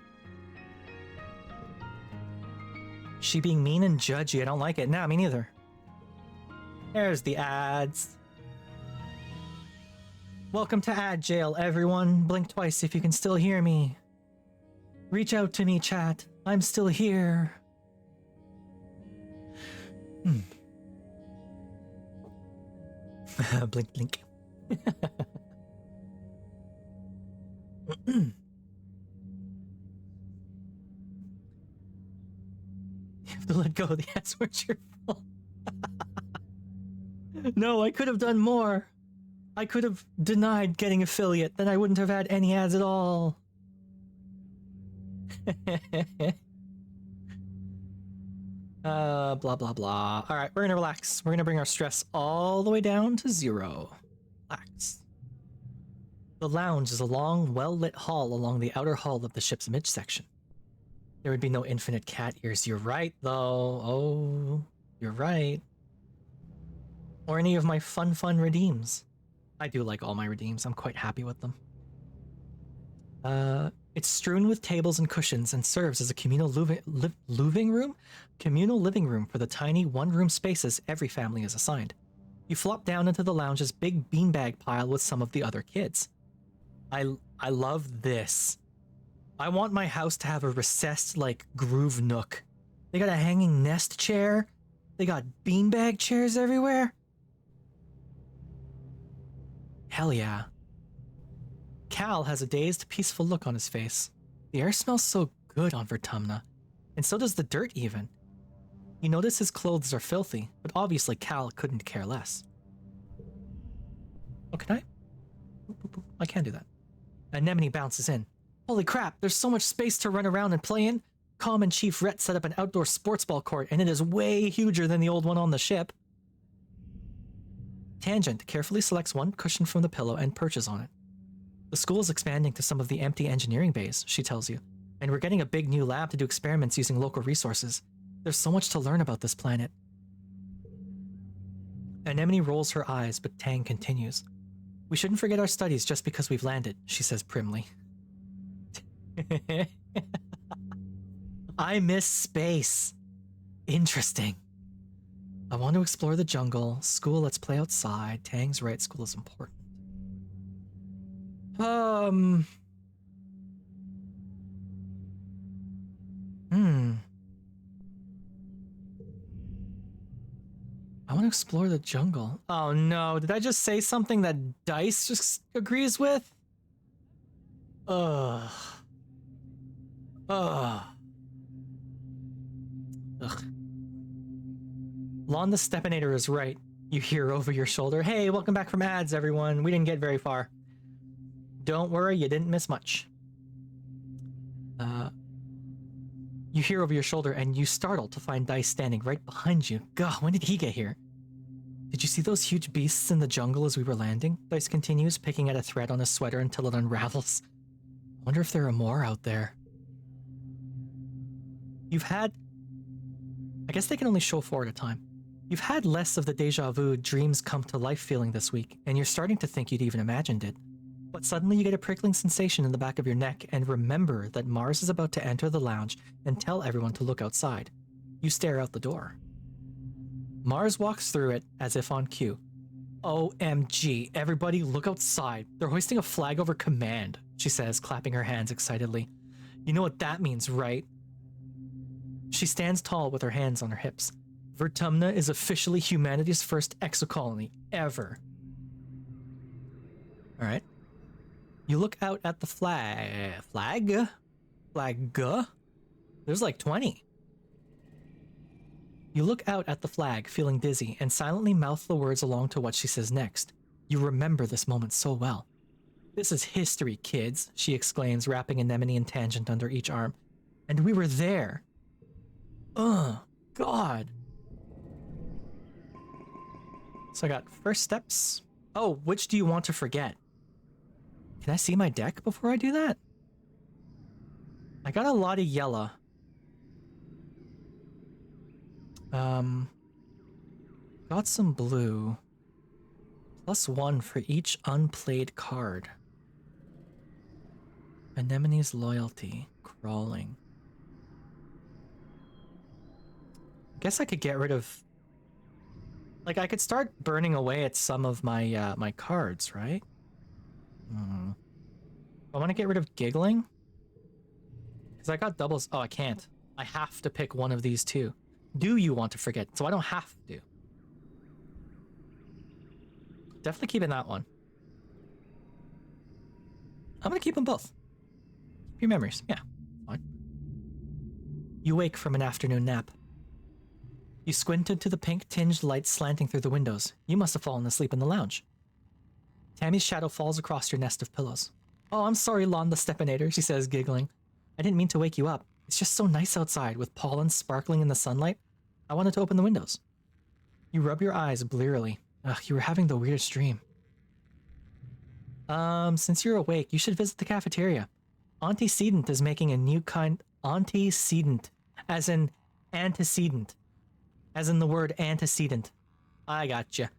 She being mean and judgy. I don't like it. Nah, me neither. There's the ads. Welcome to ad jail, everyone. Blink twice if you can still hear me. Reach out to me, chat. I'm still here. Blink, blink. You have to let go of the ads were cheerful. No, I could have done more. I could have denied getting affiliate, then I wouldn't have had any ads at all. Blah, blah, blah. All right, we're gonna relax. We're gonna bring our stress all the way down to 0. Relax. The lounge is a long, well-lit hall along the outer hull of the ship's midsection. There would be no infinite cat ears. You're right, though. Oh, you're right. Or any of my fun redeems. I do like all my redeems. I'm quite happy with them. It's strewn with tables and cushions and serves as a communal living room? Communal living room for the tiny one-room spaces every family is assigned. You flop down into the lounge's big beanbag pile with some of the other kids. I love this. I want my house to have a recessed, like, groove nook. They got a hanging nest chair. They got beanbag chairs everywhere. Hell yeah. Cal has a dazed, peaceful look on his face. The air smells so good on Vertumna, and so does the dirt even. You notice his clothes are filthy, but obviously Cal couldn't care less. Oh, can I? I can do that. Anemone bounces in. Holy crap, there's so much space to run around and play in. Common Chief Rhett set up an outdoor sports ball court, and it is way huger than the old one on the ship. Tangent carefully selects one cushion from the pillow and perches on it. The school is expanding to some of the empty engineering bays, she tells you, and we're getting a big new lab to do experiments using local resources. There's so much to learn about this planet. Anemone rolls her eyes, but Tang continues. We shouldn't forget our studies just because we've landed, she says primly. I miss space. Interesting. I want to explore the jungle. School, let's play outside. Tang's right, school is important. I want to explore the jungle. Oh no, did I just say something that Dice just agrees with? Ugh. Ugh. Lon the Stepinator is right. You hear over your shoulder, "Hey, welcome back from ads, everyone. We didn't get very far." Don't worry, you didn't miss much. You hear over your shoulder and you startle to find Dice standing right behind you. God, when did he get here? "Did you see those huge beasts in the jungle as we were landing?" Dice continues, picking at a thread on his sweater until it unravels. "I wonder if there are more out there." You've had... I guess they can only show 4 at a time. You've had less of the deja vu dreams come to life feeling this week, and you're starting to think you'd even imagined it. But suddenly you get a prickling sensation in the back of your neck and remember that Mars is about to enter the lounge and tell everyone to look outside. You stare out the door. Mars walks through it as if on cue. "OMG, everybody look outside. They're hoisting a flag over command," she says, clapping her hands excitedly. "You know what that means, right?" She stands tall with her hands on her hips. "Vertumna is officially humanity's first exocolony ever." Alright. You look out at the flag? There's like 20. You look out at the flag, feeling dizzy, and silently mouth the words along to what she says next. You remember this moment so well. "This is history, kids," she exclaims, wrapping Anemone and Tangent under each arm. "And we were there." God. So I got first steps. Oh, which do you want to forget? Can I see my deck before I do that? I got a lot of yellow. Got some blue. +1 for each unplayed card. Anemone's loyalty. Crawling. Guess I could get rid of... Like, I could start burning away at some of my, my cards, right? I want to get rid of Giggling. Because I got doubles. Oh, I can't. I have to pick one of these two. Do you want to forget? So I don't have to. Definitely keeping that one. I'm going to keep them both. Keep your memories. Yeah, fine. You wake from an afternoon nap. You squint into the pink-tinged light slanting through the windows. You must have fallen asleep in the lounge. Tammy's shadow falls across your nest of pillows. "Oh, I'm sorry, Lon the Stepinator," she says, giggling. "I didn't mean to wake you up. It's just so nice outside, with pollen sparkling in the sunlight. I wanted to open the windows." You rub your eyes blearily. Ugh, you were having the weirdest dream. Since you're awake, you should visit the cafeteria. Auntie Sedent is making a new kind... Auntie Sedent. As in antecedent. As in the word antecedent. I gotcha.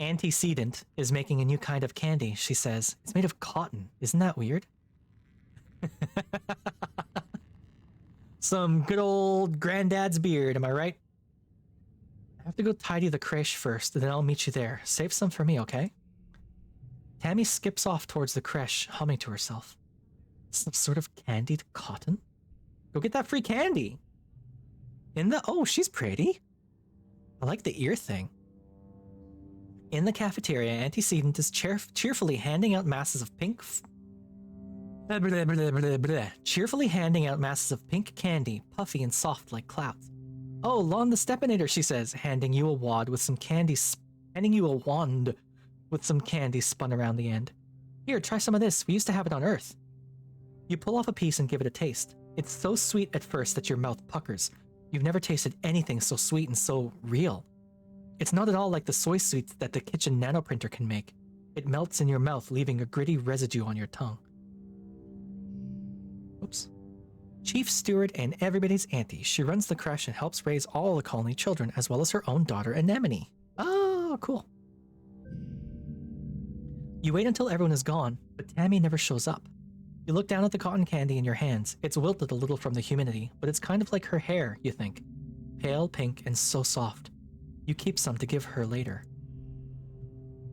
Antecedent is making a new kind of candy, she says. It's made of cotton. Isn't that weird? Some good old granddad's beard, am I right? I have to go tidy the creche first, then I'll meet you there. Save some for me, okay? Tammy skips off towards the creche, humming to herself. Some sort of candied cotton? Go get that free candy! Oh, she's pretty. I like the ear thing. In the cafeteria, Antecedent is cheerfully handing out masses of pink... cheerfully handing out masses of pink candy, puffy and soft like clouds. "Oh, Lon the Stepinator," she says, handing you a wand with some candy spun around the end. "Here, try some of this. We used to have it on Earth." You pull off a piece and give it a taste. It's so sweet at first that your mouth puckers. You've never tasted anything so sweet and so real. It's not at all like the soy sweets that the kitchen nanoprinter can make. It melts in your mouth, leaving a gritty residue on your tongue. Oops. Chief Steward and everybody's auntie. She runs the creche and helps raise all the colony children, as well as her own daughter, Anemone. Oh, cool. You wait until everyone is gone, but Tammy never shows up. You look down at the cotton candy in your hands. It's wilted a little from the humidity, but it's kind of like her hair, you think. Pale pink and so soft. You keep some to give her later.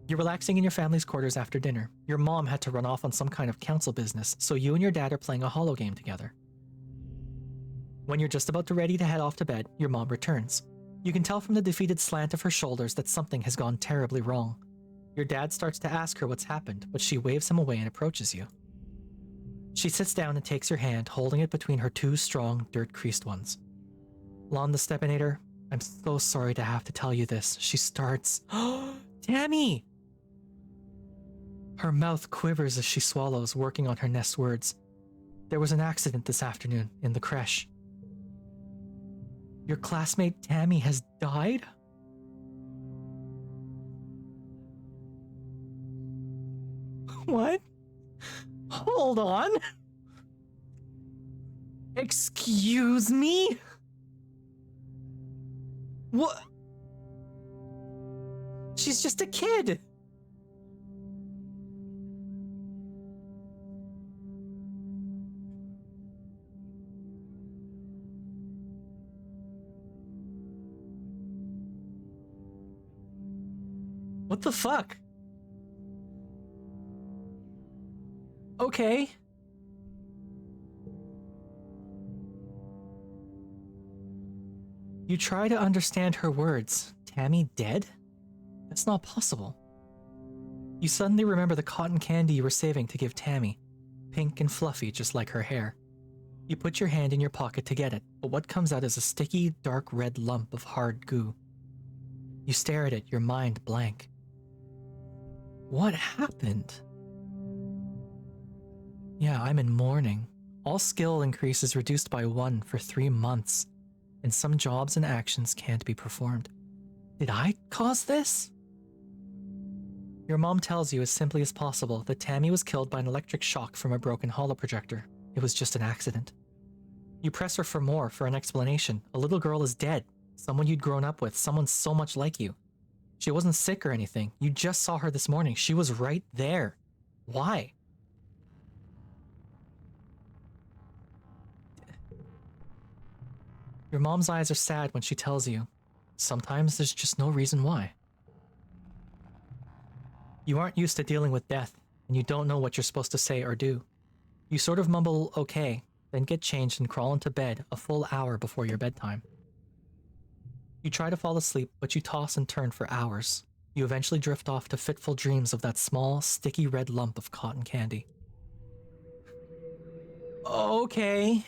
You're relaxing in your family's quarters after dinner. Your mom had to run off on some kind of council business, so you and your dad are playing a holo game together. When you're just about ready to head off to bed, your mom returns. You can tell from the defeated slant of her shoulders that something has gone terribly wrong. Your dad starts to ask her what's happened, but she waves him away and approaches you. She sits down and takes your hand, holding it between her two strong, dirt-creased ones. "Lon the Stepinator, I'm so sorry to have to tell you this. She starts. Tammy! Her mouth quivers as she swallows, working on her next words. There was an accident this afternoon in the creche. Your classmate Tammy has died? What? Hold on. Excuse me? What? She's just a kid. What the fuck? Okay. You try to understand her words. Tammy dead? That's not possible. You suddenly remember the cotton candy you were saving to give Tammy. Pink and fluffy, just like her hair. You put your hand in your pocket to get it, but what comes out is a sticky, dark red lump of hard goo. You stare at it, your mind blank. What happened? Yeah, I'm in mourning. All skill increase is reduced by 1 for 3 months, and some jobs and actions can't be performed. Did I cause this? Your mom tells you as simply as possible that Tammy was killed by an electric shock from a broken holoprojector. It was just an accident. You press her for an explanation. A little girl is dead. Someone you'd grown up with, someone so much like you. She wasn't sick or anything. You just saw her this morning. She was right there. Why? Your mom's eyes are sad when she tells you. Sometimes there's just no reason why. You aren't used to dealing with death, and you don't know what you're supposed to say or do. You sort of mumble okay, then get changed and crawl into bed a full hour before your bedtime. You try to fall asleep, but you toss and turn for hours. You eventually drift off to fitful dreams of that small, sticky red lump of cotton candy. Okay.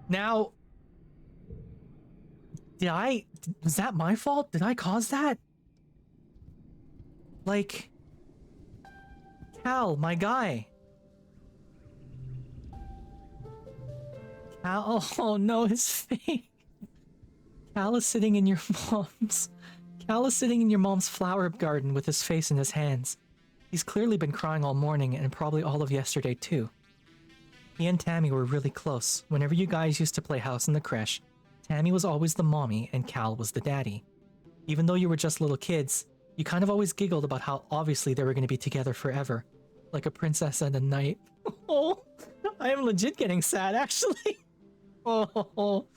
Now, was that my fault? Did I cause that? Like, Cal, my guy. Cal, oh no, his face. Cal is sitting in your mom's flower garden with his face in his hands. He's clearly been crying all morning and probably all of yesterday too. He and Tammy were really close. Whenever you guys used to play house in the creche, Tammy was always the mommy and Cal was the daddy. Even though you were just little kids, you kind of always giggled about how obviously they were going to be together forever, like a princess and a knight. Oh, I am legit getting sad actually. Oh.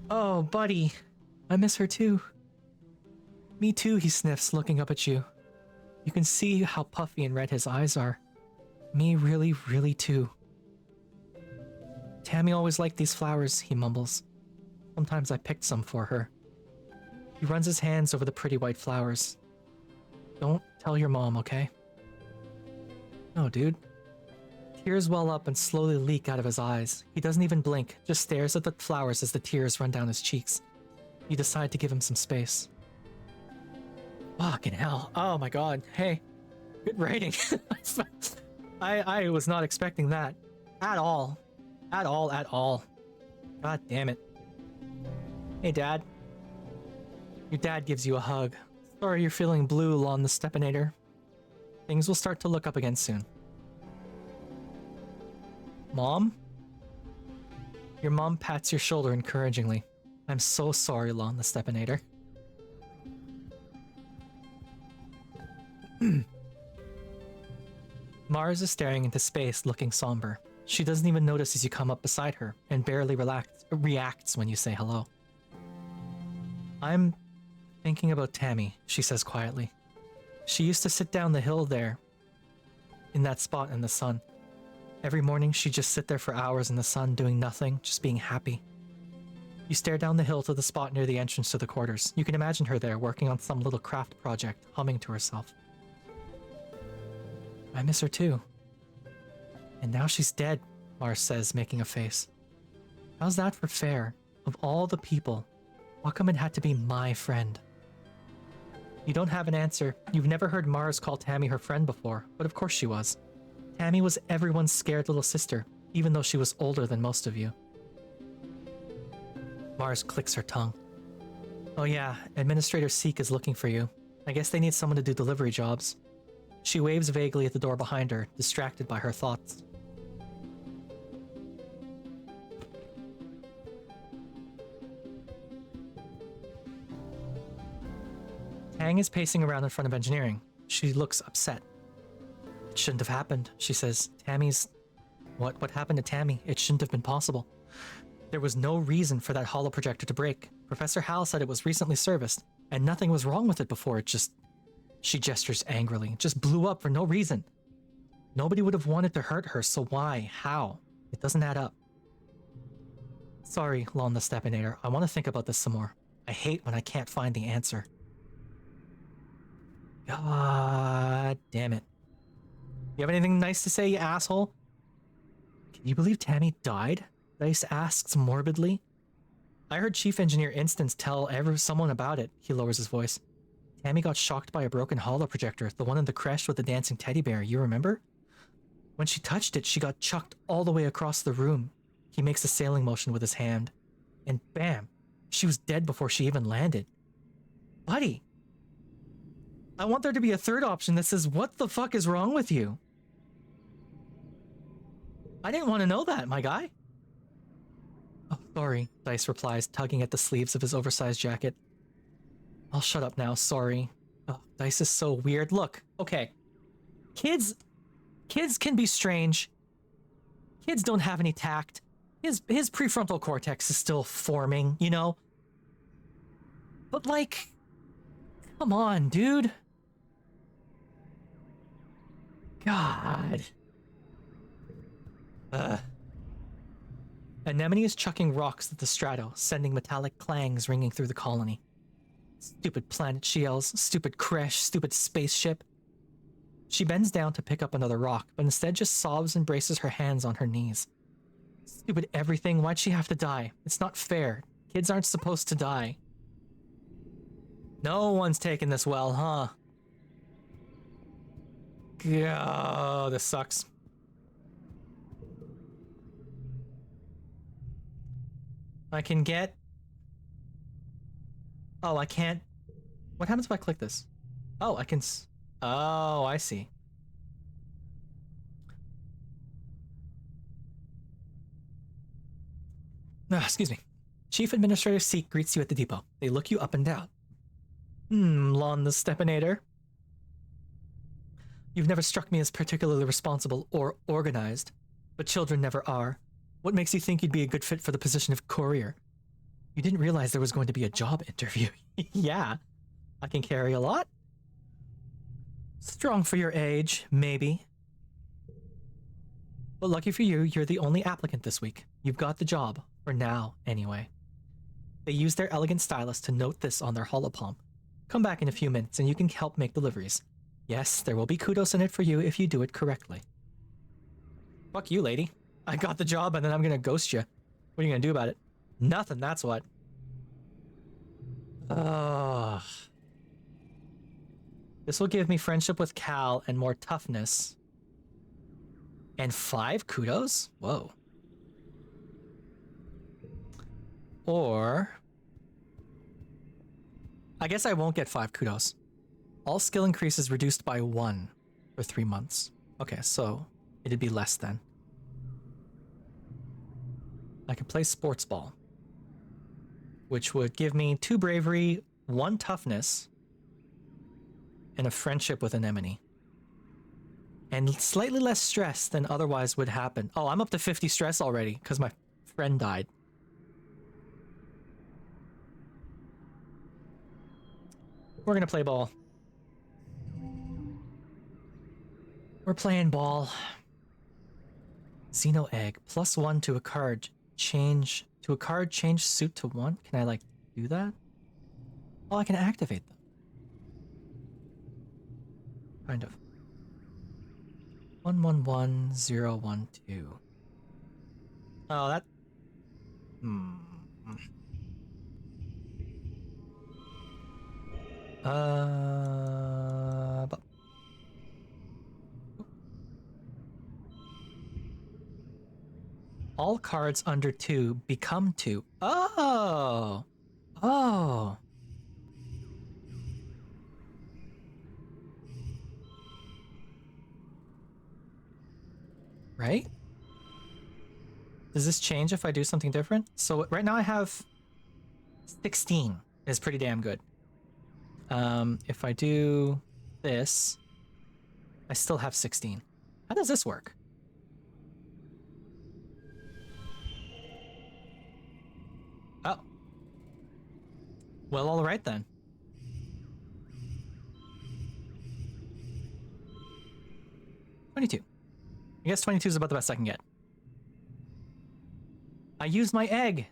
Oh, buddy. I miss her too. Me too, he sniffs, looking up at you. You can see how puffy and red his eyes are. Me really, really too. Tammy always liked these flowers, he mumbles. Sometimes I picked some for her. He runs his hands over the pretty white flowers. Don't tell your mom, okay? No, dude. Tears well up and slowly leak out of his eyes. He doesn't even blink, just stares at the flowers as the tears run down his cheeks. You decide to give him some space. Fucking hell. Oh my god. Hey. Good writing. I was not expecting that. At all. At all. God damn it. Hey, Dad. Your dad gives you a hug. Sorry you're feeling blue, Lon the Stepinator. Things will start to look up again soon. Mom? Your mom pats your shoulder encouragingly. I'm so sorry, Lon the Stepinator. Mars is staring into space, looking somber. She doesn't even notice as you come up beside her, and barely reacts when you say hello. I'm thinking about Tammy, she says quietly. She used to sit down the hill there, in that spot in the sun. Every morning she'd just sit there for hours in the sun, doing nothing, just being happy. You stare down the hill to the spot near the entrance to the quarters. You can imagine her there, working on some little craft project, humming to herself. I miss her too. And now she's dead, Mars says, making a face. How's that for fair? Of all the people, how come it had to be my friend? You don't have an answer. You've never heard Mars call Tammy her friend before, but of course she was. Tammy was everyone's scared little sister, even though she was older than most of you. Mars clicks her tongue. Oh yeah, Administrator Seek is looking for you. I guess they need someone to do delivery jobs. She waves vaguely at the door behind her, distracted by her thoughts. Tang is pacing around in front of engineering. She looks upset. It shouldn't have happened, she says. What happened to Tammy? It shouldn't have been possible. There was no reason for that holoprojector to break. Professor Hal said it was recently serviced, and nothing was wrong with it before. It just... She gestures angrily. Just blew up for no reason. Nobody would have wanted to hurt her, so why? How? It doesn't add up. Sorry, Lon the Stepinator. I want to think about this some more. I hate when I can't find the answer. God damn it. You have anything nice to say, you asshole? Can you believe Tammy died? Dice asks morbidly. I heard Chief Engineer Instance tell someone about it. He lowers his voice. Tammy got shocked by a broken holoprojector, the one in the creche with the dancing teddy bear, you remember? When she touched it, she got chucked all the way across the room. He makes a sailing motion with his hand. And bam, she was dead before she even landed. Buddy, I want there to be a third option that says, what the fuck is wrong with you? I didn't want to know that, my guy. Oh, sorry, Dice replies, tugging at the sleeves of his oversized jacket. I'll shut up now, sorry. Oh, Dice is so weird. Look, okay. Kids can be strange. Kids don't have any tact. His prefrontal cortex is still forming, you know? But like, come on, dude. God. Anemone is chucking rocks at the strato, sending metallic clangs ringing through the colony. Stupid planet, she yells. Stupid creche, stupid spaceship. She bends down to pick up another rock, but instead just sobs and braces her hands on her knees. Stupid everything, why'd she have to die? It's not fair. Kids aren't supposed to die. No one's taking this well, huh? Oh, this sucks. I can get... Oh, I can't... What happens if I click this? Oh, I can... Oh, I see. Excuse me. Chief Administrator Seek greets you at the depot. They look you up and down. Lon the Stepinator. You've never struck me as particularly responsible or organized, but children never are. What makes you think you'd be a good fit for the position of courier? You didn't realize there was going to be a job interview. Yeah, I can carry a lot. Strong for your age, maybe. But lucky for you, you're the only applicant this week. You've got the job, for now, anyway. They use their elegant stylus to note this on their holopalm. Come back in a few minutes and you can help make deliveries. Yes, there will be kudos in it for you if you do it correctly. Fuck you, lady. I got the job and then I'm gonna ghost you. What are you gonna do about it? Nothing, that's what. Ugh. This will give me friendship with Cal and more toughness. And 5 kudos? Whoa. Or... I guess I won't get 5 kudos. All skill increases reduced by 1 for 3 months. Okay, so it'd be less then. I could play sports ball, which would give me 2 bravery, 1 toughness, and a friendship with Anemone. And slightly less stress than otherwise would happen. Oh, I'm up to 50 stress already because my friend died. We're gonna play ball. We're playing ball. Xeno egg. +1 to a card. Change to a card, change suit to 1. Can I like do that? Oh, I can activate them. Kind of. 111012. Oh, that Hmm. But all cards under 2 become 2. Oh! Oh! Right? Does this change if I do something different? So right now I have 16 is pretty damn good. If I do this, I still have 16. How does this work? Oh. Well, all right then. 22. I guess 22 is about the best I can get. I used my egg.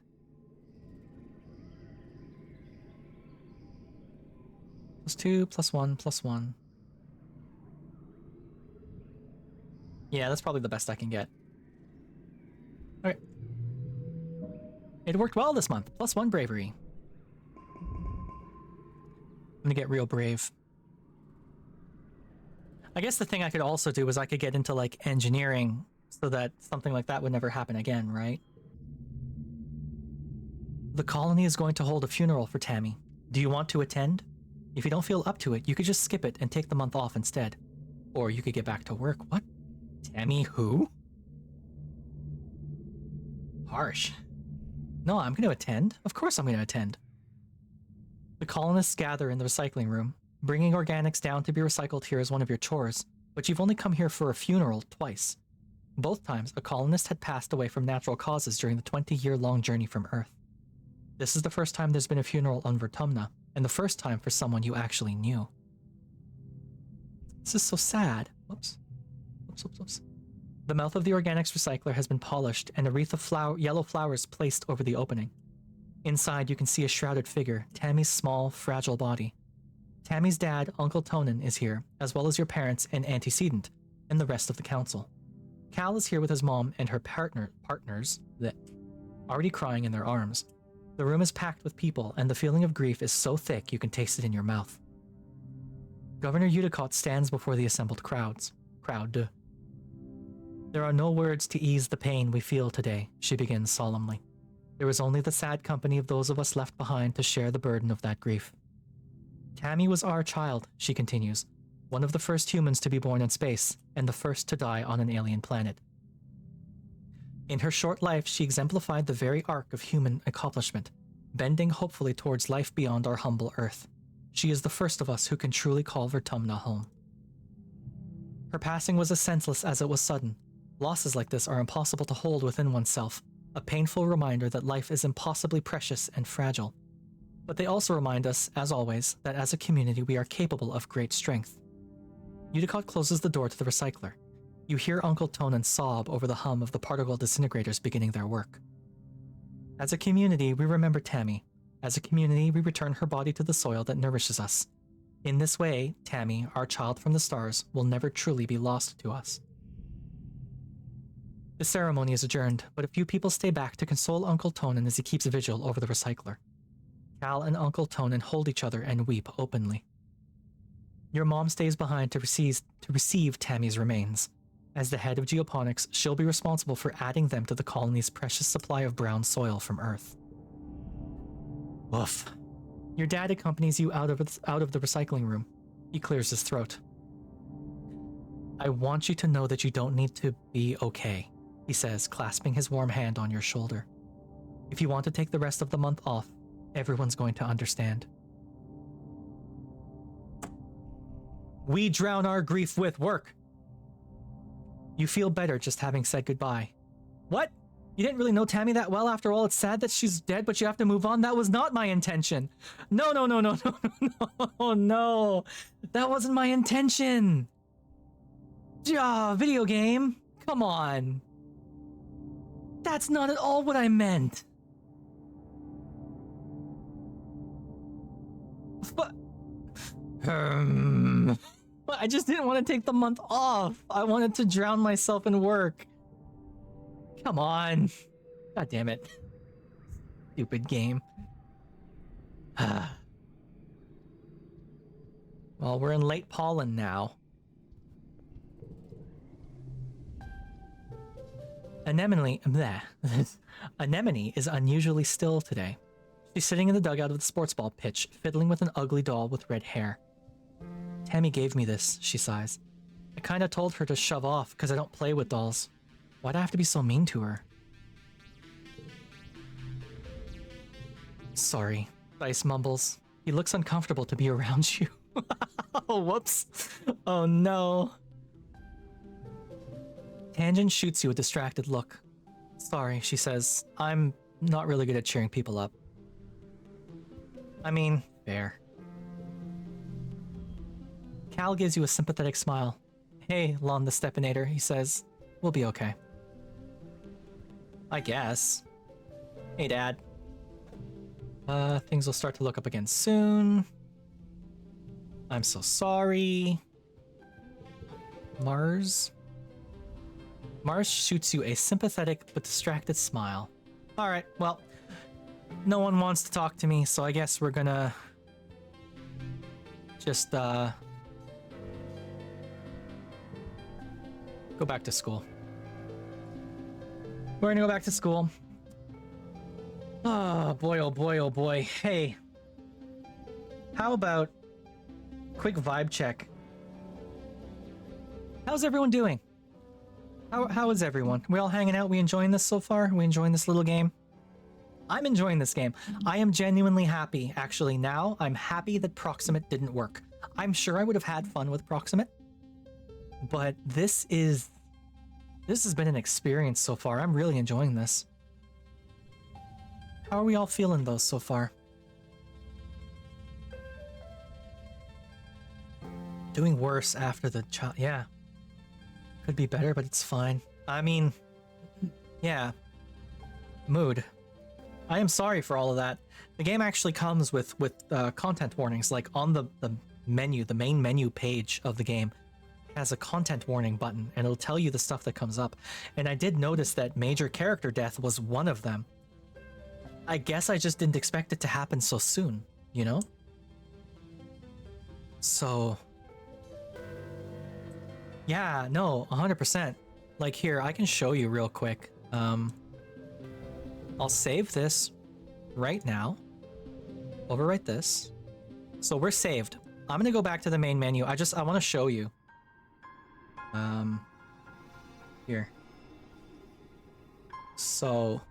+2, +1, +1. Yeah, that's probably the best I can get. Okay. It worked well this month. +1 bravery. I'm gonna get real brave. I guess the thing I could also do is I could get into like engineering so that something like that would never happen again, right? The colony is going to hold a funeral for Tammy. Do you want to attend? If you don't feel up to it, you could just skip it and take the month off instead. Or you could get back to work. What? Tammy who? Harsh. No, I'm going to attend. Of course I'm going to attend. The colonists gather in the recycling room. Bringing organics down to be recycled here is one of your chores, but you've only come here for a funeral twice. Both times, a colonist had passed away from natural causes during the 20-year-long journey from Earth. This is the first time there's been a funeral on Vertumna, and the first time for someone you actually knew. This is so sad. Whoops. Whoops. The mouth of the organics recycler has been polished and a wreath of yellow flowers placed over the opening. Inside, you can see a shrouded figure, Tammy's small, fragile body. Tammy's dad, Uncle Tonin, is here, as well as your parents and antecedent, and the rest of the council. Cal is here with his mom and her partners, already crying in their arms. The room is packed with people, and the feeling of grief is so thick you can taste it in your mouth. Governor Udicott stands before the assembled crowd. There are no words to ease the pain we feel today, she begins solemnly. There is only the sad company of those of us left behind to share the burden of that grief. Tammy was our child, she continues, one of the first humans to be born in space, and the first to die on an alien planet. In her short life, she exemplified the very arc of human accomplishment, bending hopefully towards life beyond our humble Earth. She is the first of us who can truly call Vertumna home. Her passing was as senseless as it was sudden. Losses like this are impossible to hold within oneself, a painful reminder that life is impossibly precious and fragile. But they also remind us, as always, that as a community we are capable of great strength. Udicott closes the door to the recycler. You hear Uncle Tonin sob over the hum of the particle disintegrators beginning their work. As a community, we remember Tammy. As a community, we return her body to the soil that nourishes us. In this way, Tammy, our child from the stars, will never truly be lost to us. The ceremony is adjourned, but a few people stay back to console Uncle Tonin as he keeps vigil over the recycler. Cal and Uncle Tonin hold each other and weep openly. Your mom stays behind to receive Tammy's remains. As the head of geoponics, she'll be responsible for adding them to the colony's precious supply of brown soil from Earth. Woof. Your dad accompanies you out of the recycling room. He clears his throat. I want you to know that you don't need to be okay, he says, clasping his warm hand on your shoulder. If you want to take the rest of the month off, everyone's going to understand. We drown our grief with work. You feel better just having said goodbye. What? You didn't really know Tammy that well after all? It's sad that she's dead, but you have to move on? That was not my intention. No. That wasn't my intention. Video game. Come on. That's not at all what I meant. But I just didn't want to take the month off. I wanted to drown myself in work. Come on. God damn it. Stupid game. Well, we're in late pollen now. Anemone, bleh. Anemone is unusually still today. She's sitting in the dugout of the sports ball pitch, fiddling with an ugly doll with red hair. Tammy gave me this, she sighs. I kinda told her to shove off because I don't play with dolls. Why'd I have to be so mean to her? Sorry, Dice mumbles. He looks uncomfortable to be around you. Oh, whoops. Oh no. Tangent shoots you a distracted look. Sorry, she says. I'm not really good at cheering people up. I mean, fair. Cal gives you a sympathetic smile. Hey, Lon the Stepinator, he says. We'll be okay. I guess. Hey, Dad. Things will start to look up again soon. I'm so sorry. Mars shoots you a sympathetic but distracted smile. Alright, well, no one wants to talk to me, so I guess we're gonna just, go back to school. We're gonna go back to school. Oh boy, oh boy, oh boy. Hey, how about quick vibe check? How's everyone doing? How is everyone? We all hanging out? We enjoying this so far? We enjoying this little game? I'm enjoying this game. I am genuinely happy. Actually, now I'm happy that Proximate didn't work. I'm sure I would have had fun with Proximate, but this has been an experience so far. I'm really enjoying this. How are we all feeling though so far? Doing worse after the child. Yeah. Could be better, but it's fine. I mean, yeah. Mood. I am sorry for all of that. The game actually comes with content warnings, like on the menu, the main menu page of the game has a content warning button, and it'll tell you the stuff that comes up. And I did notice that major character death was one of them. I guess I just didn't expect it to happen so soon, you know? So... yeah, no, 100%. Like here, I can show you real quick. I'll save this right now. Overwrite this. So we're saved. I'm gonna go back to the main menu. I want to show you. Here. So,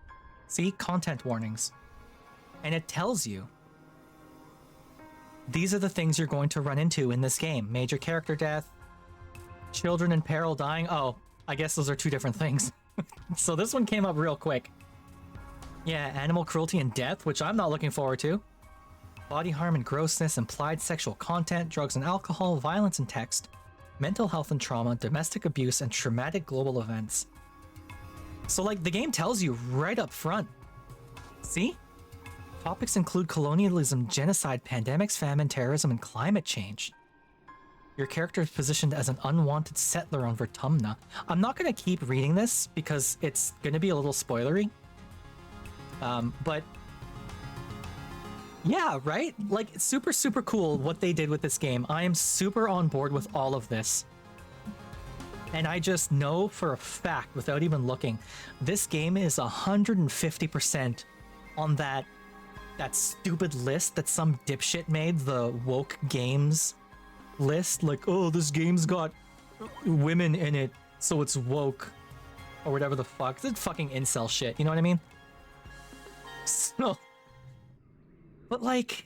see, content warnings. And it tells you these are the things you're going to run into in this game. Major character death, children in peril dying. Oh, I guess those are two different things. So this one came up real quick. Yeah, animal cruelty and death, which I'm not looking forward to. Body harm and grossness, implied sexual content, drugs and alcohol, violence and text, mental health and trauma, domestic abuse, and traumatic global events. So, like, the game tells you right up front. See? Topics include colonialism, genocide, pandemics, famine, terrorism, and climate change. Your character is positioned as an unwanted settler on Vertumna. I'm not going to keep reading this because it's going to be a little spoilery. But yeah, right? Like, it's super, super cool what they did with this game. I am super on board with all of this. And I just know for a fact, without even looking, this game is 150% on that stupid list that some dipshit made, the woke games list. Like, oh, this game's got women in it, so it's woke. Or whatever the fuck. It's fucking incel shit, you know what I mean? So... but like,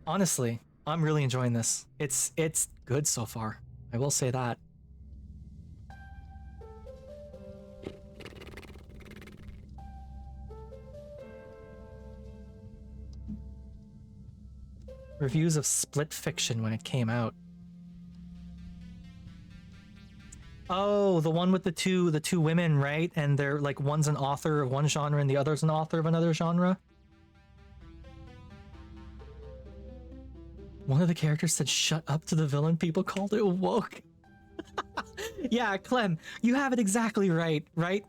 honestly, I'm really enjoying this. It's good so far. I will say that. Reviews of Split Fiction when it came out. Oh, the one with the two women, right? And they're like, one's an author of one genre and the other's an author of another genre. One of the characters said, "Shut up" to the villain. People called it woke. Yeah, Clem, you have it exactly right, right?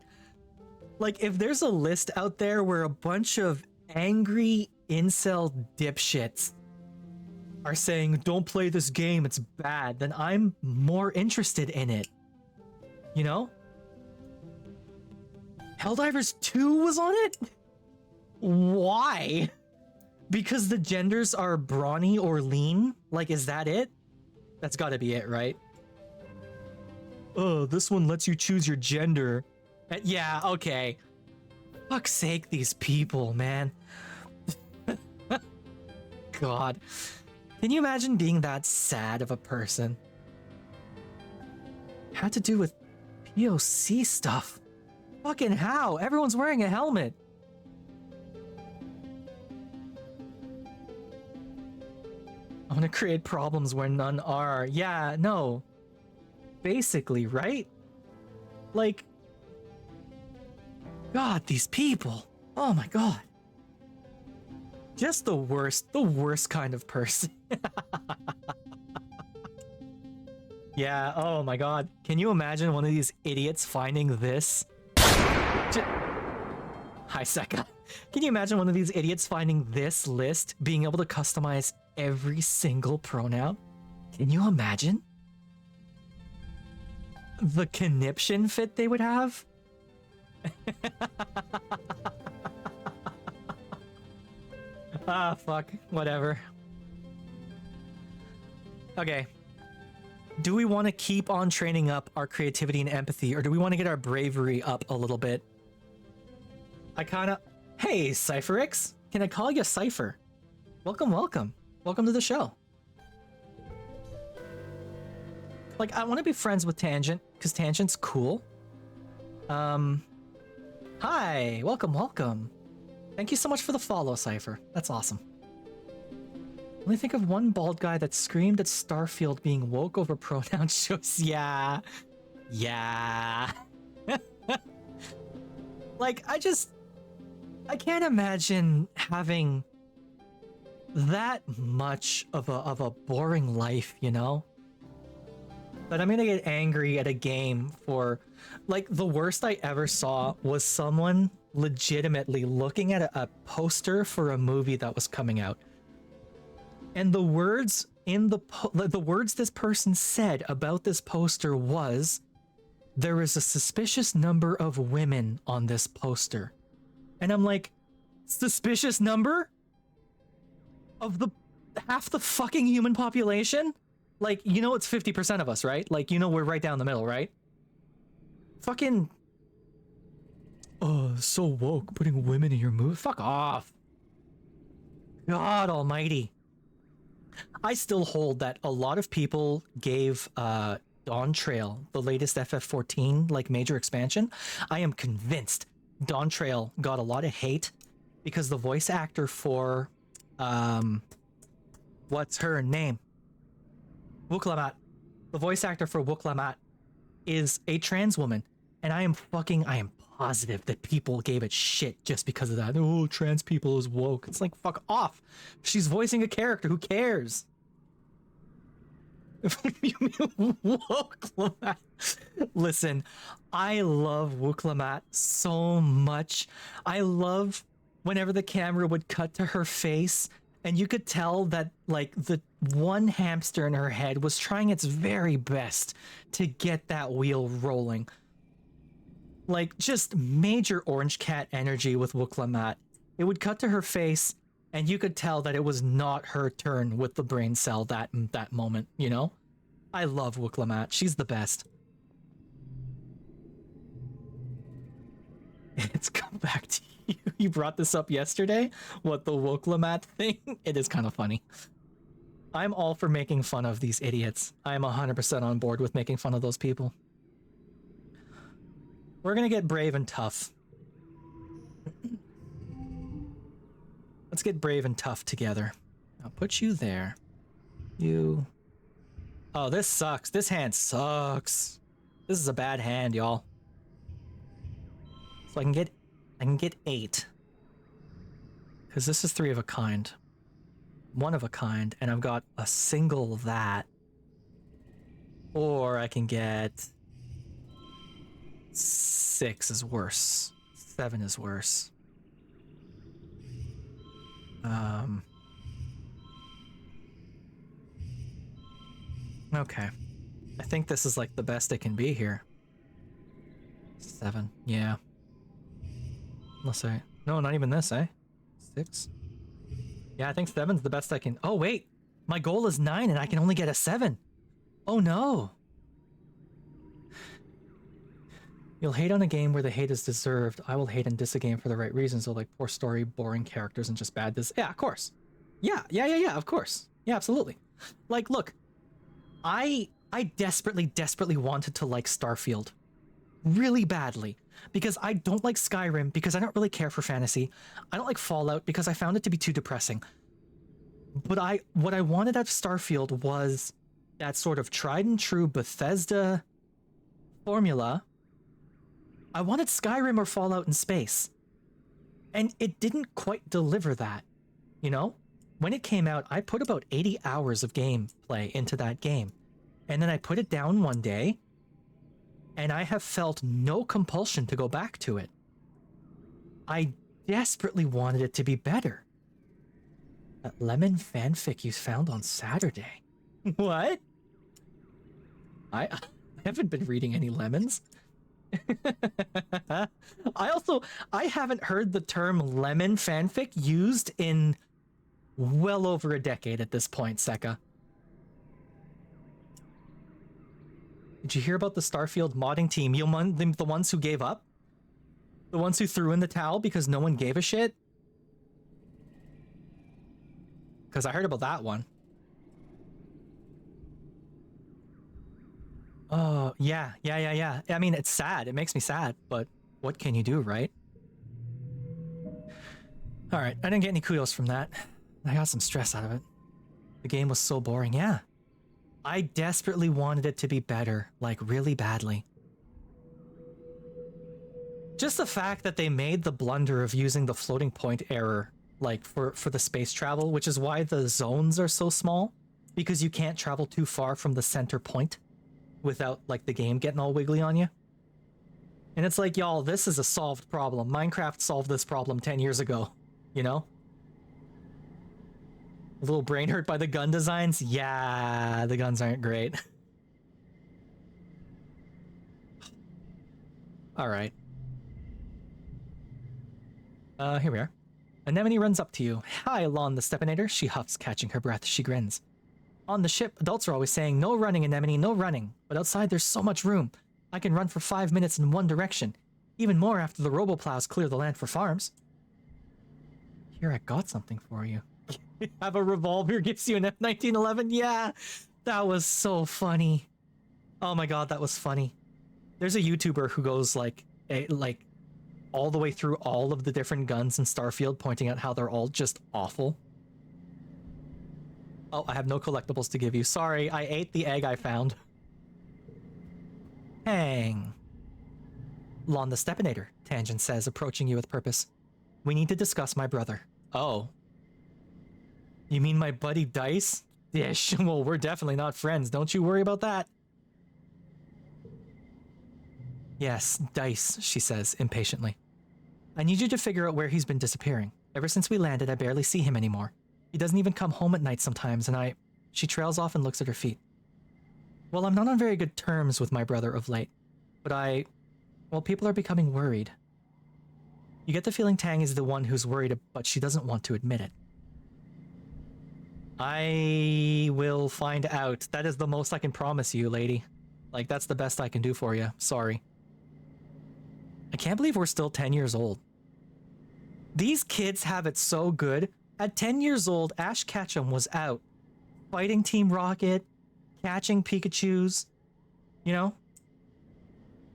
Like, if there's a list out there where a bunch of angry incel dipshits are saying, don't play this game, it's bad, then I'm more interested in it. You know? Helldivers 2 was on it? Why? Because the genders are brawny or lean? Like, is that it? That's gotta be it, right? Oh, this one lets you choose your gender. Yeah, okay. Fuck's sake, these people, man. God. Can you imagine being that sad of a person? Had to do with POC stuff. Fucking how? Everyone's wearing a helmet. I want to create problems where none are. Yeah, no. Basically, right? Like, God, these people. Oh my God. Just the worst kind of person. Yeah, oh my God. Can you imagine one of these idiots finding this? Hi, Seka. Can you imagine one of these idiots finding this list, being able to customize every single pronoun? Can you imagine? The conniption fit they would have? Ah, fuck. Whatever. Okay. Do we want to keep on training up our creativity and empathy, or do we want to get our bravery up a little bit? I kind of... Hey, CypherX. Can I call you Cypher? Welcome, welcome. Welcome to the show. Like, I want to be friends with Tangent, because Tangent's cool. Hi. Welcome, welcome. Thank you so much for the follow, Cypher. That's awesome. Only think of one bald guy that screamed at Starfield being woke over pronoun shows. Yeah. Yeah. Like, I can't imagine having that much of a boring life, you know? But I'm gonna get angry at a game for... Like, the worst I ever saw was someone legitimately looking at a poster for a movie that was coming out. And the words in the words this person said about this poster was, there is a suspicious number of women on this poster. And I'm like, suspicious number? Of the half the fucking human population? Like, you know it's 50% of us, right? Like, you know we're right down the middle, right? Fucking... Oh, so woke, putting women in your movie. Fuck off. God almighty. I still hold that a lot of people gave Dawn Trail, the latest FF14, like major expansion. I am convinced Dawn Trail got a lot of hate because the voice actor for what's her name? Wuklamat. The voice actor for Wuklamat is a trans woman, and I am positive that people gave it shit just because of that. Oh, trans people is woke. It's like, fuck off. She's voicing a character. Who cares? Wuklamat. Listen, I love Wuklamat so much. I love whenever the camera would cut to her face and you could tell that, like, the one hamster in her head was trying its very best to get that wheel rolling. Like, just major Orange Cat energy with Wuklamat. It would cut to her face, and you could tell that it was not her turn with the brain cell that moment, you know? I love Wuklamat. She's the best. It's come back to you. You brought this up yesterday? What, the Wuklamat thing? It is kind of funny. I'm all for making fun of these idiots. I'm 100% on board with making fun of those people. We're gonna get brave and tough. Let's get brave and tough together. I'll put you there. You... Oh, this sucks. This hand sucks. This is a bad hand, y'all. So I can get 8. Because this is 3 of a kind. 1 of a kind, and I've got a single that. Or I can get... 6 is worse. 7 is worse. Okay. I think this is like the best it can be here. 7, yeah. Unless I... No, not even this, eh? 6? Yeah, I think 7's the best I can... Oh, wait! My goal is 9 and I can only get a 7! Oh no! You'll hate on a game where the hate is deserved. I will hate and diss a game for the right reasons, so like poor story, boring characters, and just bad Yeah, of course. Yeah, of course. Yeah, absolutely. Like, look, I desperately wanted to like Starfield. Really badly. Because I don't like Skyrim, because I don't really care for fantasy. I don't like Fallout, because I found it to be too depressing. But what I wanted out of Starfield was that sort of tried and true Bethesda formula. I wanted Skyrim or Fallout in space. And it didn't quite deliver that, you know? When it came out, I put about 80 hours of gameplay into that game. And then I put it down one day, and I have felt no compulsion to go back to it. I desperately wanted it to be better. That lemon fanfic you found on Saturday. What? I haven't been reading any lemons. I haven't heard the term lemon fanfic used in well over a decade at this point, Seka. Did you hear about the Starfield modding team? The ones who gave up? The ones who threw in the towel because no one gave a shit? Because I heard about that one. Oh, yeah. I mean, it's sad. It makes me sad, but what can you do, right? Alright, I didn't get any kudos from that. I got some stress out of it. The game was so boring, yeah. I desperately wanted it to be better, like really badly. Just the fact that they made the blunder of using the floating point error, like for the space travel, which is why the zones are so small, because you can't travel too far from the center point without like the game getting all wiggly on you. And it's like, y'all, this is a solved problem. Minecraft solved this problem 10 years ago, you know? A little brain hurt by the gun designs? Yeah, the guns aren't great. Alright. Here we are. Anemone runs up to you. Hi, Lon the Stepinator. She huffs, catching her breath. She grins. On the ship, adults are always saying, no running, Anemone, no running. But outside, there's so much room. I can run for 5 minutes in one direction. Even more after the roboplows clear the land for farms. Here, I got something for you. Have a revolver gives you an F1911? Yeah, that was so funny. Oh my god, that was funny. There's a YouTuber who goes like all the way through all of the different guns in Starfield, pointing out how they're all just awful. Oh, I have no collectibles to give you. Sorry, I ate the egg I found. Hang. Lon the Stepinator, Tangent says, approaching you with purpose. We need to discuss my brother. Oh. You mean my buddy Dice? Dish. Well, we're definitely not friends. Don't you worry about that. Yes, Dice, she says, impatiently. I need you to figure out where he's been disappearing. Ever since we landed, I barely see him anymore. He doesn't even come home at night sometimes, and She trails off and looks at her feet. Well, I'm not on very good terms with my brother of late, but well, people are becoming worried. You get the feeling Tang is the one who's worried, but she doesn't want to admit it. I will find out. That is the most I can promise you, lady. Like, that's the best I can do for you. Sorry. I can't believe we're still 10 years old. These kids have it so good. At 10 years old, Ash Ketchum was out fighting Team Rocket, catching Pikachus, you know?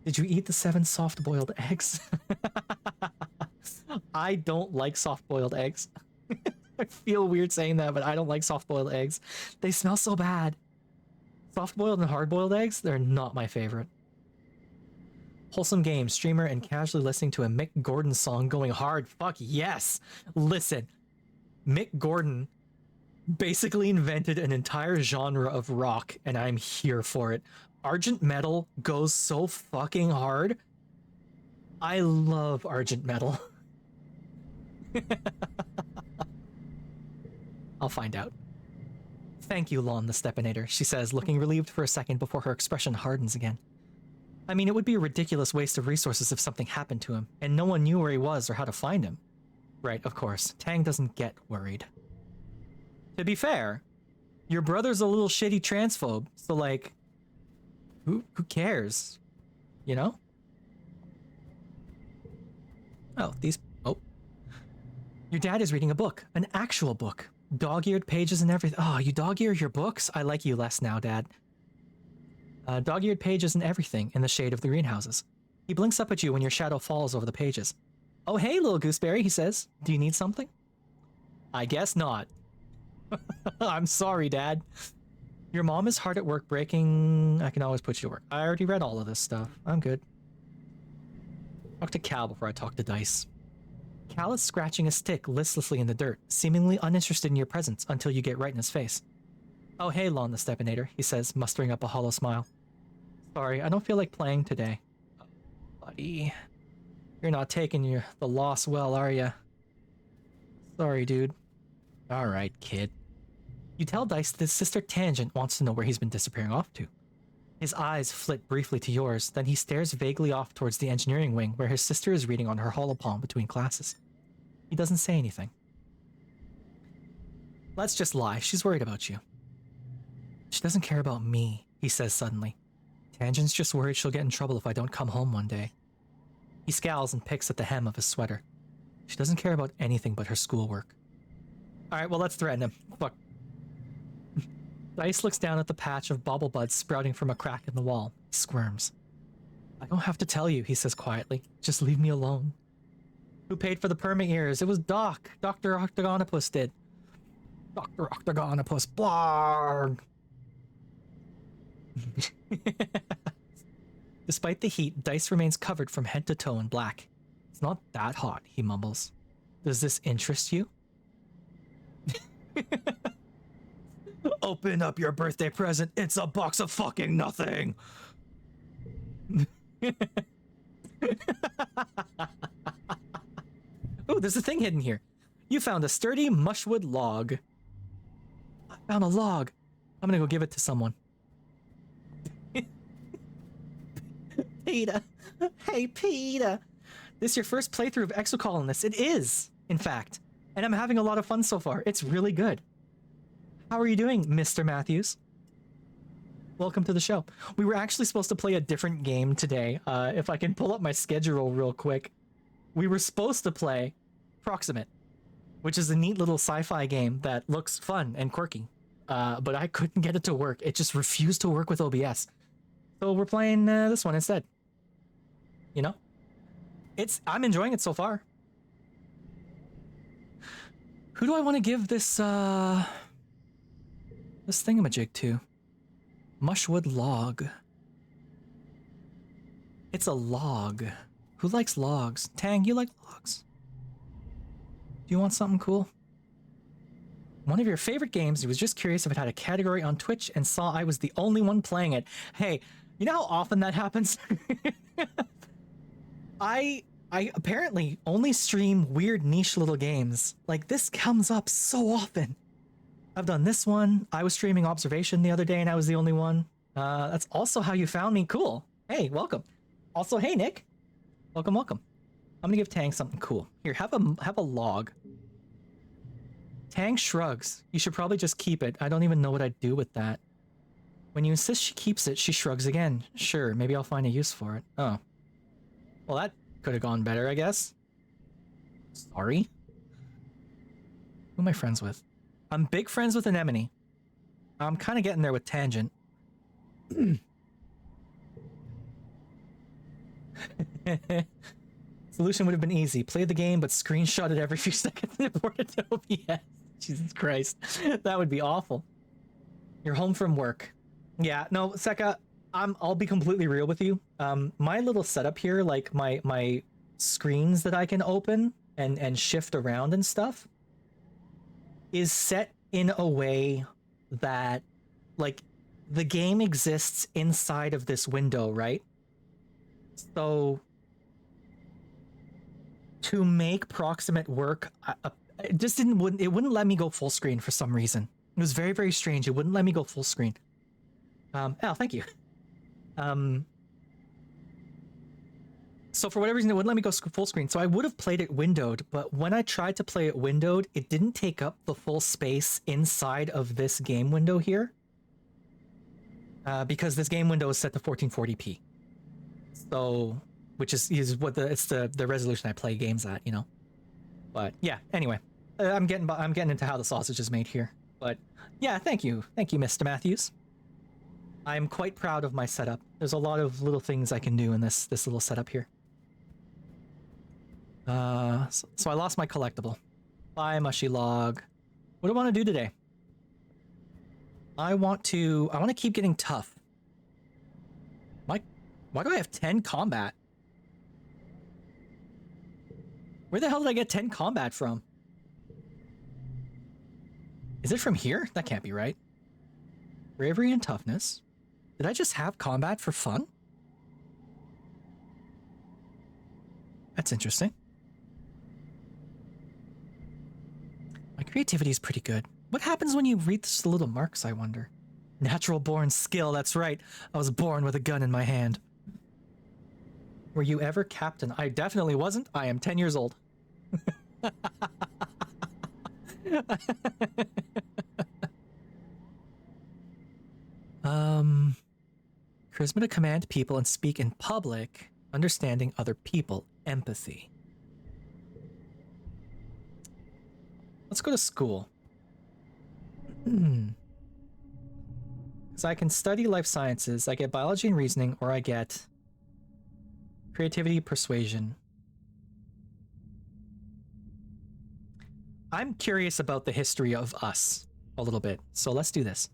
Did you eat the 7 soft-boiled eggs? I don't like soft-boiled eggs. I feel weird saying that, but I don't like soft-boiled eggs. They smell so bad. Soft-boiled and hard-boiled eggs, they're not my favorite. Wholesome game, streamer, and casually listening to a Mick Gordon song going hard. Fuck yes! Listen, Mick Gordon basically invented an entire genre of rock, and I'm here for it. Argent metal goes so fucking hard. I love Argent Metal. I'll find out. Thank you, Lon the Stepinator, she says, looking relieved for a second before her expression hardens again. I mean, it would be a ridiculous waste of resources if something happened to him, and no one knew where he was or how to find him. Right, of course. Tang doesn't get worried. To be fair, your brother's a little shitty transphobe, so like, who cares? You know? Oh, your dad is reading a book, an actual book. Dog-eared pages and everything. Oh, you dog-ear your books? I like you less now, Dad. Dog-eared pages and everything in the shade of the greenhouses. He blinks up at you when your shadow falls over the pages. Oh, hey, little gooseberry, he says. Do you need something? I guess not. I'm sorry, Dad. Your mom is hard at work breaking... I can always put you to work. I already read all of this stuff. I'm good. Talk to Cal before I talk to Dice. Cal is scratching a stick listlessly in the dirt, seemingly uninterested in your presence until you get right in his face. Oh, hey, Lon the Stepinator, he says, mustering up a hollow smile. Sorry, I don't feel like playing today. Oh, buddy. You're not taking the loss well, are ya? Sorry, dude. Alright, kid. You tell Dice that his sister Tangent wants to know where he's been disappearing off to. His eyes flit briefly to yours, then he stares vaguely off towards the engineering wing where his sister is reading on her holopalm between classes. He doesn't say anything. Let's just lie, she's worried about you. She doesn't care about me, he says suddenly. Tangent's just worried she'll get in trouble if I don't come home one day. He scowls and picks at the hem of his sweater. She doesn't care about anything but her schoolwork. Alright, well, let's threaten him. Fuck. Dice looks down at the patch of bauble buds sprouting from a crack in the wall. He squirms. I don't have to tell you, he says quietly. Just leave me alone. Who paid for the perma ears? It was Doc. Dr. Octagonopus did. Dr. Octagonopus. Blarg! Despite the heat, Dice remains covered from head to toe in black. It's not that hot, he mumbles. Does this interest you? Open up your birthday present. It's a box of fucking nothing. Oh, there's a thing hidden here. You found a sturdy mushwood log. I found a log. I'm gonna go give it to someone. Peter. Hey, Peter. This your first playthrough of Exocolonist? It is, in fact. And I'm having a lot of fun so far. It's really good. How are you doing, Mr. Matthews? Welcome to the show. We were actually supposed to play a different game today. If I can pull up my schedule real quick. We were supposed to play Proximate, which is a neat little sci-fi game that looks fun and quirky. But I couldn't get it to work. It just refused to work with OBS. So we're playing this one instead. You know? I'm enjoying it so far. Who do I want to give this thingamajig to? Mushwood log. It's a log. Who likes logs? Tang, you like logs? Do you want something cool? One of your favorite games. He was just curious if it had a category on Twitch and saw I was the only one playing it. Hey, you know how often that happens? I apparently only stream weird niche little games. Like, this comes up so often. I've done this one. I was streaming Observation the other day and I was the only one. That's also how you found me. Cool. Hey, welcome. Also, hey, Nick. Welcome, welcome. I'm gonna give Tang something cool. Here, have a log. Tang shrugs. You should probably just keep it. I don't even know what I'd do with that. When you insist she keeps it, she shrugs again. Sure, maybe I'll find a use for it. Oh. Well, that could have gone better, I guess. Sorry. Who am I friends with? I'm big friends with Anemone. I'm kind of getting there with Tangent. Solution would have been easy. Play the game, but screenshot it every few seconds and import it to OBS. Jesus Christ. That would be awful. You're home from work. Yeah, no, Seka, I'll be completely real with you. My little setup here, like my screens that I can open and shift around and stuff, is set in a way that, like, the game exists inside of this window, right? So to make proximate work, it just it wouldn't let me go full screen for some reason. It was very, very strange. It wouldn't let me go full screen. Oh, thank you. So for whatever reason, it wouldn't let me go full screen. So I would have played it windowed, but when I tried to play it windowed, it didn't take up the full space inside of this game window here. Because this game window is set to 1440p. So, which is what the resolution I play games at, you know. But yeah, anyway, I'm getting into how the sausage is made here. But yeah, thank you, Mr. Matthews. I'm quite proud of my setup. There's a lot of little things I can do in this little setup here. So I lost my collectible. Bye, mushy log. What do I want to do today? I want to keep getting tough. Why do I have 10 combat? Where the hell did I get 10 combat from? Is it from here? That can't be right. Bravery and toughness. Did I just have combat for fun? That's interesting. My creativity is pretty good. What happens when you reach the little marks, I wonder? Natural born skill, that's right. I was born with a gun in my hand. Were you ever captain? I definitely wasn't. I am 10 years old. Charisma to command people and speak in public. Understanding other people. Empathy. Let's go to school. Because I can study life sciences, I get biology and reasoning, or I get creativity, persuasion. I'm curious about the history of us a little bit, so let's do this.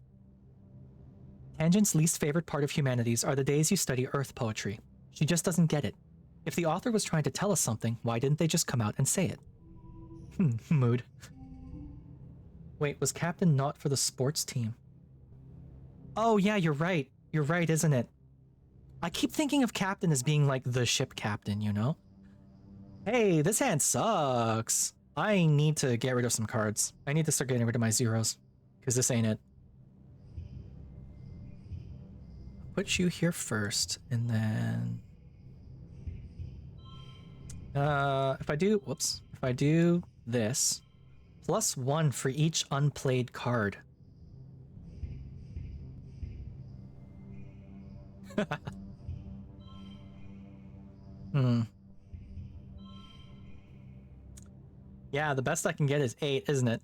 Tangent's least favorite part of humanities are the days you study Earth poetry. She just doesn't get it. If the author was trying to tell us something, why didn't they just come out and say it? Mood. Wait, was captain not for the sports team? Oh yeah, you're right. You're right, isn't it? I keep thinking of captain as being like the ship captain, you know? Hey, this hand sucks. I need to get rid of some cards. I need to start getting rid of my zeros. Because this ain't it. I'll put you here first, and then... if I do this, +1 for each unplayed card. Yeah, the best I can get is 8, isn't it?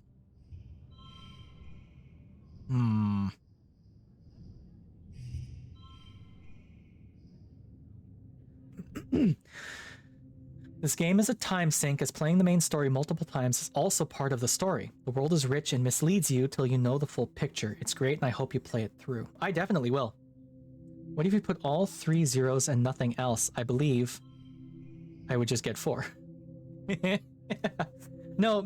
This game is a time sink, as playing the main story multiple times is also part of the story. The world is rich and misleads you till you know the full picture. It's great and I hope you play it through. I definitely will. What if you put all 3 zeros and nothing else? I believe I would just get 4. No,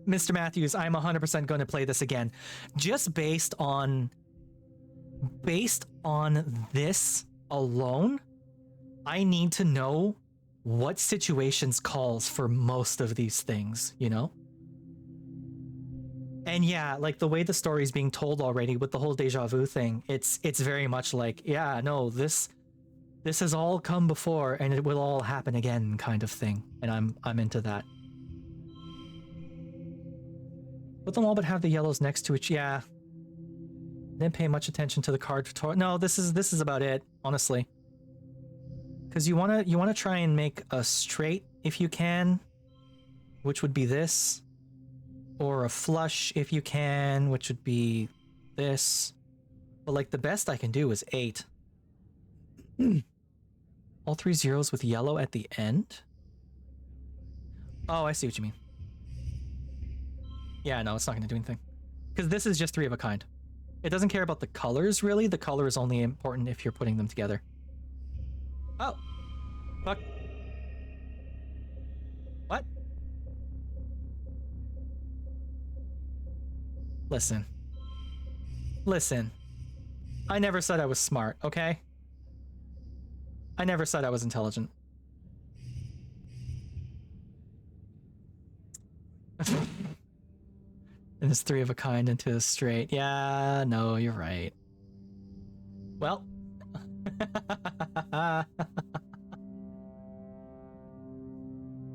Mr. Matthews, I'm 100% going to play this again. Just based on this alone, I need to know what situations calls for most of these things, you know? And yeah, like the way the story is being told already with the whole deja vu thing, it's very much like, yeah, no, this has all come before and it will all happen again kind of thing. And I'm into that. Put them all but have the yellows next to each. Yeah. Didn't pay much attention to the card tutorial. No, this is about it, honestly. Because you wanna try and make a straight if you can, which would be this, or a flush if you can, which would be this. But like the best I can do is 8. All 3 zeros with yellow at the end. Oh, I see what you mean. Yeah, no, it's not gonna do anything. Because this is just 3 of a kind. It doesn't care about the colors, really. The color is only important if you're putting them together. Oh. Fuck. What? Listen. Listen. I never said I was smart, okay? I never said I was intelligent. And there's 3 of a kind and 2 is straight. Yeah, no, you're right. Well.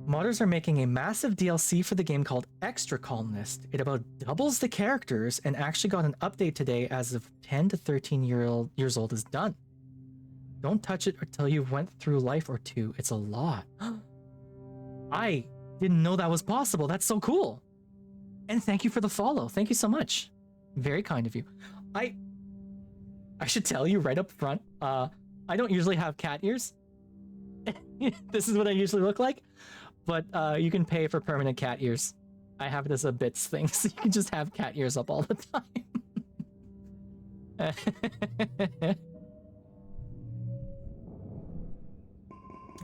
Modders are making a massive DLC for the game called Exocolonist. It about doubles the characters and actually got an update today as of 10 to 13 years old is done. Don't touch it until you've went through life or 2. It's a lot. I didn't know that was possible. That's so cool. And thank you for the follow. Thank you so much. Very kind of you. I should tell you right up front, I don't usually have cat ears. This is what I usually look like. But you can pay for permanent cat ears. I have it as a bits thing, so you can just have cat ears up all the time.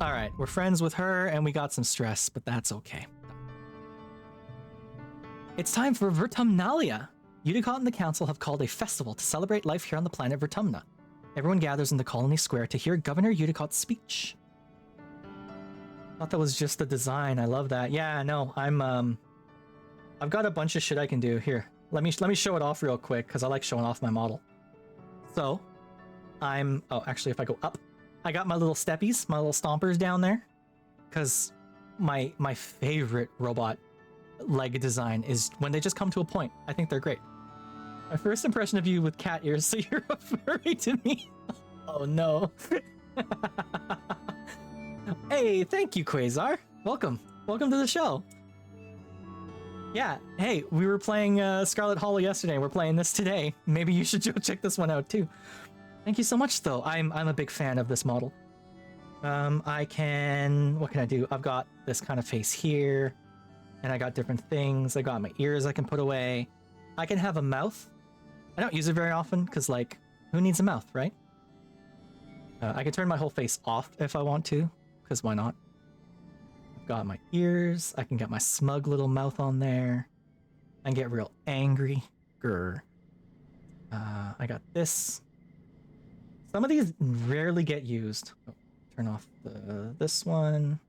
Alright, we're friends with her, and we got some stress, but that's okay. It's time for Vertumnalia. Udicott and the council have called a festival to celebrate life here on the planet Vertumna. Everyone gathers in the colony square to hear Governor Udicott's speech. Thought that was just the design. I love that. Yeah, no, I've got a bunch of shit I can do. Here, let me show it off real quick because I like showing off my model. So, oh, actually, if I go up, I got my little steppies, my little stompers down there, because my favorite robot leg design is when they just come to a point. I think they're great. My first impression of you with cat ears, so you're a furry to me. Oh no. Hey, thank you, Quasar. Welcome to the show. Yeah, hey, we were playing Scarlet Hollow yesterday. We're playing this today. Maybe you should go check this one out too. Thank you so much, though. I'm a big fan of this model. What can I do? I've got this kind of face here, and I got different things. I got my ears I can put away. I can have a mouth. I don't use it very often, because, like, who needs a mouth, right? I can turn my whole face off if I want to, because why not? I've got my ears. I can get my smug little mouth on there. I can get real angry. Grr. I got this. Some of these rarely get used. Oh, turn off this one.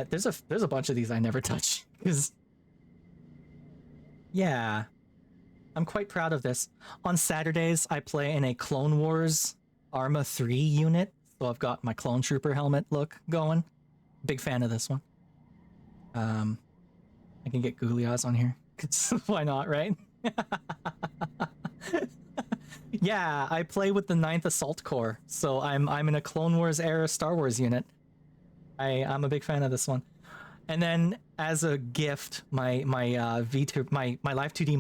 There's a bunch of these I never touch because, yeah, I'm quite proud of this. On Saturdays, I play in a Clone Wars Arma 3 unit, so I've got my Clone Trooper helmet look going. Big fan of this one. I can get googly eyes on here. Why not, right? Yeah, I play with the 9th Assault Corps, so I'm in a Clone Wars era Star Wars unit. I'm a big fan of this one. And then as a gift, my V2 my Live 2D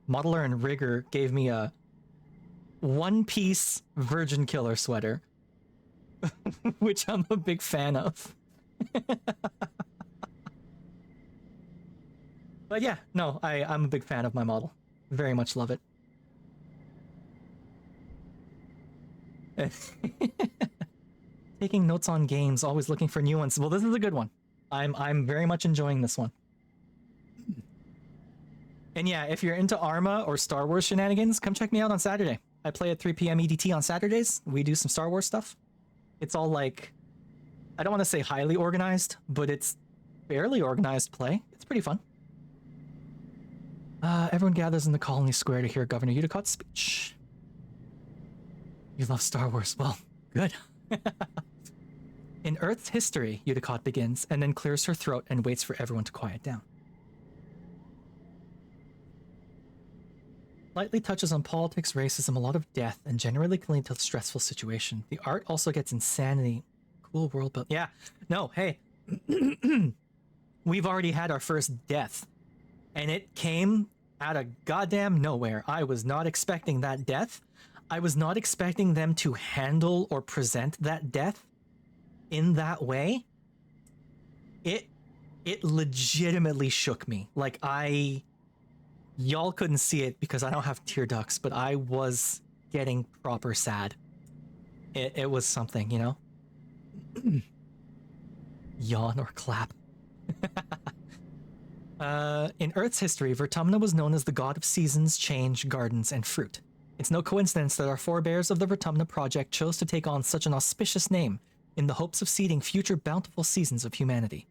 modeler and rigger gave me a one-piece Virgin Killer sweater, which I'm a big fan of. But yeah, no, I'm a big fan of my model. Very much love it. Taking notes on games, always looking for new ones. Well, this is a good one. I'm very much enjoying this one. And yeah, if you're into Arma or Star Wars shenanigans, come check me out on Saturday. I play at 3 p.m. EDT on Saturdays. We do some Star Wars stuff. It's all like, I don't want to say highly organized, but it's fairly organized play. It's pretty fun. Everyone gathers in the colony square to hear Governor Udicott's speech. You love Star Wars. Well, good. In Earth's history, Udicott begins, and then clears her throat and waits for everyone to quiet down. Lightly touches on politics, racism, a lot of death, and generally can lead to a stressful situation. The art also gets insanity. Cool world build. Yeah. No, hey. We've already had our first death, and it came out of goddamn nowhere. I was not expecting that death. I was not expecting them to handle or present that death in that way. It legitimately shook me. Like, y'all couldn't see it because I don't have tear ducts, but I was getting proper sad. It was something, you know? Yawn or clap. In Earth's history, Vertumna was known as the god of seasons, change, gardens, and fruit. It's no coincidence that our forebears of the Vertumna project chose to take on such an auspicious name in the hopes of seeding future bountiful seasons of humanity.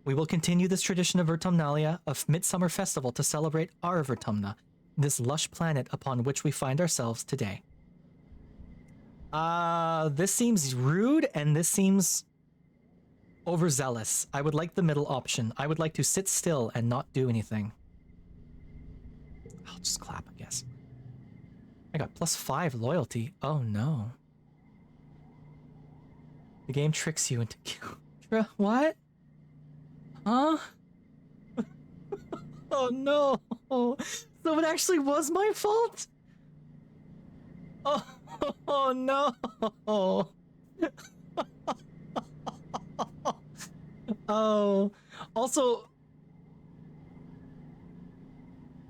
We will continue this tradition of Vertumnalia, a midsummer festival to celebrate our Vertumna, this lush planet upon which we find ourselves today. This seems rude and this seems overzealous. I would like the middle option. I would like to sit still and not do anything. I'll just clap, I guess. I got +5 loyalty. Oh no. The game tricks you into... What? Huh? Oh no. So it actually was my fault? Oh no. Oh. Also,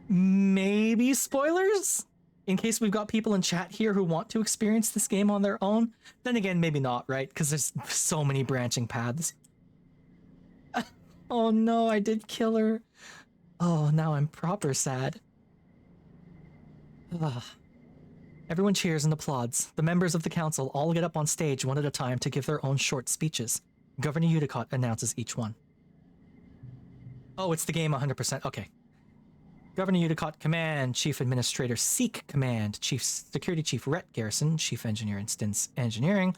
maybe spoilers? In case we've got people in chat here who want to experience this game on their own. Then again, maybe not, right? Because there's so many branching paths. Oh no, I did kill her. Oh, now I'm proper sad. Ugh. Everyone cheers and applauds. The members of the council all get up on stage one at a time to give their own short speeches. Governor Udicott announces each one. Oh, it's the game 100%. Okay. Governor Udicott Command, Chief Administrator Seek Command, Chief Security Chief Rhett Garrison, Chief Engineer Instance Engineering,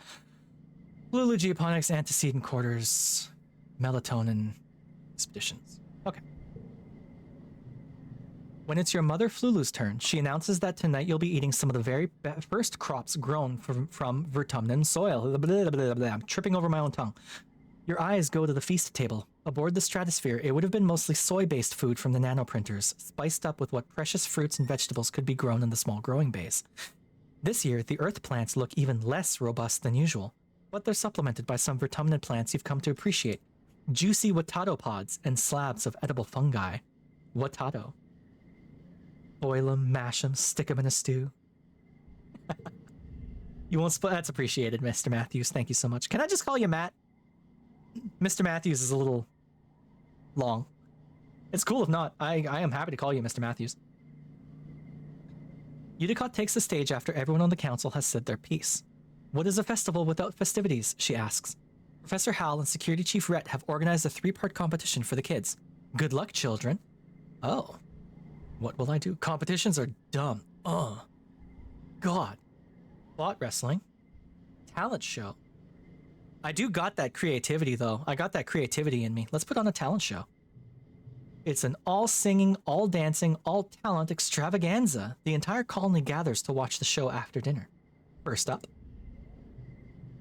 Lulu Geoponics Antecedent Quarters, Melatonin Expeditions. Okay. When it's your mother Flulu's turn, she announces that tonight you'll be eating some of the very first crops grown from Vertumnan soil. I'm tripping over my own tongue. Your eyes go to the feast table. Aboard the Stratosphere, it would have been mostly soy-based food from the nanoprinters, spiced up with what precious fruits and vegetables could be grown in the small growing bays. This year, the Earth plants look even less robust than usual, but they're supplemented by some Vertumnan plants you've come to appreciate. Juicy Watato pods and slabs of edible fungi. Watato. Boil them, mash them, stick them in a stew. You won't split. That's appreciated, Mr. Matthews. Thank you so much. Can I just call you Matt? Mr. Matthews is a little long. It's cool if not. I am happy to call you Mr. Matthews. Udicott takes the stage after everyone on the council has said their piece. What is a festival without festivities? She asks. Professor Hal and Security Chief Rhett have organized a 3-part competition for the kids. Good luck, children. Oh. What will I do? Competitions are dumb. God. Bot wrestling. Talent show. I do got that creativity, though. I got that creativity in me. Let's put on a talent show. It's an all-singing, all-dancing, all-talent extravaganza. The entire colony gathers to watch the show after dinner. First up.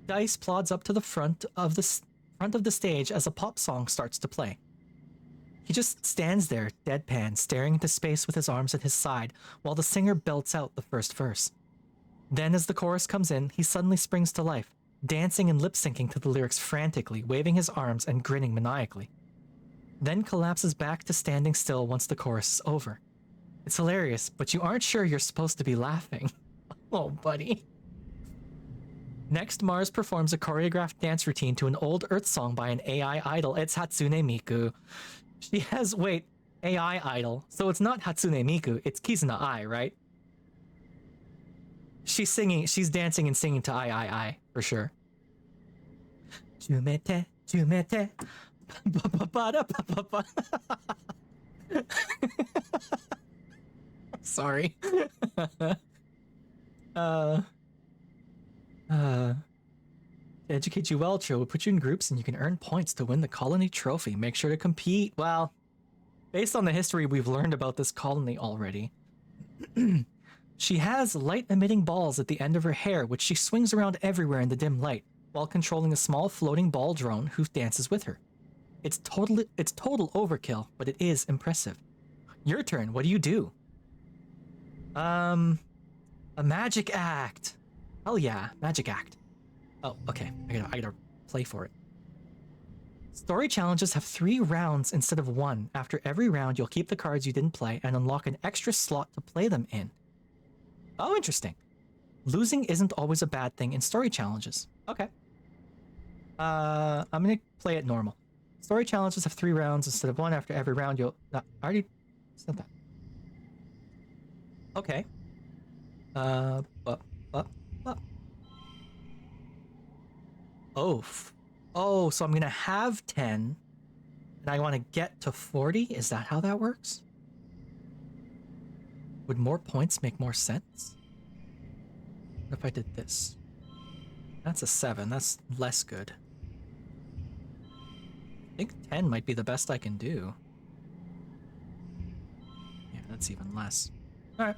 Dice plods up to the front of the stage as a pop song starts to play. He just stands there, deadpan, staring into space with his arms at his side, while the singer belts out the first verse. Then, as the chorus comes in, he suddenly springs to life, dancing and lip-syncing to the lyrics frantically, waving his arms and grinning maniacally. Then collapses back to standing still once the chorus is over. It's hilarious, but you aren't sure you're supposed to be laughing. Oh, buddy. Next, Mars performs a choreographed dance routine to an old Earth song by an AI idol. It's Hatsune Miku. She has, wait, AI idol. So it's not Hatsune Miku, it's Kizuna Ai, right? She's dancing and singing to I, for sure. Jumete, jumete. Sorry. To educate you well, Trio, we'll put you in groups and you can earn points to win the colony trophy. Make sure to compete. Well, based on the history we've learned about this colony already, she has light-emitting balls at the end of her hair, which she swings around everywhere in the dim light, while controlling a small floating ball drone who dances with her. It's total overkill, but it is impressive. Your turn. What do you do? A magic act. Hell yeah, magic act. Oh, okay. I gotta play for it. Story challenges have 3 rounds instead of 1. After every round, you'll keep the cards you didn't play and unlock an extra slot to play them in. Oh, interesting. Losing isn't always a bad thing in story challenges. Okay. I'm gonna play it normal. Story challenges have 3 rounds instead of 1. After every round, you'll... No, I already said that. Okay. Oh, so I'm gonna have 10, and I want to get to 40. Is that how that works? Would more points make more sense? What if I did this? That's a 7. That's less good. I think 10 might be the best I can do. Yeah, that's even less. Alright.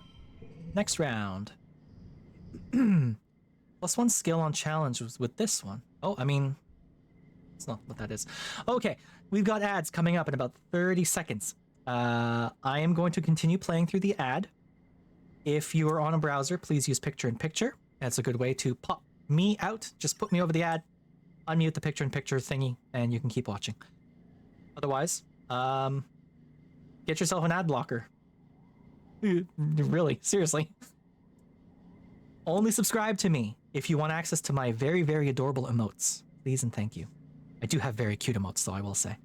Next round. +1 skill on challenge was with this one. Oh, I mean... That's not what that is. Okay, we've got ads coming up in about 30 seconds. I am going to continue playing through the ad. If you are on a browser, please use picture-in-picture. That's a good way to pop me out. Just put me over the ad, unmute the picture-in-picture thingy, and you can keep watching. Otherwise, get yourself an ad blocker. Really, seriously. Only subscribe to me if you want access to my very, very adorable emotes. Please and thank you. I do have very cute emotes, though, I will say.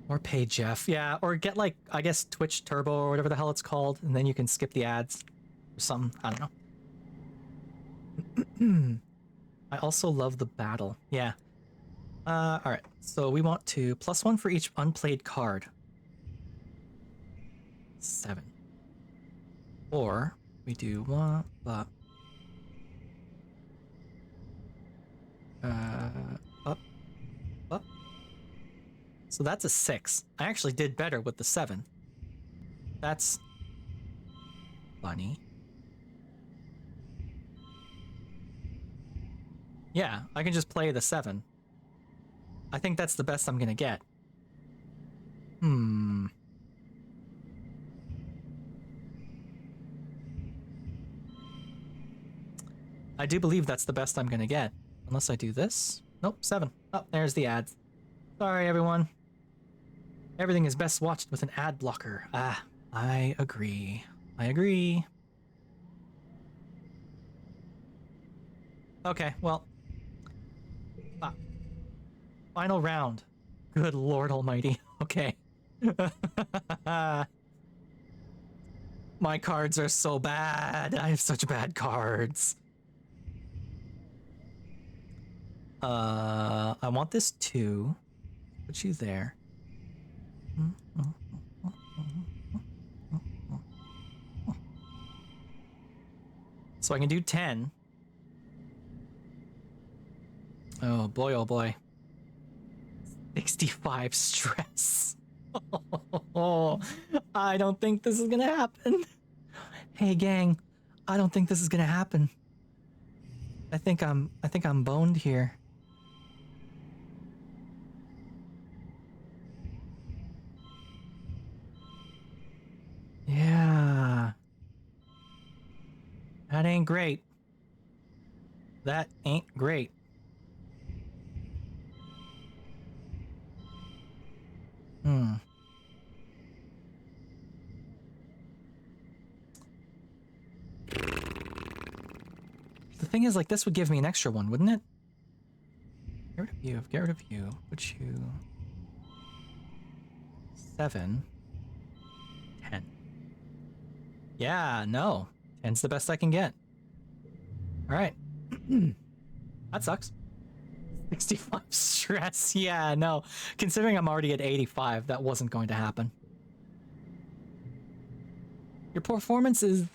Or pay Jeff. Yeah, or get, like, I guess Twitch Turbo or whatever the hell it's called, and then you can skip the ads or something. I don't know. I also love the battle. Yeah. Alright. So we want to +1 for each unplayed card. 7. Or we do one, up. So that's a 6. I actually did better with the 7. That's funny. Yeah, I can just play the 7. I think that's the best I'm gonna get. I do believe that's the best I'm gonna get. Unless I do this. Nope, 7. Oh, there's the ads. Sorry, everyone. Everything is best watched with an ad blocker. Ah, I agree. I agree. Okay, well. Final round. Good Lord Almighty. Okay. My cards are so bad. I have such bad cards. I want this 2. Put you there. So I can do 10. Oh boy, oh boy. 65 stress. Oh, I don't think this is gonna happen. Hey gang, I don't think this is gonna happen. I think I'm boned here. Yeah. That ain't great. That ain't great. The thing is, like, this would give me an extra one, wouldn't it? Get rid of you, get rid of you. Put you... 7. 10. Yeah, no. 10's the best I can get. Alright. That sucks. 65 stress. Yeah, no. Considering I'm already at 85, that wasn't going to happen. Your performance is...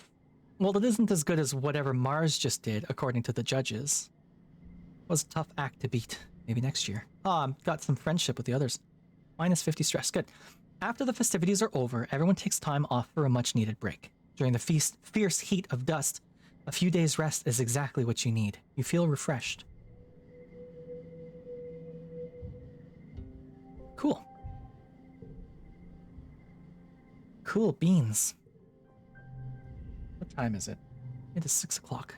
Well, it isn't as good as whatever Mars just did, according to the judges. It was a tough act to beat. Maybe next year. Oh, I've got some friendship with the others. Minus 50 stress. Good. After the festivities are over, everyone takes time off for a much-needed break. During the fierce heat of dust, a few days' rest is exactly what you need. You feel refreshed. Cool. Cool beans. What time is it? It is 6 o'clock.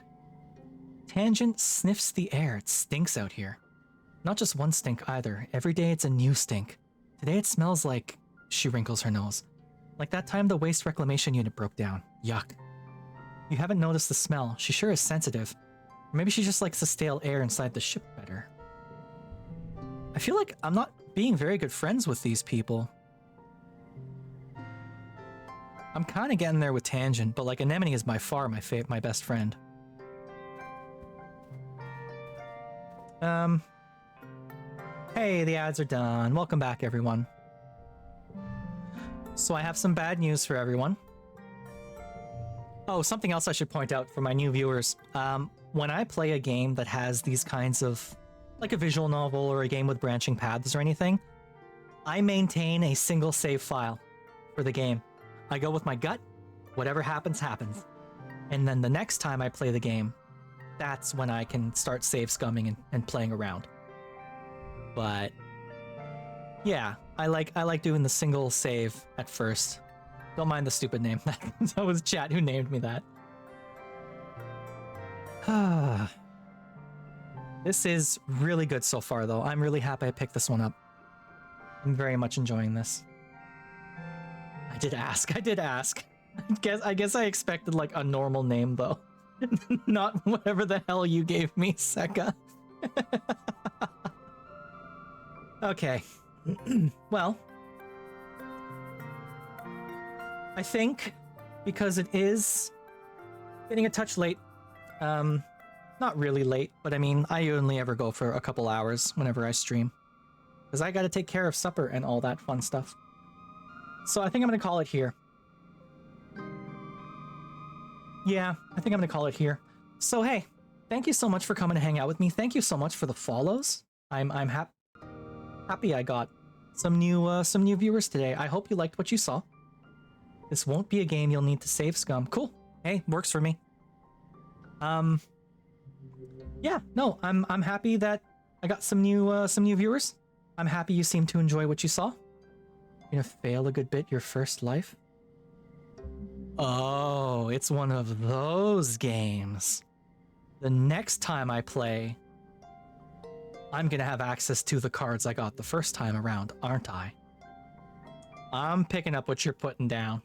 Tangent sniffs the air. It stinks out here. Not just one stink either. Every day it's a new stink. Today it smells like... She wrinkles her nose. Like that time the waste reclamation unit broke down. Yuck. You haven't noticed the smell. She sure is sensitive. Or maybe she just likes the stale air inside the ship better. I feel like I'm not being very good friends with these people. I'm kind of getting there with Tangent, but like Anemone is by far my best friend. Hey, the ads are done. Welcome back, everyone. So I have some bad news for everyone. Oh, something else I should point out for my new viewers. When I play a game that has these kinds of, like a visual novel or a game with branching paths or anything, I maintain a single save file for the game. I go with my gut, whatever happens, happens. And then the next time I play the game, that's when I can start save scumming and playing around. But yeah, I like doing the single save at first. Don't mind the stupid name. That was chat who named me that. This is really good so far, though. I'm really happy I picked this one up. I'm very much enjoying this. I did ask. I guess I expected like a normal name though. Not whatever the hell you gave me, Seka. Okay. Well, I think because it is getting a touch late, not really late, but I mean, I only ever go for a couple hours whenever I stream. Because I gotta take care of supper and all that fun stuff. So I think I'm gonna call it here. Yeah, I think I'm gonna call it here. So hey, thank you so much for coming to hang out with me. Thank you so much for the follows. I'm happy I got some new viewers today. I hope you liked what you saw. This won't be a game you'll need to save scum. Cool. Hey, works for me. Yeah, no, I'm happy that I got some new viewers. I'm happy you seem to enjoy what you saw. You're gonna fail a good bit your first life. Oh, it's one of those games. The next time I play, I'm gonna have access to the cards I got the first time around, aren't I? I'm picking up what you're putting down.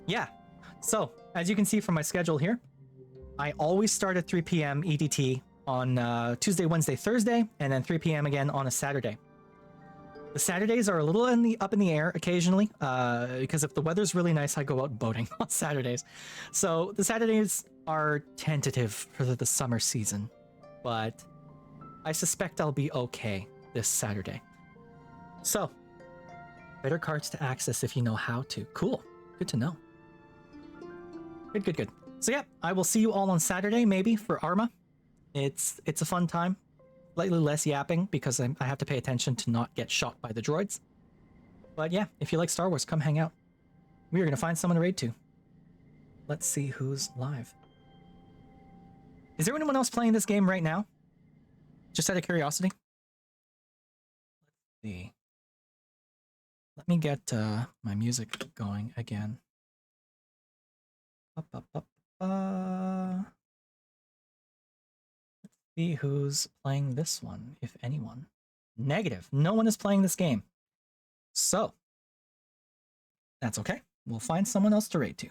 Yeah, so as you can see from my schedule here, I always start at 3 p.m. EDT on Tuesday, Wednesday, Thursday, and then 3 p.m. again on a Saturday. The Saturdays are a little up in the air occasionally, because if the weather's really nice, I go out boating on Saturdays. So the Saturdays are tentative for the summer season, but I suspect I'll be okay this Saturday. So, better cards to access if you know how to. Cool. Good to know. Good. So yeah, I will see you all on Saturday, maybe, for Arma. It's a fun time. Slightly less yapping, because I have to pay attention to not get shot by the droids. But yeah, if you like Star Wars, come hang out. We are going to find someone to raid to. Let's see who's live. Is there anyone else playing this game right now? Just out of curiosity. Let's see. Let me get my music going again. Let's see who's playing this one, if anyone. Negative. No one is playing this game. So, that's okay. We'll find someone else to raid to.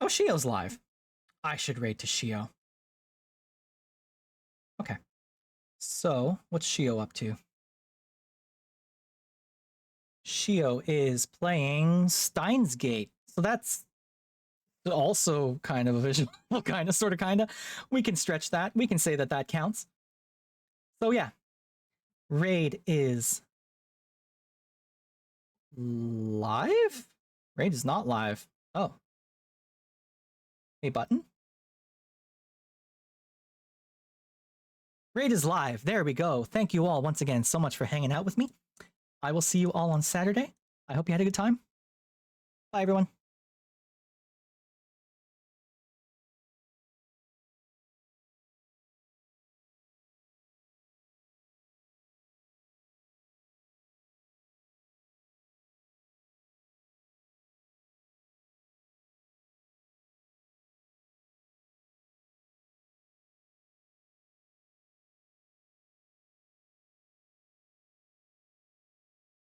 Oh, Shio's live. I should raid to Shio. Okay. So, what's Shio up to? Shio is playing Steins Gate. So that's also kind of a visual, kinda. We can stretch that. We can say that that counts. So yeah, raid is live? Raid is not live. Oh. A button? Raid is live. There we go. Thank you all once again so much for hanging out with me. I will see you all on Saturday. I hope you had a good time. Bye, everyone.